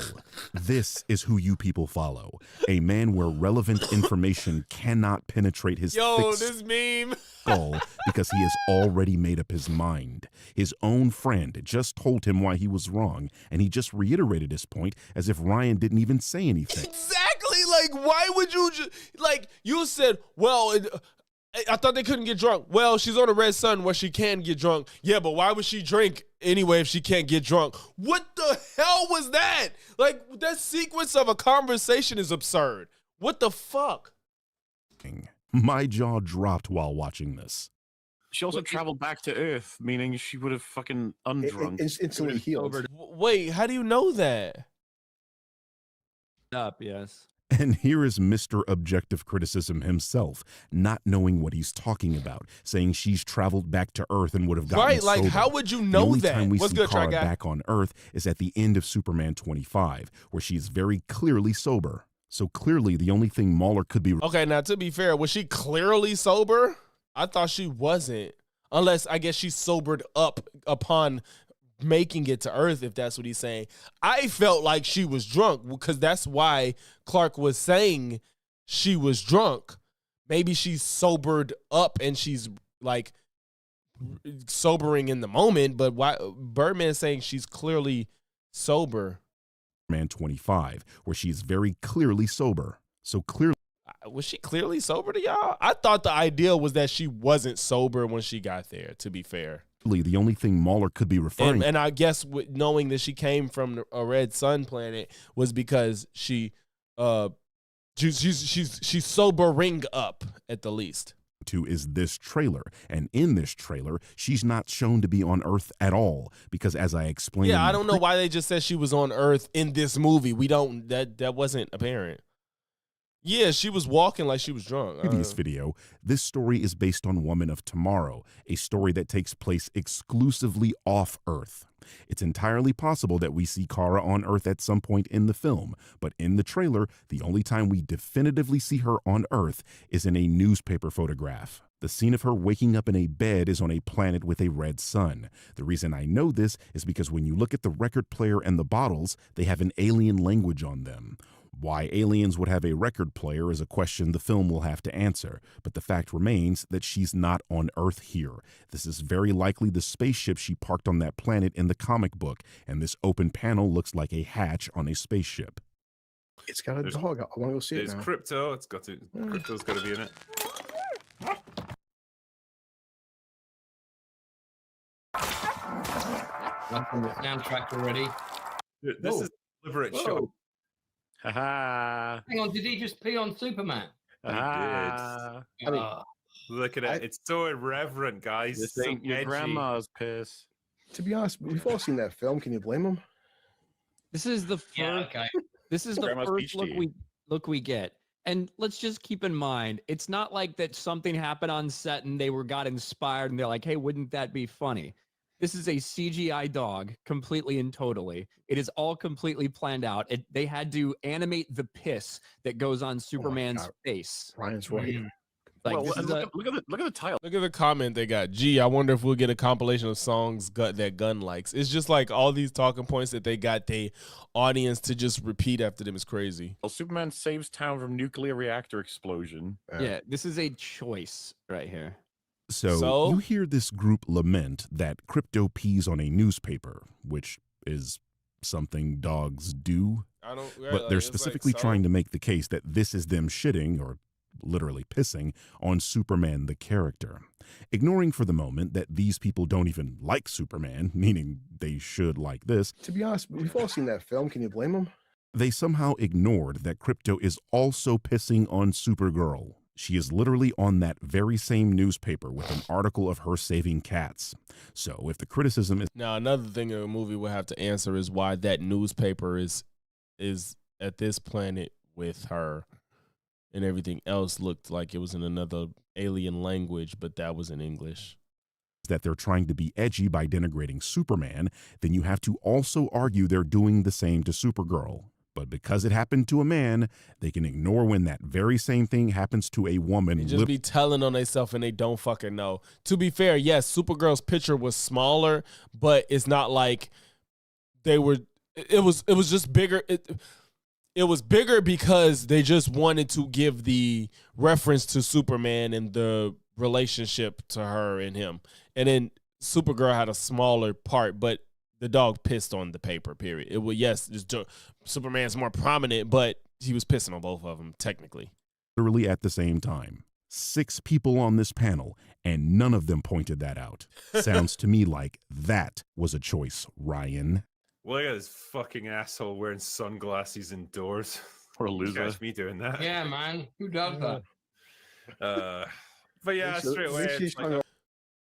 This is who you people follow. A man where relevant information cannot penetrate his thick this meme. skull because he has already made up his mind. His own friend just told him why he was wrong, and he just reiterated his point as if Ryan didn't even say anything. Exactly. Like, why would you like, you said, well, I thought they couldn't get drunk. Well, she's on a red sun where she can get drunk. Yeah, but why would she drink anyway if she can't get drunk? What the hell was that? Like, that sequence of a conversation is absurd. What the fuck? My jaw dropped while watching this. She also traveled back to Earth, meaning she would have fucking undrunk. Instantly healed. Wait, how do you know that? Yes. And here is Mr. Objective Criticism himself, not knowing what he's talking about, saying she's traveled back to Earth and would have gotten Right, like, sober. how would you The know only that? time we What's see good, Try Kara Guy? back on Earth is at the end of Superman 25, where she is very clearly sober. So clearly, the only thing Mauler could be... Okay, now, to be fair, was she clearly sober? I thought she wasn't. Unless, I guess she sobered up upon making it to Earth, if that's what he's saying. I felt like she was drunk because that's why Clark was saying she was drunk. Maybe she's sobered up and she's like sobering in the moment, but why Birdman's saying she's clearly sober. Man 25, where she is very clearly sober. So clearly... Was she clearly sober to y'all? I thought the idea was that she wasn't sober when she got there, to be fair. The only thing Mauler could be referring and I guess knowing that she came from a red sun planet was because she's sobering up at the least. To is this trailer, and in this trailer she's not shown to be on Earth at all because, as I explained, yeah, I don't know why they just said she was on Earth in this movie. We don't that wasn't apparent. Yeah, she was walking like she was drunk. Previous video, this story is based on Woman of Tomorrow, a story that takes place exclusively off Earth. It's entirely possible that we see Kara on Earth at some point in the film, but in the trailer, the only time we definitively see her on Earth is in a newspaper photograph. The scene of her waking up in a bed is on a planet with a red sun. The reason I know this is because when you look at the record player and the bottles, they have an alien language on them. Why aliens would have a record player is a question the film will have to answer, but the fact remains that she's not on Earth here. This is very likely the spaceship she parked on that planet in the comic book, and this open panel looks like a hatch on a spaceship. It's got a dog. I want to go see it It's now. crypto. Crypto's got to be in it. I'm from the soundtrack already. Dude, this is a deliberate show. Ha Hang on, did he just pee on Superman? ha. I mean, look at it. It's so irreverent, guys. This So ain't your edgy. grandma's piss. To be honest, we've all seen that film. Can you blame him? This is the first. Yeah, okay. This is the Grandma's first peach tea. look we get. And let's just keep in mind, it's not like that something happened on set and they got inspired and they're like, hey, wouldn't that be funny? This is a CGI dog, completely and totally. It is all completely planned out. They had to animate the piss that goes on Superman's face. Ryan's right. Like, Well, this is look at the title. Look at the comment they got. Gee, I wonder if we'll get a compilation of songs that Gunn likes. It's just like all these talking points that they got the audience to just repeat after them is crazy. Well, Superman saves town from nuclear reactor explosion. Yeah, this is a choice right here. So you hear this group lament that Crypto pees on a newspaper, which is something dogs do. But they're specifically trying to make the case that this is them shitting, or literally pissing, on Superman the character. Ignoring for the moment that these people don't even like Superman, meaning they should like this. To be honest, we've all seen that film. Can you blame them? They somehow ignored that Crypto is also pissing on Supergirl. She is literally on that very same newspaper with an article of her saving cats. So if the criticism is... Now, another thing a movie will have to answer is why that newspaper is at this planet with her, and everything else looked like it was in another alien language, but that was in English. That they're trying to be edgy by denigrating Superman, then you have to also argue they're doing the same to Supergirl. But because it happened to a man, they can ignore when that very same thing happens to a woman. They just be telling on themselves and they don't fucking know. To be fair, yes, Supergirl's picture was smaller, but it's not like they were. It was just bigger. It was bigger because they just wanted to give the reference to Superman and the relationship to her and him. And then Supergirl had a smaller part, but the dog pissed on the paper, period. It was, yes, Superman's more prominent, but he was pissing on both of them, technically. Literally at the same time. 6 people on this panel, and none of them pointed that out. Sounds to me like that was a choice, Ryan. Look at this fucking asshole wearing sunglasses indoors. Or a loser. Catch me doing that. Yeah, man. Who does that? But yeah, straight away. It's like,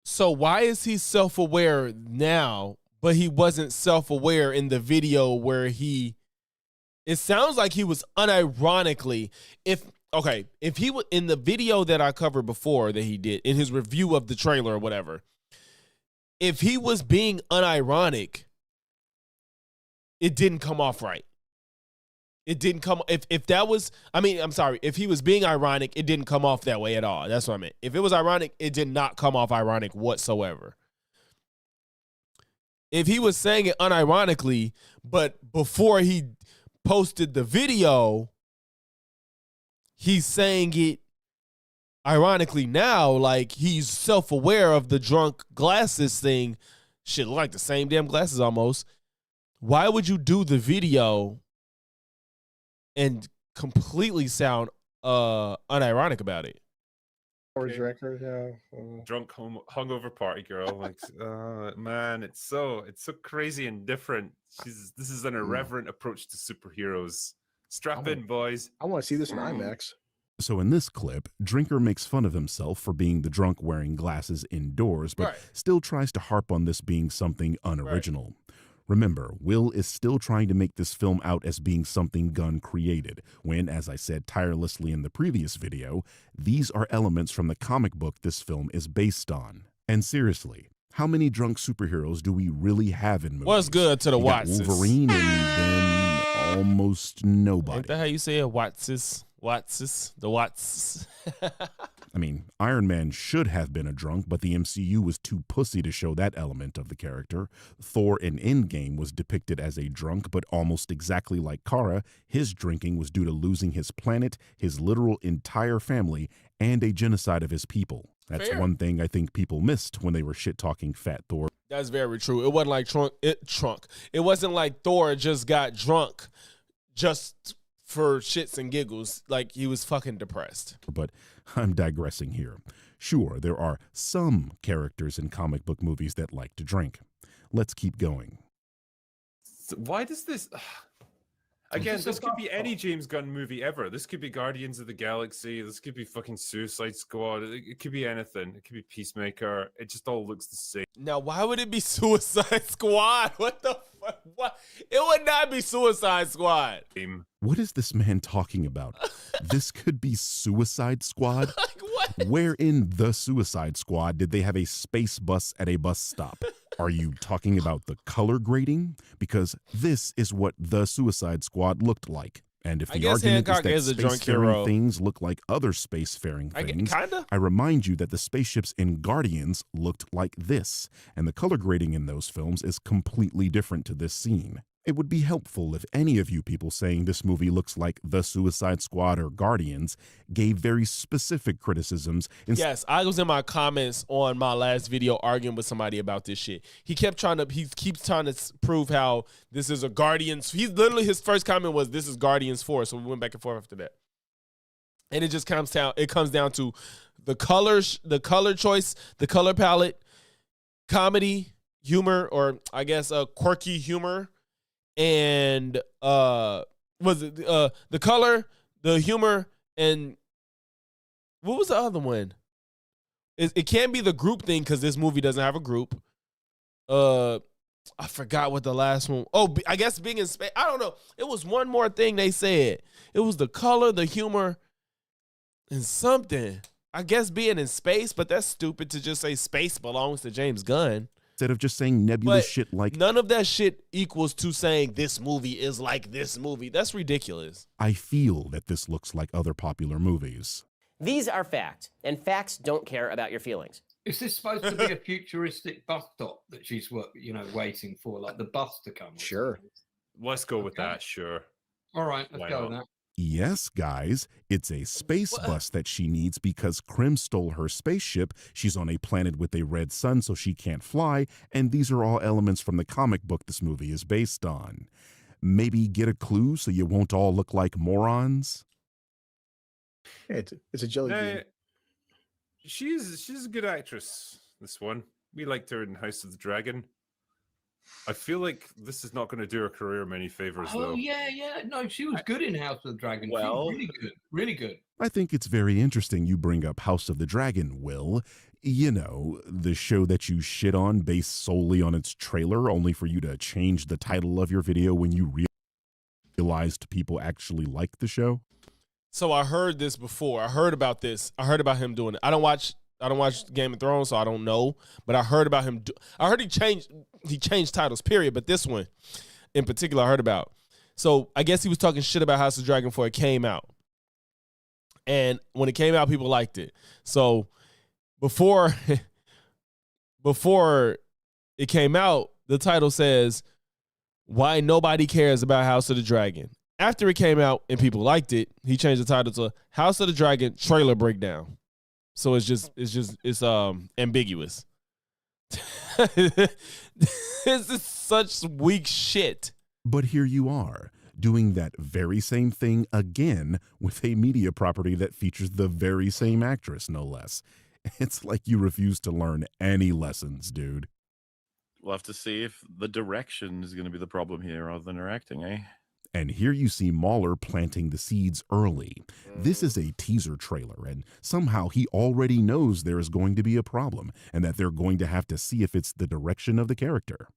so why is he self-aware now, but he wasn't self-aware in the video where it sounds like he was unironically, if he was in the video that I covered before that he did, in his review of the trailer or whatever, if he was being unironic, it didn't come off right. It didn't come, if that was, I'm sorry, if he was being ironic, it didn't come off that way at all. That's what I meant. If it was ironic, it did not come off ironic whatsoever. If he was saying it unironically, but before he posted the video, he's saying it ironically now, like he's self-aware of the drunk glasses thing. Shit, look like the same damn glasses almost. Why would you do the video and completely sound unironic about it? Record, yeah. Drunk hungover party girl, like man, it's so crazy and different. This is an irreverent approach to superheroes. Strap in, boys. I want to see this in IMAX. So in this clip, Drinker makes fun of himself for being the drunk wearing glasses indoors, but still tries to harp on this being something unoriginal. Remember, Will is still trying to make this film out as being something Gunn created, when, as I said tirelessly in the previous video, these are elements from the comic book this film is based on. And seriously, how many drunk superheroes do we really have in movies? What's good to the Wattses? Wolverine and then almost nobody. Ain't that how you say it? Wattses? Wattses? The Watts? I mean, Iron Man should have been a drunk, but the MCU was too pussy to show that element of the character. Thor in Endgame was depicted as a drunk, but almost exactly like Kara, his drinking was due to losing his planet, his literal entire family, and a genocide of his people. That's one thing I think people missed when they were shit-talking Fat Thor. That's very true. It wasn't like It wasn't like Thor just got drunk just for shits and giggles, like he was fucking depressed. But I'm digressing here. Sure, there are some characters in comic book movies that like to drink. Let's keep going. Why does this... Again, this could be any James Gunn movie ever. This could be Guardians of the Galaxy. This could be fucking Suicide Squad. It could be anything. It could be Peacemaker. It just all looks the same. Now, why would it be Suicide Squad? What the fuck? What? It would not be Suicide Squad. What is this man talking about? This could be Suicide Squad? Like what? Where in the Suicide Squad did they have a space bus at a bus stop? Are you talking about the color grading? Because this is what the Suicide Squad looked like. And if the argument is that spacefaring things look like other spacefaring things, I remind you that the spaceships in Guardians looked like this. And the color grading in those films is completely different to this scene. It would be helpful if any of you people saying this movie looks like The Suicide Squad or Guardians gave very specific criticisms. Yes, I was in my comments on my last video arguing with somebody about this shit. He keeps trying to prove how this is a Guardians. His first comment was, this is Guardians 4. So we went back and forth after that. And it just comes down to the colors, the color choice, the color palette, comedy, humor, or I guess quirky humor. And was it the color, the humor, and what was the other one? It can't be the group thing because this movie doesn't have a group. I forgot what the last one. Oh, I guess being in space. I don't know. It was one more thing they said. It was the color, the humor, and something. I guess being in space, but that's stupid to just say space belongs to James Gunn. Instead of just saying nebulous shit like, none of that shit equals to saying this movie is like this movie. That's ridiculous. I feel that this looks like other popular movies. These are facts, and facts don't care about your feelings. Is this supposed to be a futuristic bus stop that she's waiting for, like the bus to come? Sure. Let's go with that, sure. All right, let's go with that. Yes, guys, it's a space bus that she needs because Krim stole her spaceship. She's on a planet with a red sun, so she can't fly, and these are all elements from the comic book this movie is based on. Maybe get a clue so you won't all look like morons? Yeah, it's a jelly bean. She's a good actress, this one. We liked her in House of the Dragon. I feel like this is not going to do her career many favors, though. Oh, yeah. No, she was good in House of the Dragon. She was really good. Really good. I think it's very interesting you bring up House of the Dragon, Will. You know, the show that you shit on based solely on its trailer, only for you to change the title of your video when you realized people actually liked the show. So I heard this before. I heard about this. I heard about him doing it. I don't watch Game of Thrones, so I don't know. But I heard about him. I heard he changed titles, period. But this one in particular I heard about. So I guess he was talking shit about House of Dragon before it came out. And when it came out, people liked it. So before it came out, the title says, "Why Nobody Cares About House of the Dragon." After it came out and people liked it, he changed the title to House of the Dragon Trailer Breakdown. So it's ambiguous. This is such weak shit. But here you are, doing that very same thing again with a media property that features the very same actress, no less. It's like you refuse to learn any lessons, dude. We'll have to see if the direction is going to be the problem here rather than her acting, eh? And here you see Mahler planting the seeds early. This is a teaser trailer, and somehow he already knows there is going to be a problem and that they're going to have to see if it's the direction of the character.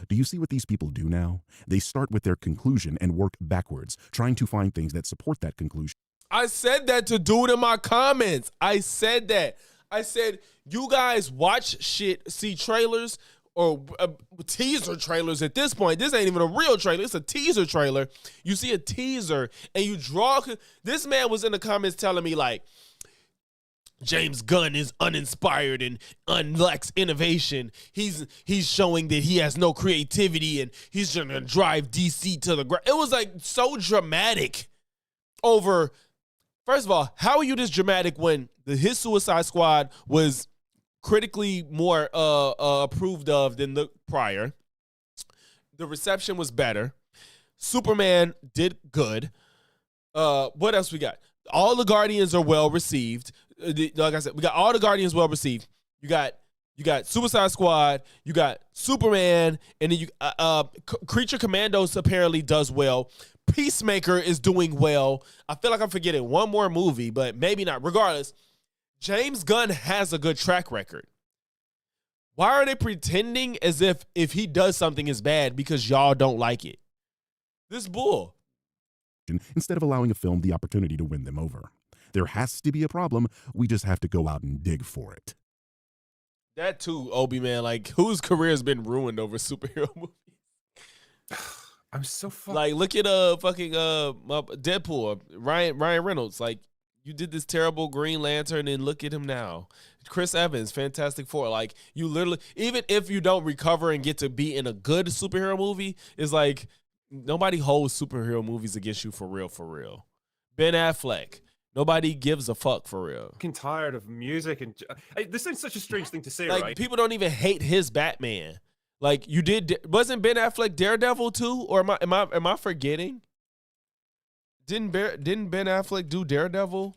Do you see what these people do now? They start with their conclusion and work backwards, trying to find things that support that conclusion. I said that to dude in my comments. I said that. I said, you guys watch shit, see trailers, or teaser trailers at this point. This ain't even a real trailer. It's a teaser trailer. You see a teaser and you draw. This man was in the comments telling me like, James Gunn is uninspired and lacks innovation. He's showing that he has no creativity and he's going to drive DC to the ground. It was like so dramatic over, first of all, how are you this dramatic when his Suicide Squad was critically more approved of than the prior? The reception was better. Superman did good. What else we got? All the Guardians are well received. Like I said, we got all the Guardians well received. You got Suicide Squad, you got Superman, and then you Creature Commandos apparently does well. Peacemaker is doing well. I feel like I'm forgetting one more movie, but maybe not. Regardless, James Gunn has a good track record. Why are they pretending as if he does something is bad because y'all don't like it? This bull. Instead of allowing a film the opportunity to win them over. There has to be a problem. We just have to go out and dig for it. That too, Obi, man. Like, whose career has been ruined over superhero movies? I'm so fucked. Like, look at fucking Deadpool, Ryan Reynolds. Like, you did this terrible Green Lantern, and look at him now. Chris Evans, Fantastic Four. Like, you literally, even if you don't recover and get to be in a good superhero movie, it's like nobody holds superhero movies against you for real, for real. Ben Affleck, nobody gives a fuck for real. Fucking tired of music and this is such a strange thing to say, Like right? people don't even hate his Batman. Like you did, wasn't Ben Affleck Daredevil too? Or am I forgetting? Didn't Ben Affleck do Daredevil?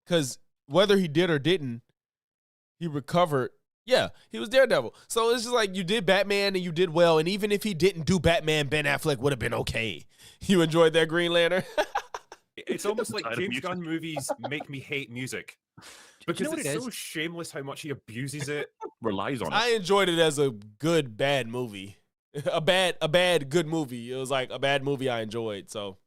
Because whether he did or didn't, he recovered. Yeah, he was Daredevil. So it's just like you did Batman and you did well. And even if he didn't do Batman, Ben Affleck would have been okay. You enjoyed that Green Lantern? It's almost like James Gunn movies make me hate music. Because you know what it's it so is? shameless how much he abuses it. Relies on it. I enjoyed it as a good, bad movie. A bad, good movie. It was like a bad movie I enjoyed. So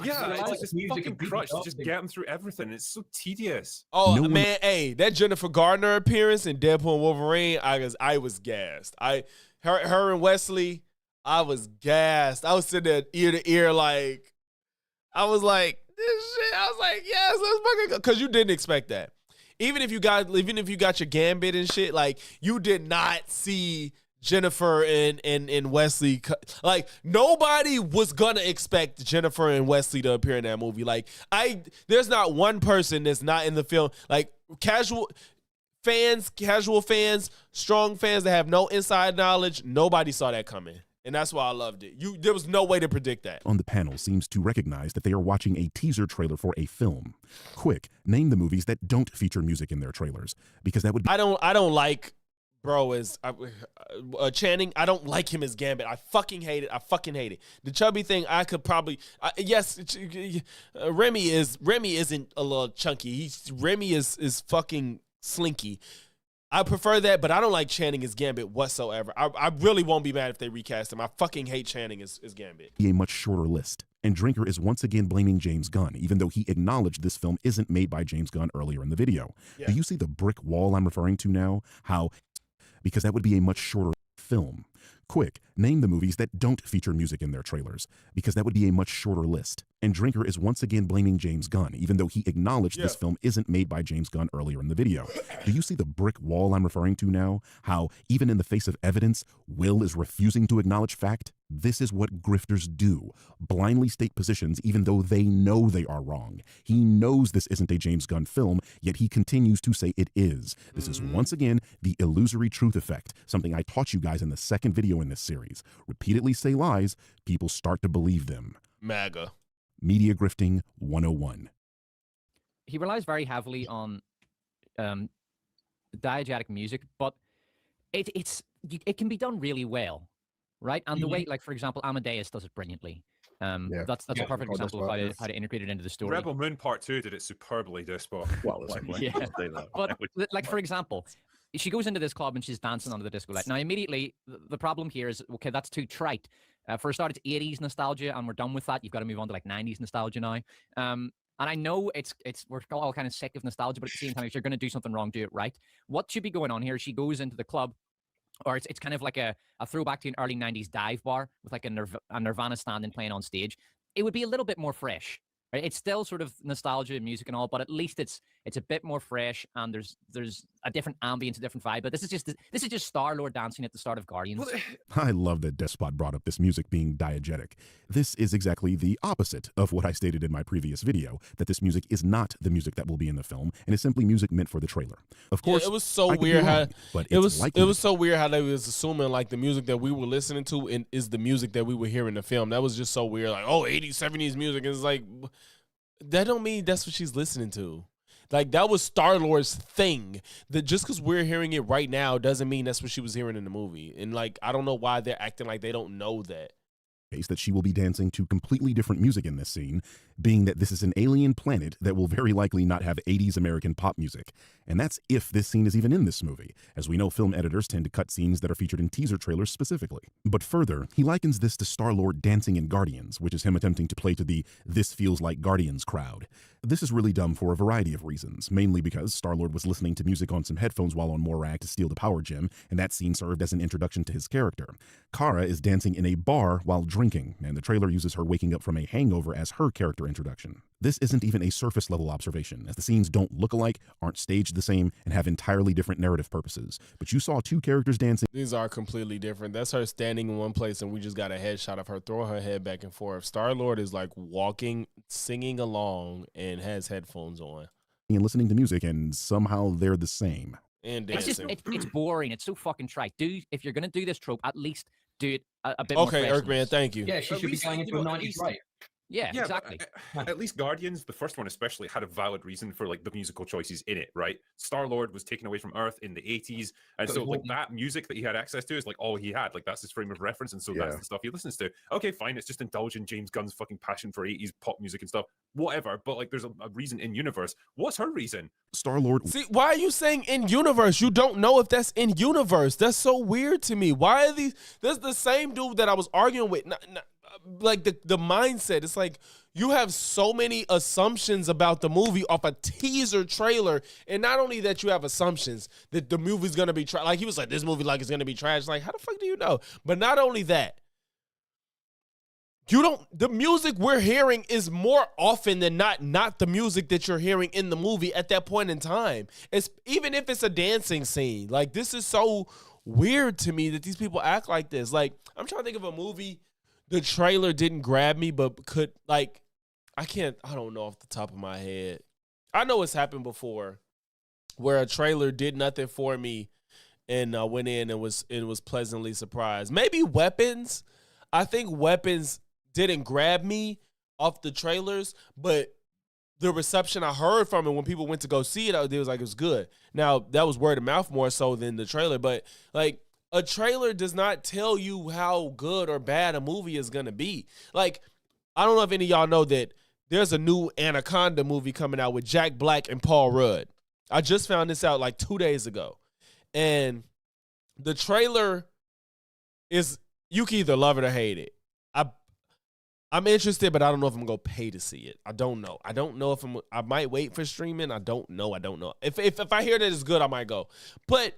Yeah, it's like this music fucking and beat crutch to up just and- get him through everything. It's so tedious. oh No one- man, hey, that Jennifer Gardner appearance in Deadpool and Wolverine, I was gassed. Her and Wesley, I was gassed. I was sitting there ear to ear like I was like, this shit. I was like, yes, let's fucking go. Because you didn't expect that. Even if you got your Gambit and shit, like you did not see Jennifer and Wesley. Like nobody was gonna expect Jennifer and Wesley to appear in that movie. Like there's not one person that's not in the film. Like casual fans, strong fans that have no inside knowledge. Nobody saw that coming. And that's why I loved it. There was no way to predict that. On the panel seems to recognize that they are watching a teaser trailer for a film. Quick, name the movies that don't feature music in their trailers, because that would be I don't like bro as Channing. I don't like him as Gambit. I fucking hate it. The chubby thing I could probably Remy isn't a little chunky. Remy is fucking slinky. I prefer that, but I don't like Channing as Gambit whatsoever. I really won't be mad if they recast him. I fucking hate Channing as Gambit. a much shorter list. And Drinker is once again blaming James Gunn, even though he acknowledged this film isn't made by James Gunn earlier in the video. Yeah. Do you see the brick wall I'm referring to now? Because that would be a much shorter film. Quick, name the movies that don't feature music in their trailers, because that would be a much shorter list. And Drinker is once again blaming James Gunn, even though he acknowledged this film isn't made by James Gunn earlier in the video. Do you see the brick wall I'm referring to now? How, even in the face of evidence, Will is refusing to acknowledge fact? This is what grifters do. Blindly state positions even though they know they are wrong. He knows this isn't a James Gunn film, yet he continues to say it is. This is once again the illusory truth effect, something I taught you guys in the second video in this series. Repeatedly say lies, people start to believe them. MAGA. Media Grifting 101. He relies very heavily on diegetic music, but it can be done really well, right? And the way, like for example, Amadeus does it brilliantly. That's a perfect example of how to integrate it into the story. Rebel Moon Part 2 did it superbly, Despot. Well, Yeah. But like for example, she goes into this club and she's dancing under the disco light. Now immediately the problem here is, okay, that's too trite. For a start, it's 80s nostalgia, and we're done with that. You've got to move on to like 90s nostalgia now. And I know we're all kind of sick of nostalgia, but at the same time, if you're going to do something wrong, do it right. What should be going on here? She goes into the club, or it's kind of like a throwback to an early 90s dive bar with like a Nirvana stand and playing on stage. It would be a little bit more fresh. Right? It's still sort of nostalgia and music and all, but at least it's a bit more fresh, and there's a different ambience, a different vibe. But this is just Star-Lord dancing at the start of Guardians. I love that Despot brought up this music being diegetic. This is exactly the opposite of what I stated in my previous video, that this music is not the music that will be in the film and is simply music meant for the trailer. Of course, it was so I could be weird how wrong, but it it's was so weird how they was assuming like the music that we were listening to is the music that we were hearing in the film. That was just so weird. Like, oh, 80s, 70s music. It's like, that don't mean that's what she's listening to. Like, that was Star-Lord's thing. That just because we're hearing it right now doesn't mean that's what she was hearing in the movie. And like, I don't know why they're acting like they don't know that. That she will be dancing to completely different music in this scene, being that this is an alien planet that will very likely not have 80s American pop music. And that's if this scene is even in this movie. As we know, film editors tend to cut scenes that are featured in teaser trailers specifically. But further, he likens this to Star-Lord dancing in Guardians, which is him attempting to play to the "this feels like Guardians" crowd. This is really dumb for a variety of reasons, mainly because Star-Lord was listening to music on some headphones while on Morag to steal the power gem, and that scene served as an introduction to his character. Kara is dancing in a bar while drinking, and the trailer uses her waking up from a hangover as her character introduction. This isn't even a surface level observation, as the scenes don't look alike, aren't staged the same, and have entirely different narrative purposes. But you saw two characters dancing. These are completely different. That's her standing in one place, and we just got a headshot of her throwing her head back and forth. Star-Lord is like walking, singing along, and has headphones on. And listening to music, and somehow they're the same. And It's dancing. just it's boring. It's so fucking trite. If you're gonna do this trope, at least do it a bit more. Okay, Erkman, thank you. Yeah, she should be going into a 90s right. Yeah, Yeah, exactly. but at least Guardians, the first one especially, had a valid reason for like the musical choices in it, right? Star-Lord was taken away from Earth in the 80s, and so like that music that he had access to is like all he had. Like that's his frame of reference, and so that's the stuff he listens to. Okay, fine, it's just indulging James Gunn's fucking passion for 80s pop music and stuff. Whatever, but like there's a reason in universe. What's her reason? Star-Lord. See, why are you saying in universe? You don't know if that's in universe. That's so weird to me. Why are these? That's the same dude that I was arguing with. Like the mindset. It's like you have so many assumptions about the movie off a teaser trailer, and not only that, you have assumptions that the movie's gonna be trash. Like he was like, this movie like it's gonna be trash. Like how the fuck do you know? But not only that, the music we're hearing is more often than not the music that you're hearing in the movie at that point in time. It's even if it's a dancing scene. Like this is so weird to me that these people act like this. Like I'm trying to think of a movie. The trailer didn't grab me, but could like I don't know off the top of my head. I know it's happened before where a trailer did nothing for me and I went in and was pleasantly surprised. Maybe Weapons. I think Weapons didn't grab me off the trailers, but the reception I heard from it when people went to go see it, it was like it was good. Now, that was word of mouth more so than the trailer, but like a trailer does not tell you how good or bad a movie is going to be. Like, I don't know if any of y'all know that there's a new Anaconda movie coming out with Jack Black and Paul Rudd. I just found this out like 2 days ago. And the trailer is, you can either love it or hate it. I'm interested, but I don't know if I'm going to pay to see it. I don't know. I don't know if I might wait for streaming. I don't know. If I hear that it's good, I might go. But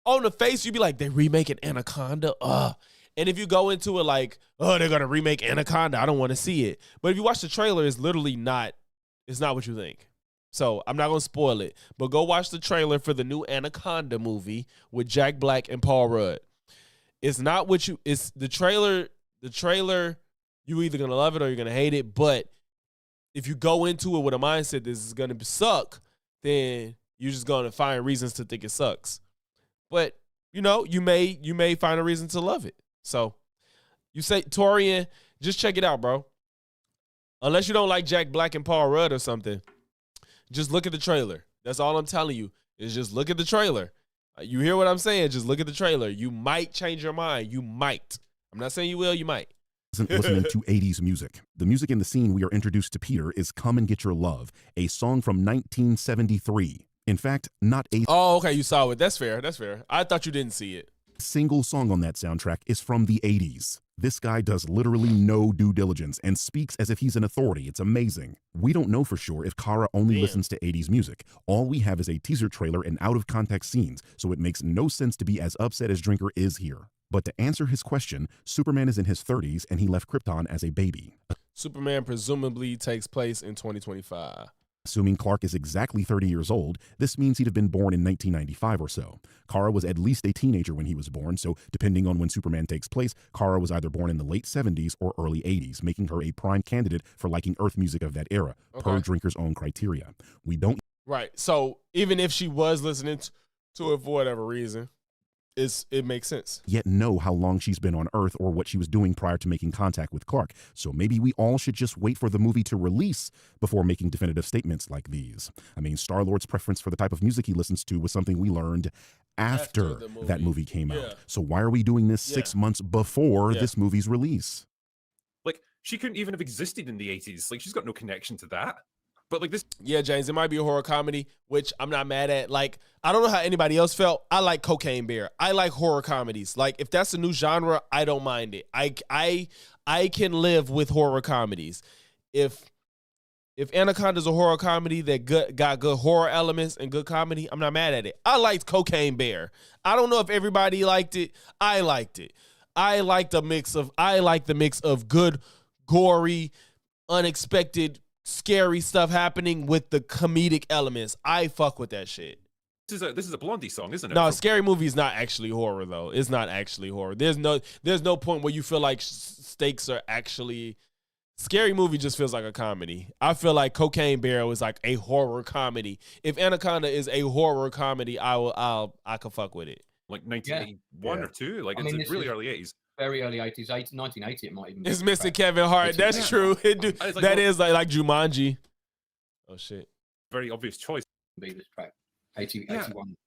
on the face, you'd be like, they remaking Anaconda? And if you go into it like, oh, they're going to remake Anaconda, I don't want to see it. But if you watch the trailer, it's literally not what you think. So I'm not going to spoil it. But go watch the trailer for the new Anaconda movie with Jack Black and Paul Rudd. It's not what you, it's the trailer, you either going to love it or you're going to hate it. But if you go into it with a mindset this is going to suck, then you're just going to find reasons to think it sucks. But, you know, you may find a reason to love it. So you say, Torian, just check it out, bro. Unless you don't like Jack Black and Paul Rudd or something, just look at the trailer. That's all I'm telling you is just look at the trailer. You hear what I'm saying? Just look at the trailer. You might change your mind. You might. I'm not saying you will. You might. Listening to 80s music. The music in the scene we are introduced to Peter is Come and Get Your Love, a song from 1973. In fact, not a Oh, okay, you saw it. That's fair. That's fair. I thought you didn't see it. Single song on that soundtrack is from the 80s. This guy does literally no due diligence and speaks as if he's an authority. It's amazing. We don't know for sure if Kara only listens to 80s music. All we have is a teaser trailer and out-of-context scenes, so it makes no sense to be as upset as Drinker is here. But to answer his question, Superman is in his 30s and he left Krypton as a baby. Superman presumably takes place in 2025. Assuming Clark is exactly 30 years old, this means he'd have been born in 1995 or so. Kara was at least a teenager when he was born, so depending on when Superman takes place, Kara was either born in the late 70s or early 80s, making her a prime candidate for liking Earth music of that era, per Drinker's own criteria. We don't... Right, so even if she was listening to it for whatever reason, it makes sense. Yet know how long she's been on Earth or what she was doing prior to making contact with Clark. So maybe we all should just wait for the movie to release before making definitive statements like these. I mean, Star-Lord's preference for the type of music he listens to was something we learned after that movie came out. So why are we doing this 6 months before this movie's release? Like, she couldn't even have existed in the 80s. Like, she's got no connection to that. But like this, yeah, James, it might be a horror comedy, which I'm not mad at. Like, I don't know how anybody else felt. I like Cocaine Bear. I like horror comedies. Like, if that's a new genre, I don't mind it. I can live with horror comedies. If Anaconda's a horror comedy that got good horror elements and good comedy, I'm not mad at it. I liked Cocaine Bear. I don't know if everybody liked it. I liked it. I like the mix of good, gory, unexpected scary stuff happening with the comedic elements. I fuck with that shit. This is a Blondie song, isn't it? No, Scary Movie is not actually horror though. It's not actually horror. There's no point where you feel like stakes are actually. Scary Movie just feels like a comedy. I feel like Cocaine Bear was like a horror comedy. If Anaconda is a horror comedy, I could fuck with it. Like 1981 or 2, like I mean, it's really early 80s. Very early 80s, 1980 it might even be. It's missing Kevin Hart. That's true. That is like Jumanji. Oh shit. Very obvious choice. Be this track. 81,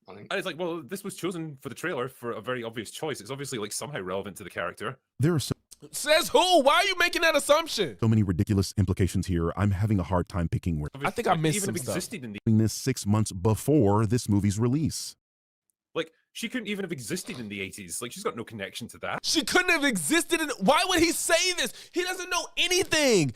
I think. And it's like, well, this was chosen for the trailer for a very obvious choice. It's obviously like somehow relevant to the character. There are so Says who? Why are you making that assumption? many ridiculous implications here. I'm having a hard time picking where. I think I missed even some stuff. existed in the Doing this 6 months before this movie's release. like she couldn't even have existed in the 80s. Like she's got no connection to that. She couldn't have existed in. Why would he say this? He doesn't know anything.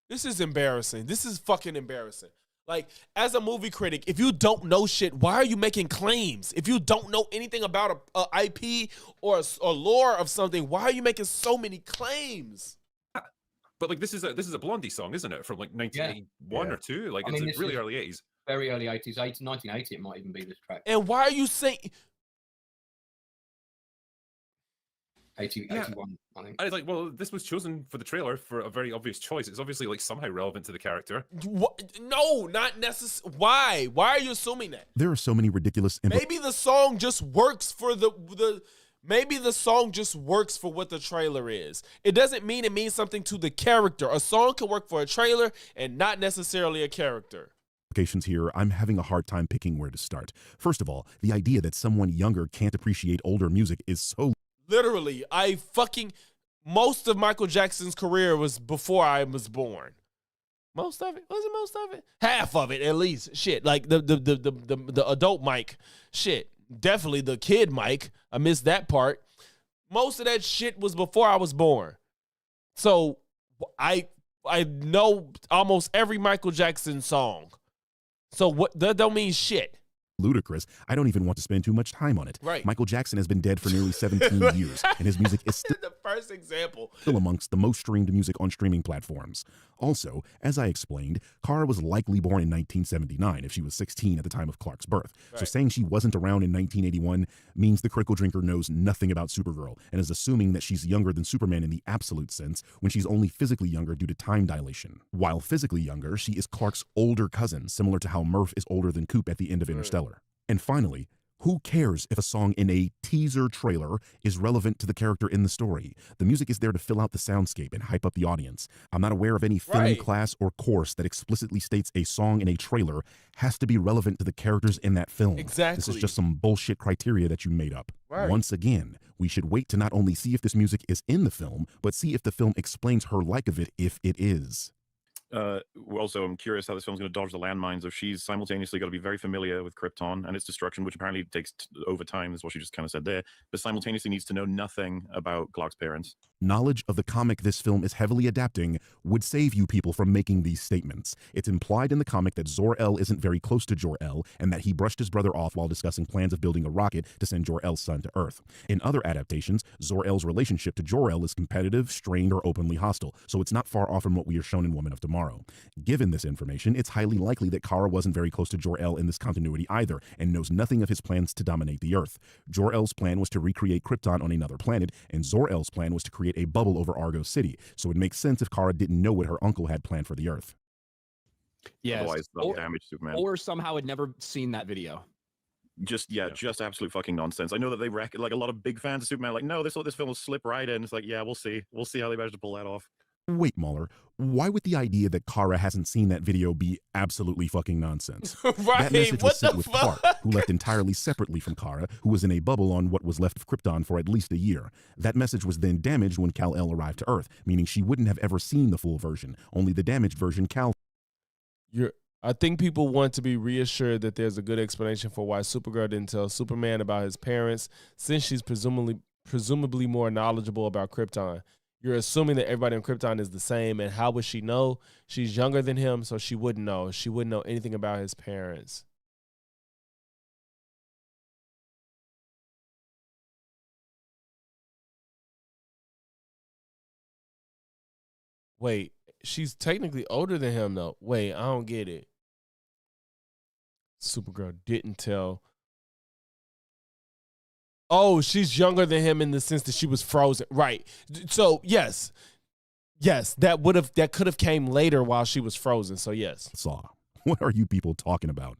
This is embarrassing. This is fucking embarrassing. Like, as a movie critic, if you don't know shit, why are you making claims? If you don't know anything about a IP or lore of something, why are you making so many claims? But like this is a Blondie song, isn't it? From like 1981 or 2. Like I mean, it's really early 80s. Very early 80s, 1980 it might even be this track. And why are you saying 81, I think. And it's like, well, this was chosen for the trailer for a very obvious choice. It's obviously like somehow relevant to the character. No, not necessarily. Why? Why are you assuming that? There are so many ridiculous. Maybe the song just works for Maybe the song just works for what the trailer is. It doesn't mean it means something to the character. A song can work for a trailer and not necessarily a character. Implications here. I'm having a hard time picking where to start. First of all, the idea that someone younger can't appreciate older music is so. Literally, most of Michael Jackson's career was before I was born. Most of it? Was it most of it? Half of it, at least. Shit, like the adult Mike. Shit, definitely the kid Mike. I missed that part. Most of that shit was before I was born. So I know almost every Michael Jackson song. So what? That don't mean shit. Ludicrous. I don't even want to spend too much time on it. Right. Michael Jackson has been dead for nearly 17 years, and his music is still the first example. Still amongst the most streamed music on streaming platforms. Also, as I explained, Cara was likely born in 1979 if she was 16 at the time of Clark's birth. Right. So saying she wasn't around in 1981 means the critical drinker knows nothing about Supergirl and is assuming that she's younger than Superman in the absolute sense when she's only physically younger due to time dilation. While physically younger, she is Clark's older cousin, similar to how Murph is older than Coop at the end of Interstellar. And finally, who cares if a song in a teaser trailer is relevant to the character in the story? The music is there to fill out the soundscape and hype up the audience. I'm not aware of any film class or course that explicitly states a song in a trailer has to be relevant to the characters in that film. Exactly. This is just some bullshit criteria that you made up. Right. Once again, we should wait to not only see if this music is in the film, but see if the film explains her like of it if it is. Also, I'm curious how this film's going to dodge the landmines if she's simultaneously got to be very familiar with Krypton and its destruction, which apparently takes over time, is what she just kind of said there, but simultaneously needs to know nothing about Clark's parents. Knowledge of the comic this film is heavily adapting would save you people from making these statements. It's implied in the comic that Zor-El isn't very close to Jor-El and that he brushed his brother off while discussing plans of building a rocket to send Jor-El's son to Earth. In other adaptations, Zor-El's relationship to Jor-El is competitive, strained, or openly hostile, so it's not far off from what we are shown in Woman of Tomorrow. Given this information, it's highly likely that Kara wasn't very close to Jor-El in this continuity either and knows nothing of his plans to dominate the Earth. Jor-El's plan was to recreate Krypton on another planet, and Zor-El's plan was to create a bubble over Argo City, so it makes sense if Kara didn't know what her uncle had planned for the Earth. Yes. Otherwise, they'll damage Superman. Or somehow had never seen that video. Just absolute fucking nonsense. I know that they like a lot of big fans of Superman, like, no, this film will slip right in. It's like, yeah, we'll see how they manage to pull that off. Wait, Mahler, why would the idea that Kara hasn't seen that video be absolutely fucking nonsense? That message was sent with Clark, who left entirely separately from Kara, who was in a bubble on what was left of Krypton for at least a year. That message was then damaged when Kal-El arrived to Earth, meaning she wouldn't have ever seen the full version, only the damaged version I think people want to be reassured that there's a good explanation for why Supergirl didn't tell Superman about his parents, since she's presumably more knowledgeable about Krypton. You're assuming that everybody on Krypton is the same, and how would she know? She's younger than him, so she wouldn't know. She wouldn't know anything about his parents. Wait, she's technically older than him though. Wait, I don't get it. Supergirl didn't tell. Oh, she's younger than him in the sense that she was frozen. Right. So yes. Yes, that could have came later while she was frozen. So yes. Saw. What are you people talking about?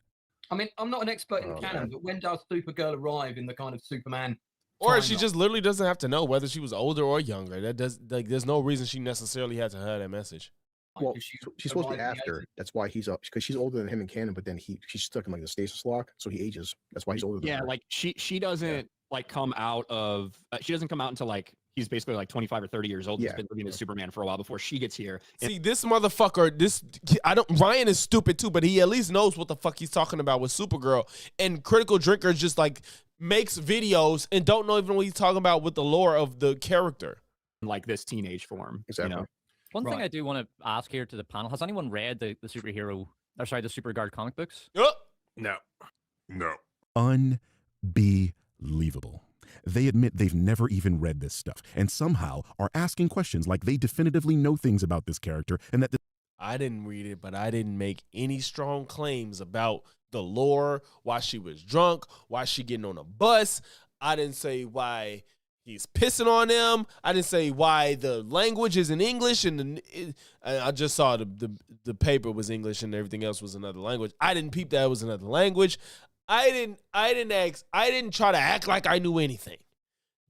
I mean, I'm not an expert in canon, but when does Supergirl arrive in the kind of Superman? Or she just literally doesn't have to know whether she was older or younger. That does there's no reason she necessarily had to have that message. Well, she's supposed to be after. That's why he's up, because she's older than him in canon. But then she's stuck in like the stasis lock, so he ages. That's why he's older than her. Like she doesn't like come out of. She doesn't come out until like he's basically like 25 or 30 years old. He's been living as Superman for a while before she gets here. See, this motherfucker, Ryan is stupid too, but he at least knows what the fuck he's talking about with Supergirl. And Critical Drinker just like makes videos and don't know even what he's talking about with the lore of the character. Like this teenage form. Exactly. You know? One thing I do want to ask here to the panel: has anyone read the Supergirl comic books? No. Unbelievable. They admit they've never even read this stuff and somehow are asking questions like they definitively know things about this character and that I didn't read it, but I didn't make any strong claims about the lore, why she was drunk, why she getting on a bus. I didn't say why he's pissing on them. I didn't say why the language is in English, and I just saw the paper was English and everything else was another language. I didn't peep that it was another language. I didn't try to act like I knew anything.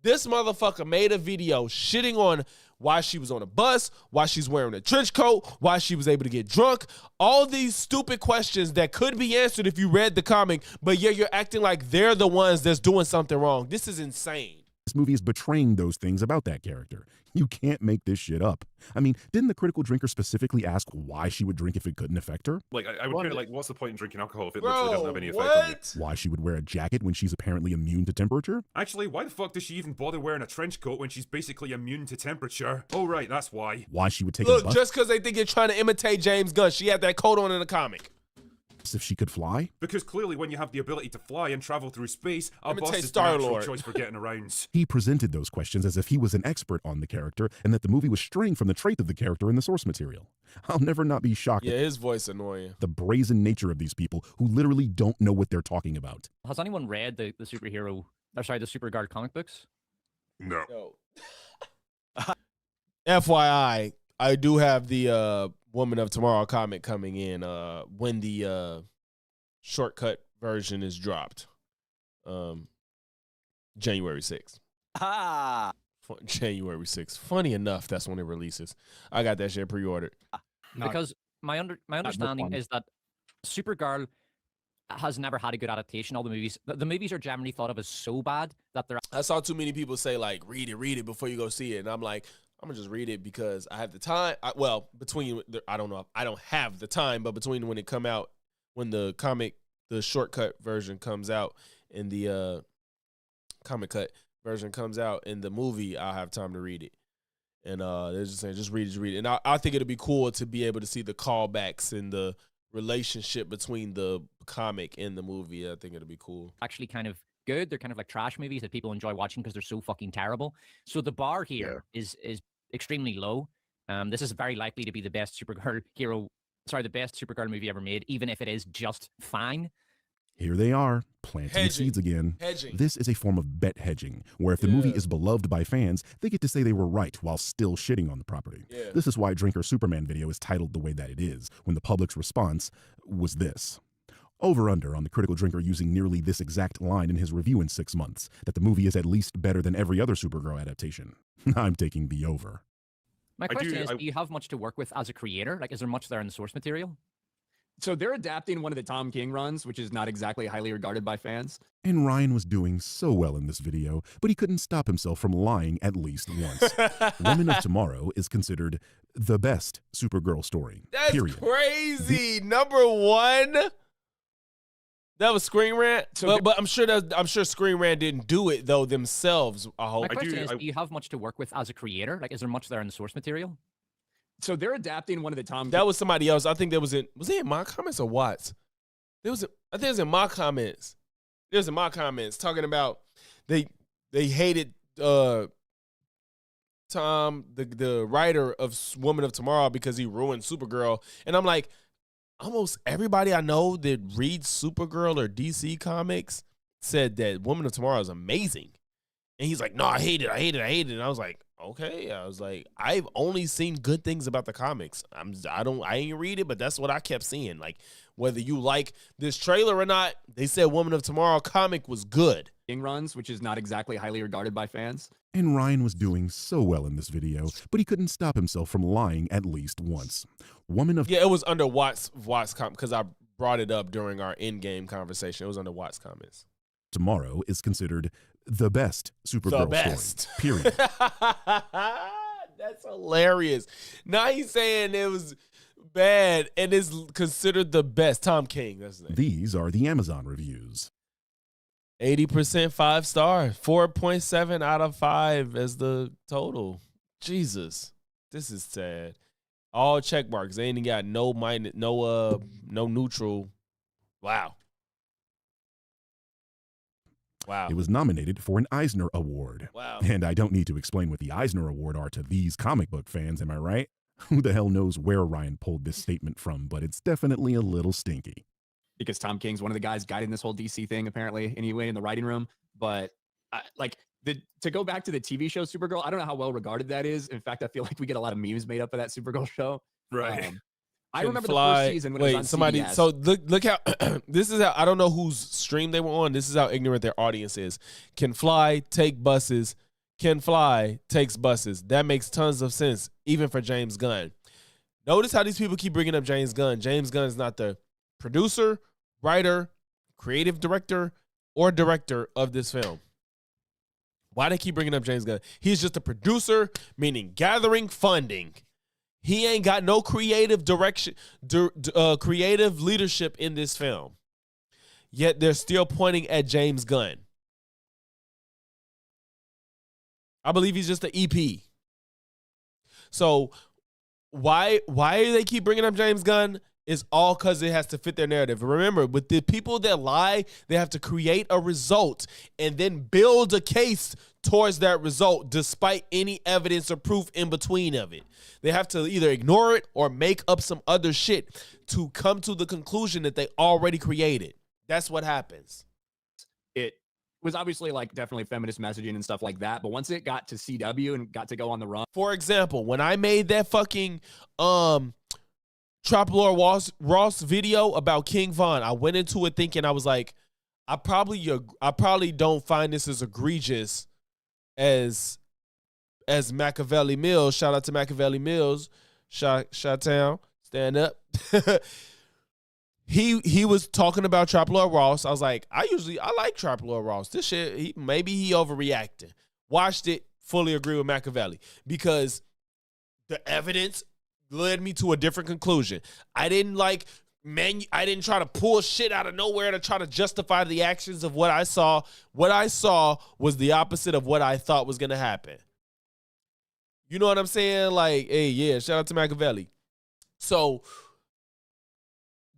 This motherfucker made a video shitting on why she was on a bus, why she's wearing a trench coat, why she was able to get drunk. All these stupid questions that could be answered if you read the comic, but you're acting like they're the ones that's doing something wrong. This is insane. this movie is betraying those things about that character. You can't make this shit up. I mean, didn't the Critical Drinker specifically ask why she would drink if it couldn't affect her? Like, I would feel like, what's the point in drinking alcohol if it literally doesn't have any effect on you? Why she would wear a jacket when she's apparently immune to temperature? Actually, why the fuck does she even bother wearing a trench coat when she's basically immune to temperature? Oh, right, that's why. Why she would take a Look, bus just because they think you're trying to imitate James Gunn, she had that coat on in the comic. if she could fly? Because clearly when you have the ability to fly and travel through space, a bus Imitate is the natural Star-Lord. choice for getting around. He presented those questions as if he was an expert on the character and that the movie was straying from the trait of the character in the source material. I'll never not be shocked Yeah, at his voice annoying. the brazen nature of these people who literally don't know what they're talking about. Has anyone read the Supergirl comic books? No. FYI, I do have the Woman of Tomorrow comic coming in when the shortcut version is dropped. January 6th. January 6th. Funny enough, that's when it releases. I got that shit pre-ordered. Because my understanding is that Supergirl has never had a good adaptation. All the movies are generally thought of as so bad that they're. I saw too many people say like, read it before you go see it, and I'm like, I'm gonna just read it because I have the time. I don't know. I don't have the time, but between when it come out, when the shortcut version comes out, and the comic cut version comes out, in the movie, I'll have time to read it. And they're just saying, just read it. And I think it'll be cool to be able to see the callbacks and the relationship between the comic and the movie. I think it'll be cool. Actually kind of good. They're kind of like trash movies that people enjoy watching because they're so fucking terrible. So the bar here is extremely low. This is very likely to be the best Supergirl movie ever made, even if it is just fine. Here they are, planting seeds again. Hedging. This is a form of bet hedging, where if the movie is beloved by fans, they get to say they were right while still shitting on the property. Yeah. This is why Drinker Superman video is titled the way that it is, when the public's response was this. Over-under on the Critical Drinker using nearly this exact line in his review in 6 months, that the movie is at least better than every other Supergirl adaptation. I'm taking the over. My question is, do you have much to work with as a creator? Like, is there much there in the source material? So they're adapting one of the Tom King runs, which is not exactly highly regarded by fans. And Ryan was doing so well in this video, but he couldn't stop himself from lying at least once. Woman of Tomorrow is considered the best Supergirl story. That's period. crazy. Number one. That was Screen Rant, but I'm sure Screen Rant didn't do it though themselves. I hope. My question is, do you have much to work with as a creator? Like, is there much there in the source material? So they're adapting one of the Tom. That was somebody else. I think was it in my comments or Watts? I think it was in my comments. It was in my comments talking about they hated Tom, the writer of Woman of Tomorrow, because he ruined Supergirl. And I'm like, almost everybody I know that reads Supergirl or DC comics said that Woman of Tomorrow is amazing. And he's like, no, I hate it. And I was like, okay. I was like, I've only seen good things about the comics. I ain't read it, but that's what I kept seeing. Like, whether you like this trailer or not, they said Woman of Tomorrow comic was good. Runs, which is not exactly highly regarded by fans. And Ryan was doing so well in this video, but he couldn't stop himself from lying at least once. Yeah, it was under Watt's comment, because I brought it up during our in-game conversation. It was under Watt's comments. Tomorrow is considered the best Supergirl story, period. That's hilarious. Now he's saying it was bad and is considered the best. Tom King, that's his name. These are the Amazon reviews. 80% 5-star, 4.7 out of 5 as the total. Jesus, this is sad. All check marks. They ain't even got no minus, no neutral. Wow. It was nominated for an Eisner Award. Wow. And I don't need to explain what the Eisner Award are to these comic book fans, am I right? Who the hell knows where Ryan pulled this statement from, but it's definitely a little stinky. Because Tom King's one of the guys guiding this whole DC thing, apparently, anyway, in the writing room. But to go back to the TV show Supergirl, I don't know how well regarded that is. In fact, I feel like we get a lot of memes made up of that Supergirl show. Right. I remember the first season when it was on CBS. So look how this is how, I don't know whose stream they were on. This is how ignorant their audience is. Can fly, take buses. Can fly, takes buses. That makes tons of sense, even for James Gunn. Notice how these people keep bringing up James Gunn. James Gunn is not the producer, writer, creative director, or director of this film. Why they keep bringing up James Gunn? He's just a producer, meaning gathering funding. He ain't got no creative direction, creative leadership in this film. Yet they're still pointing at James Gunn. I believe he's just an EP. So why they keep bringing up James Gunn is all because it has to fit their narrative. Remember, with the people that lie, they have to create a result and then build a case towards that result despite any evidence or proof in between of it. They have to either ignore it or make up some other shit to come to the conclusion that they already created. That's what happens. It was obviously like definitely feminist messaging and stuff like that. But once it got to CW and got to go on the run. For example, when I made that fucking Trap Lord Ross video about King Von, I went into it thinking, I was like, I probably don't find this as egregious as Machiavelli Mills. Shout out to Machiavelli Mills. Shot-town. Stand up. He was talking about Trap Lord Ross. I was like, I like Trap Lord Ross. This shit, maybe he overreacting. Watched it, fully agree with Machiavelli because the evidence led me to a different conclusion. I didn't try to pull shit out of nowhere to try to justify the actions of what I saw. What I saw was the opposite of what I thought was going to happen. You know what I'm saying? Like, hey, yeah, shout out to Machiavelli. So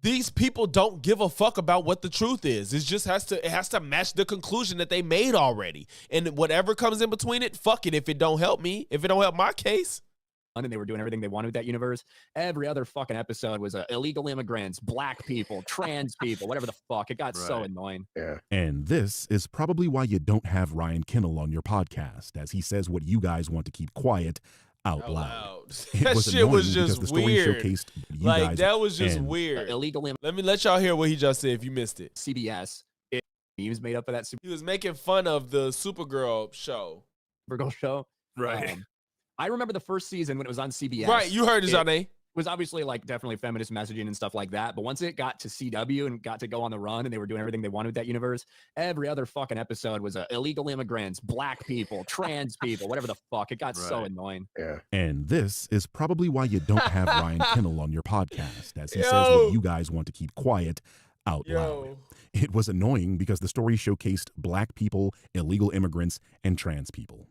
these people don't give a fuck about what the truth is. It has to match the conclusion that they made already. And whatever comes in between it, fuck it. If it don't help me, if it don't help my case. And they were doing everything they wanted with that universe. Every other fucking episode was illegal immigrants, black people, trans people, whatever the fuck. It got so annoying. Yeah. And this is probably why you don't have Ryan Kinnell on your podcast, as he says what you guys want to keep quiet out loud. That shit was just the story weird. showcased you Like, guys that was just and weird. Illegal Let me let y'all hear what he just said if you missed it. CBS. He was made up of that He was making fun of the Supergirl show. Supergirl show. Right. I remember the first season when it was on CBS. Right, you heard it, Johnny. It was obviously like definitely feminist messaging and stuff like that. But once it got to CW and got to go on the run and they were doing everything they wanted with that universe, every other fucking episode was illegal immigrants, black people, trans people, whatever the fuck. It got so annoying. Yeah. And this is probably why you don't have Ryan Kinnell on your podcast, as he says what you guys want to keep quiet out loud. It was annoying because the story showcased black people, illegal immigrants, and trans people.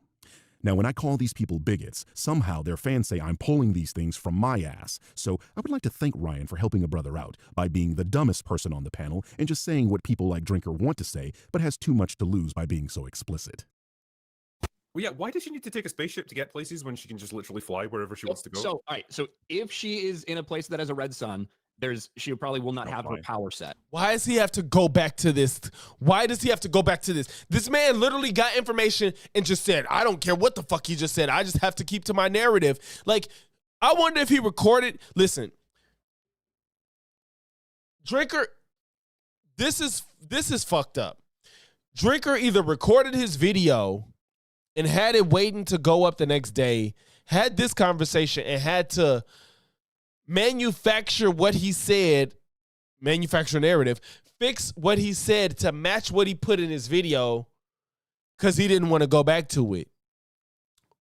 Now, when I call these people bigots, somehow their fans say I'm pulling these things from my ass. So I would like to thank Ryan for helping a brother out by being the dumbest person on the panel and just saying what people like Drinker want to say, but has too much to lose by being so explicit. Well, yeah. Why does she need to take a spaceship to get places when she can just literally fly wherever she wants to go? So, all right. So if she is in a place that has a red sun, she probably will not have her power set. Why does he have to go back to this? Why does he have to go back to this? This man literally got information and just said, I don't care what the fuck he just said. I just have to keep to my narrative. Like, I wonder if he recorded. Listen, Drinker, this is fucked up. Drinker either recorded his video and had it waiting to go up the next day, had this conversation and had to manufacture what he said, manufacture narrative, fix what he said to match what he put in his video because he didn't want to go back to it.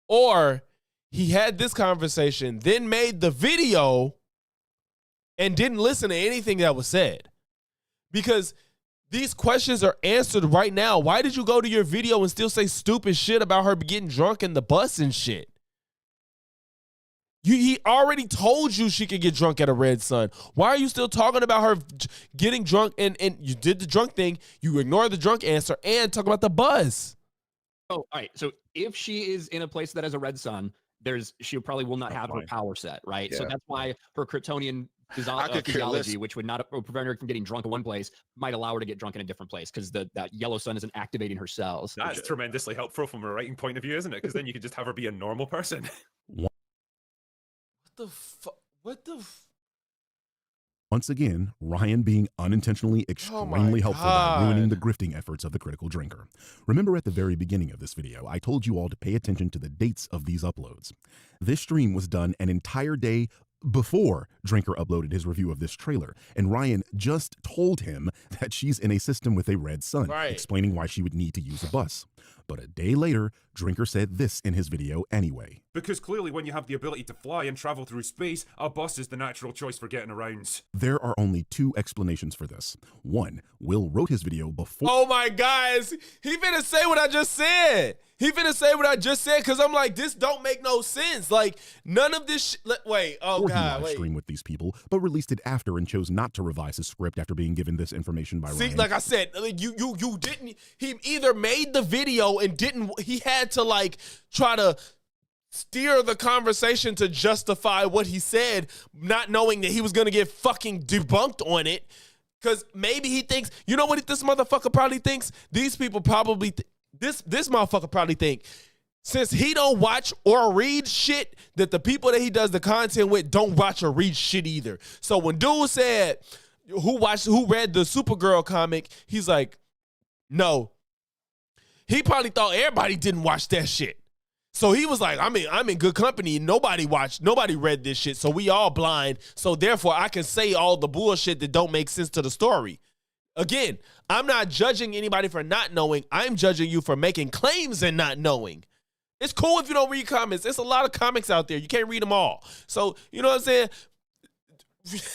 Or he had this conversation, then made the video and didn't listen to anything that was said. Because these questions are answered right now. Why did you go to your video and still say stupid shit about her getting drunk in the bus and shit? He already told you she could get drunk at a red sun. Why are you still talking about her getting drunk and you did the drunk thing, you ignored the drunk answer and talk about the bus? Oh, all right. So if she is in a place that has a red sun, she probably will not have her power set, right? So that's why her Kryptonian physiology, which would not prevent her from getting drunk in one place, might allow her to get drunk in a different place because that yellow sun isn't activating her cells. That's tremendously helpful from a writing point of view, isn't it? Because then you can just have her be a normal person. Once again, Ryan being unintentionally extremely helpful by ruining the grifting efforts of the critical drinker. Remember at the very beginning of this video, I told you all to pay attention to the dates of these uploads. This stream was done an entire day before Drinker uploaded his review of this trailer, and Ryan just told him that she's in a system with a red sun, explaining why she would need to use a bus. But a day later, Drinker said this in his video anyway. Because clearly when you have the ability to fly and travel through space, a bus is the natural choice for getting around. There are only two explanations for this. One, Will wrote his video before— Oh my guys, he finna say what I just said. He finna say what I just said because I'm like, this don't make no sense. Like, none of this wait, oh before God, he live streamed with these people, but released it after and chose not to revise his script after being given this information by See, Ryan. like I said, you didn't, he either made the video and didn't, he had to like try to steer the conversation to justify what he said, not knowing that he was gonna get fucking debunked on it. Because maybe he thinks, you know what this motherfucker probably thinks? These people probably, this motherfucker probably think, since he don't watch or read shit, that the people that he does the content with don't watch or read shit either. So when dude said, who read the Supergirl comic, he's like, no. He probably thought everybody didn't watch that shit. So he was like, I'm in good company. Nobody read this shit. So we all blind. So therefore I can say all the bullshit that don't make sense to the story. Again, I'm not judging anybody for not knowing. I'm judging you for making claims and not knowing. It's cool if you don't read comments. There's a lot of comics out there. You can't read them all. So, you know what I'm saying?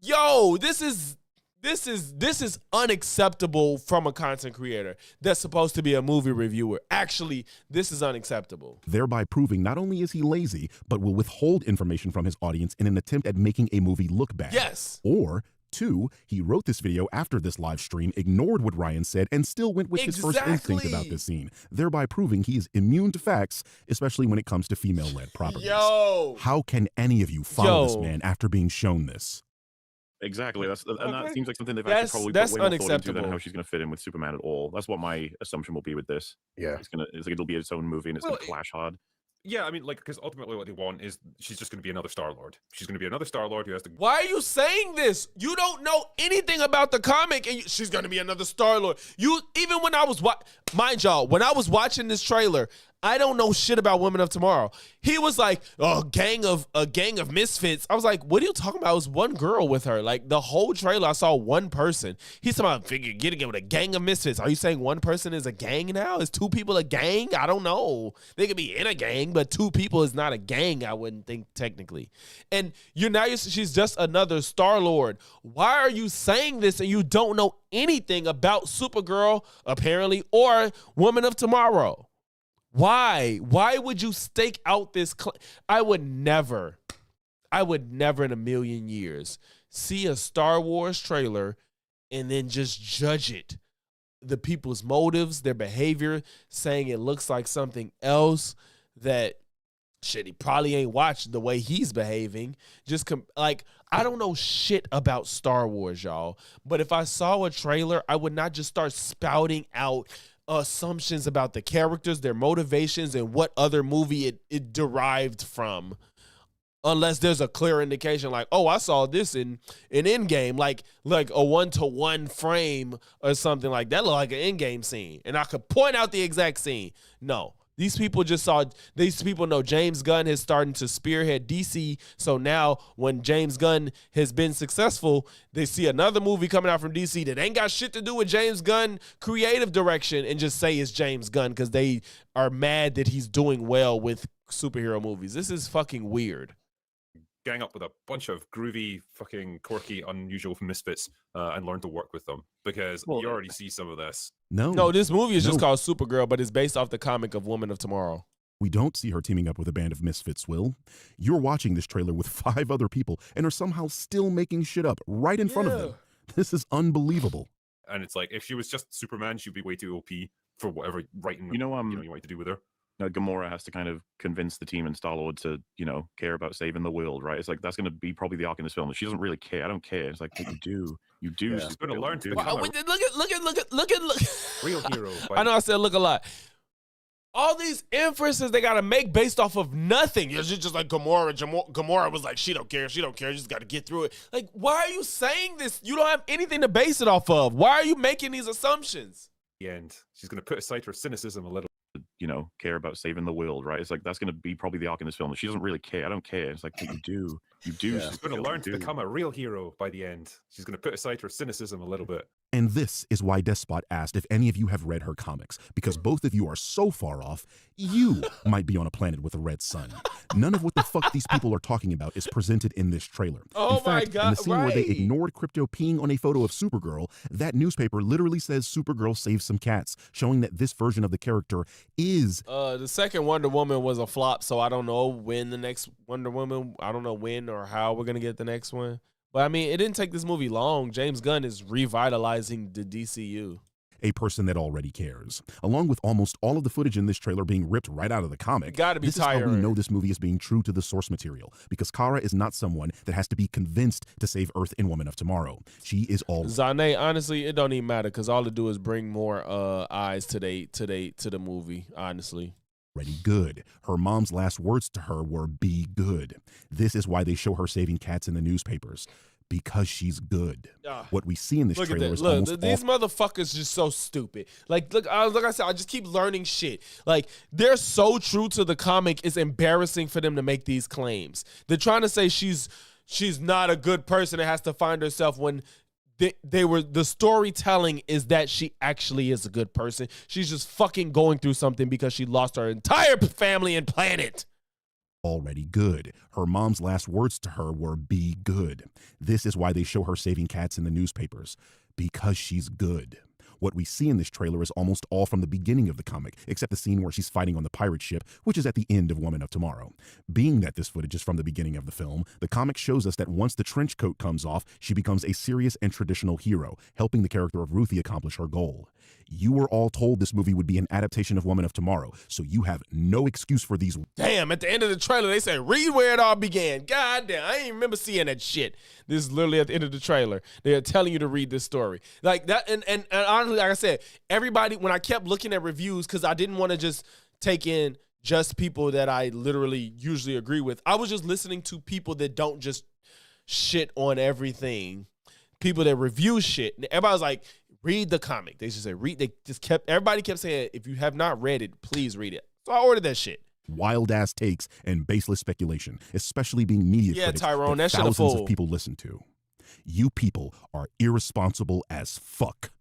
Yo, this is unacceptable from a content creator that's supposed to be a movie reviewer. Actually, this is unacceptable. Thereby proving not only is he lazy, but will withhold information from his audience in an attempt at making a movie look bad. Yes. Or two, he wrote this video after this live stream, ignored what Ryan said, and still went with his first instinct about this scene, thereby proving he is immune to facts, especially when it comes to female-led properties. Yo! How can any of you follow this man after being shown this? Exactly. That seems like something they've actually probably put way more thought into than how she's going to fit in with Superman at all. That's what my assumption will be with this. Yeah, it'll be its own movie and it's going to clash hard. Yeah, I mean, like, because ultimately what they want is she's just going to be another Star-Lord. She's going to be another Star-Lord who has to... Why are you saying this? You don't know anything about the comic, and she's going to be another Star-Lord. Even when I was... Mind y'all, when I was watching this trailer, I don't know shit about Women of Tomorrow. He was like, a gang of misfits. I was like, what are you talking about? It was one girl with her. Like, the whole trailer, I saw one person. He's talking about getting it with a gang of misfits. Are you saying one person is a gang now? Is two people a gang? I don't know. They could be in a gang, but two people is not a gang, I wouldn't think, technically. And she's just another Star-Lord. Why are you saying this and you don't know anything about Supergirl, apparently, or Woman of Tomorrow? Why? Why would you stake out this? I would never in a million years see a Star Wars trailer and then just judge it the people's motives, their behavior, saying it looks like something else that shit, he probably ain't watched the way he's behaving. Like, I don't know shit about Star Wars, y'all. But if I saw a trailer, I would not just start spouting out assumptions about the characters, their motivations, and what other movie it derived from. Unless there's a clear indication like, oh, I saw this in Endgame, like a 1-to-1 frame or something like that. Look like an Endgame scene. And I could point out the exact scene. No. These people know James Gunn is starting to spearhead DC. So now when James Gunn has been successful, they see another movie coming out from DC that ain't got shit to do with James Gunn creative direction and just say it's James Gunn because they are mad that he's doing well with superhero movies. This is fucking weird. Gang up with a bunch of groovy, fucking quirky, unusual misfits and learn to work with them, because you already see some of this. No, this movie is just called Supergirl, but it's based off the comic of Woman of Tomorrow. We don't see her teaming up with a band of misfits, Will. You're watching this trailer with 5 other people and are somehow still making shit up right in front of them. This is unbelievable. And it's like, if she was just Superman, she'd be way too OP for whatever writing you want to do with her. Gamora has to kind of convince the team and Star-Lord to, care about saving the world, right? It's like, that's going to be probably the arc in this film. She doesn't really care. I don't care. It's like, but you do. You do. Yeah. She's going to learn to become Look. real hero. I know I said look a lot. All these inferences they got to make based off of nothing. It's just like Gamora was like, she don't care. You just got to get through it. Like, why are you saying this? You don't have anything to base it off of. Why are you making these assumptions? The end. She's going to put aside her cynicism a little. Care about saving the world, right? It's like, that's going to be probably the arc in this film. She doesn't really care. I don't care. It's like, but you do. You do. Yeah. She's going to learn to become a real hero by the end. She's going to put aside her cynicism a little bit. And this is why Despot asked if any of you have read her comics, because both of you are so far off, you might be on a planet with a red sun. None of what the fuck these people are talking about is presented in this trailer. Oh in fact, my God, in the scene where they ignored Crypto peeing on a photo of Supergirl, that newspaper literally says Supergirl saved some cats, showing that this version of the character is... The second Wonder Woman was a flop, so I don't know when the next Wonder Woman, I don't know when or how we're going to get the next one. But I mean, it didn't take this movie long. James Gunn is revitalizing the DCU. A person that already cares. Along with almost all of the footage in this trailer being ripped right out of the comic, this is how we know this movie is being true to the source material, because Kara is not someone that has to be convinced to save Earth in Woman of Tomorrow. She is all... Zane, honestly, it don't even matter, because all it do is bring more eyes to the movie, honestly. Pretty good. Her mom's last words to her were, be good. This is why they show her saving cats in the newspapers. Because she's good. What we see in this trailer is almost these motherfuckers just so stupid. Like I said, I just keep learning shit. Like, they're so true to the comic, it's embarrassing for them to make these claims. They're trying to say she's not a good person and has to find herself when the storytelling is that she actually is a good person. She's just fucking going through something because she lost her entire family and planet. Already good. Her mom's last words to her were, be good. This is why they show her saving cats in the newspapers. Because she's good. What we see in this trailer is almost all from the beginning of the comic, except the scene where she's fighting on the pirate ship, which is at the end of Woman of Tomorrow. Being that this footage is from the beginning of the film, the comic shows us that once the trench coat comes off, she becomes a serious and traditional hero, helping the character of Ruthie accomplish her goal. You were all told this movie would be an adaptation of Woman of Tomorrow, so you have no excuse for these... Damn, at the end of the trailer, they say, read where it all began. God damn, I ain't remember seeing that shit. This is literally at the end of the trailer. They are telling you to read this story. Like that, and honestly, like I said, everybody, when I kept looking at reviews, because I didn't want to just take in just people that I literally usually agree with, I was just listening to people that don't just shit on everything. People that review shit. And everybody was like, read the comic. They just said, everybody kept saying, if you have not read it, please read it. So I ordered that shit. Wild ass takes and baseless speculation, especially being media critics Tyrone, that that thousands of people listen to. You people are irresponsible as fuck.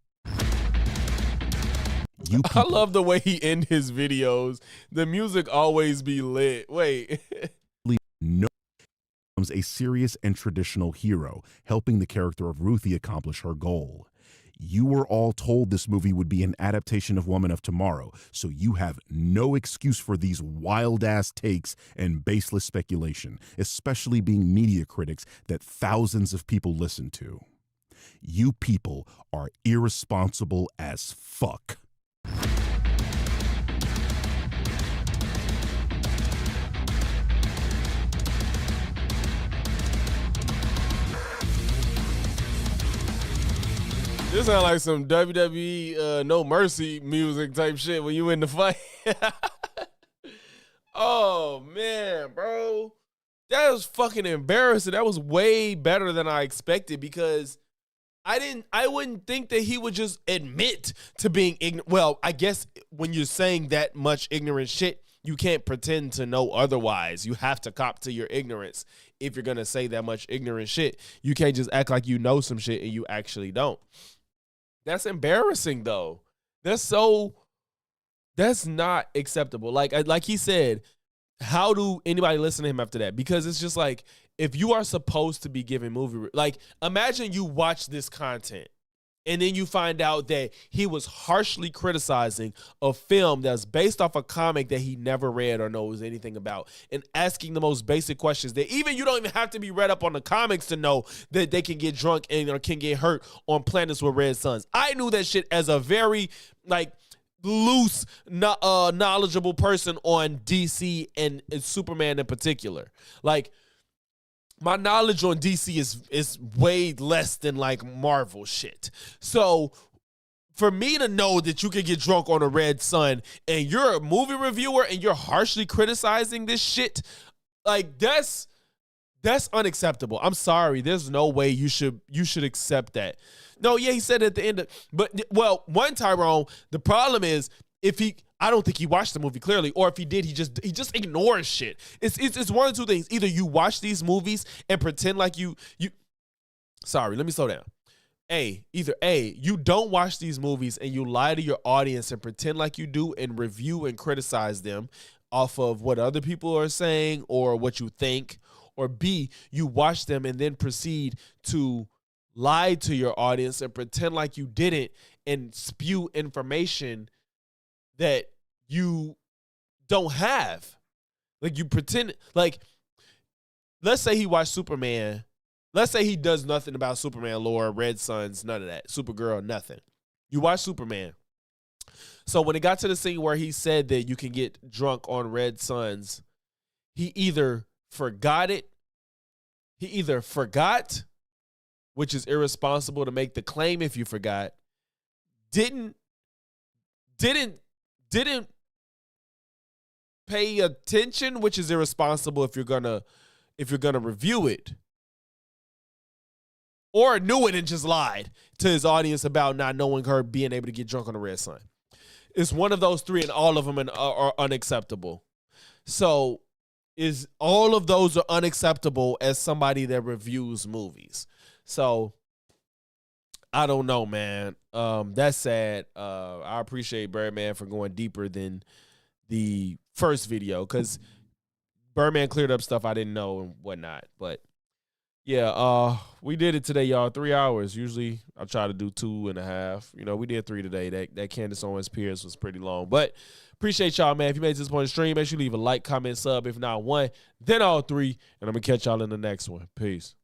I love the way he ends his videos. The music always be lit. Wait. No becomes a serious and traditional hero, helping the character of Ruthie accomplish her goal. You were all told this movie would be an adaptation of Woman of Tomorrow, so you have no excuse for these wild-ass takes and baseless speculation, especially being media critics that thousands of people listen to. You people are irresponsible as fuck. This sounds like some WWE No Mercy music type shit when you in the fight. Oh, man, bro. That was fucking embarrassing. That was way better than I expected because I wouldn't think that he would just admit to being ignorant. Well, I guess when you're saying that much ignorant shit, you can't pretend to know otherwise. You have to cop to your ignorance if you're going to say that much ignorant shit. You can't just act like you know some shit and you actually don't. That's embarrassing, though. That's not acceptable. Like he said, how do anybody listen to him after that? Because it's just like, if you are supposed to be giving movie, like imagine you watch this content and then you find out that he was harshly criticizing a film that's based off a comic that he never read or knows anything about and asking the most basic questions that even you don't even have to be read up on the comics to know that they can get drunk and or can get hurt on planets with red suns. I knew that shit as a very loose, knowledgeable person on DC and Superman in particular. Like, my knowledge on DC is way less than like Marvel shit. So for me to know that you can get drunk on a red sun and you're a movie reviewer and you're harshly criticizing this shit, like that's unacceptable. I'm sorry. There's no way you should accept that. No, yeah, he said at the end one Tyrone, the problem is I don't think he watched the movie clearly, or if he did, he just ignores shit. It's one of two things. Either you watch these movies and pretend like you sorry, let me slow down. Either you don't watch these movies and you lie to your audience and pretend like you do and review and criticize them off of what other people are saying or what you think, or B, you watch them and then proceed to lie to your audience and pretend like you didn't and spew information that you don't have. Like you pretend, like, let's say he watched Superman. Let's say he does nothing about Superman lore, Red Suns, none of that. Supergirl, nothing. You watch Superman. So when it got to the scene where he said that you can get drunk on red suns, he either forgot, which is irresponsible to make the claim if you forgot, didn't pay attention, which is irresponsible if you're gonna review it, or knew it and just lied to his audience about not knowing her being able to get drunk on a red sun. It's one of those three, and all of them are unacceptable. So all of those are unacceptable as somebody that reviews movies. So I don't know, man. That's sad. I appreciate Birdman for going deeper than the first video, because Birdman cleared up stuff I didn't know and whatnot. But yeah, we did it today, y'all. 3 hours. Usually I try to do 2.5. We did 3 today. That Candace Owens Piers was pretty long. But appreciate y'all, man. If you made it to this point in the stream, make sure you leave a like, comment, sub. If not one, then all 3. And I'm going to catch y'all in the next one. Peace.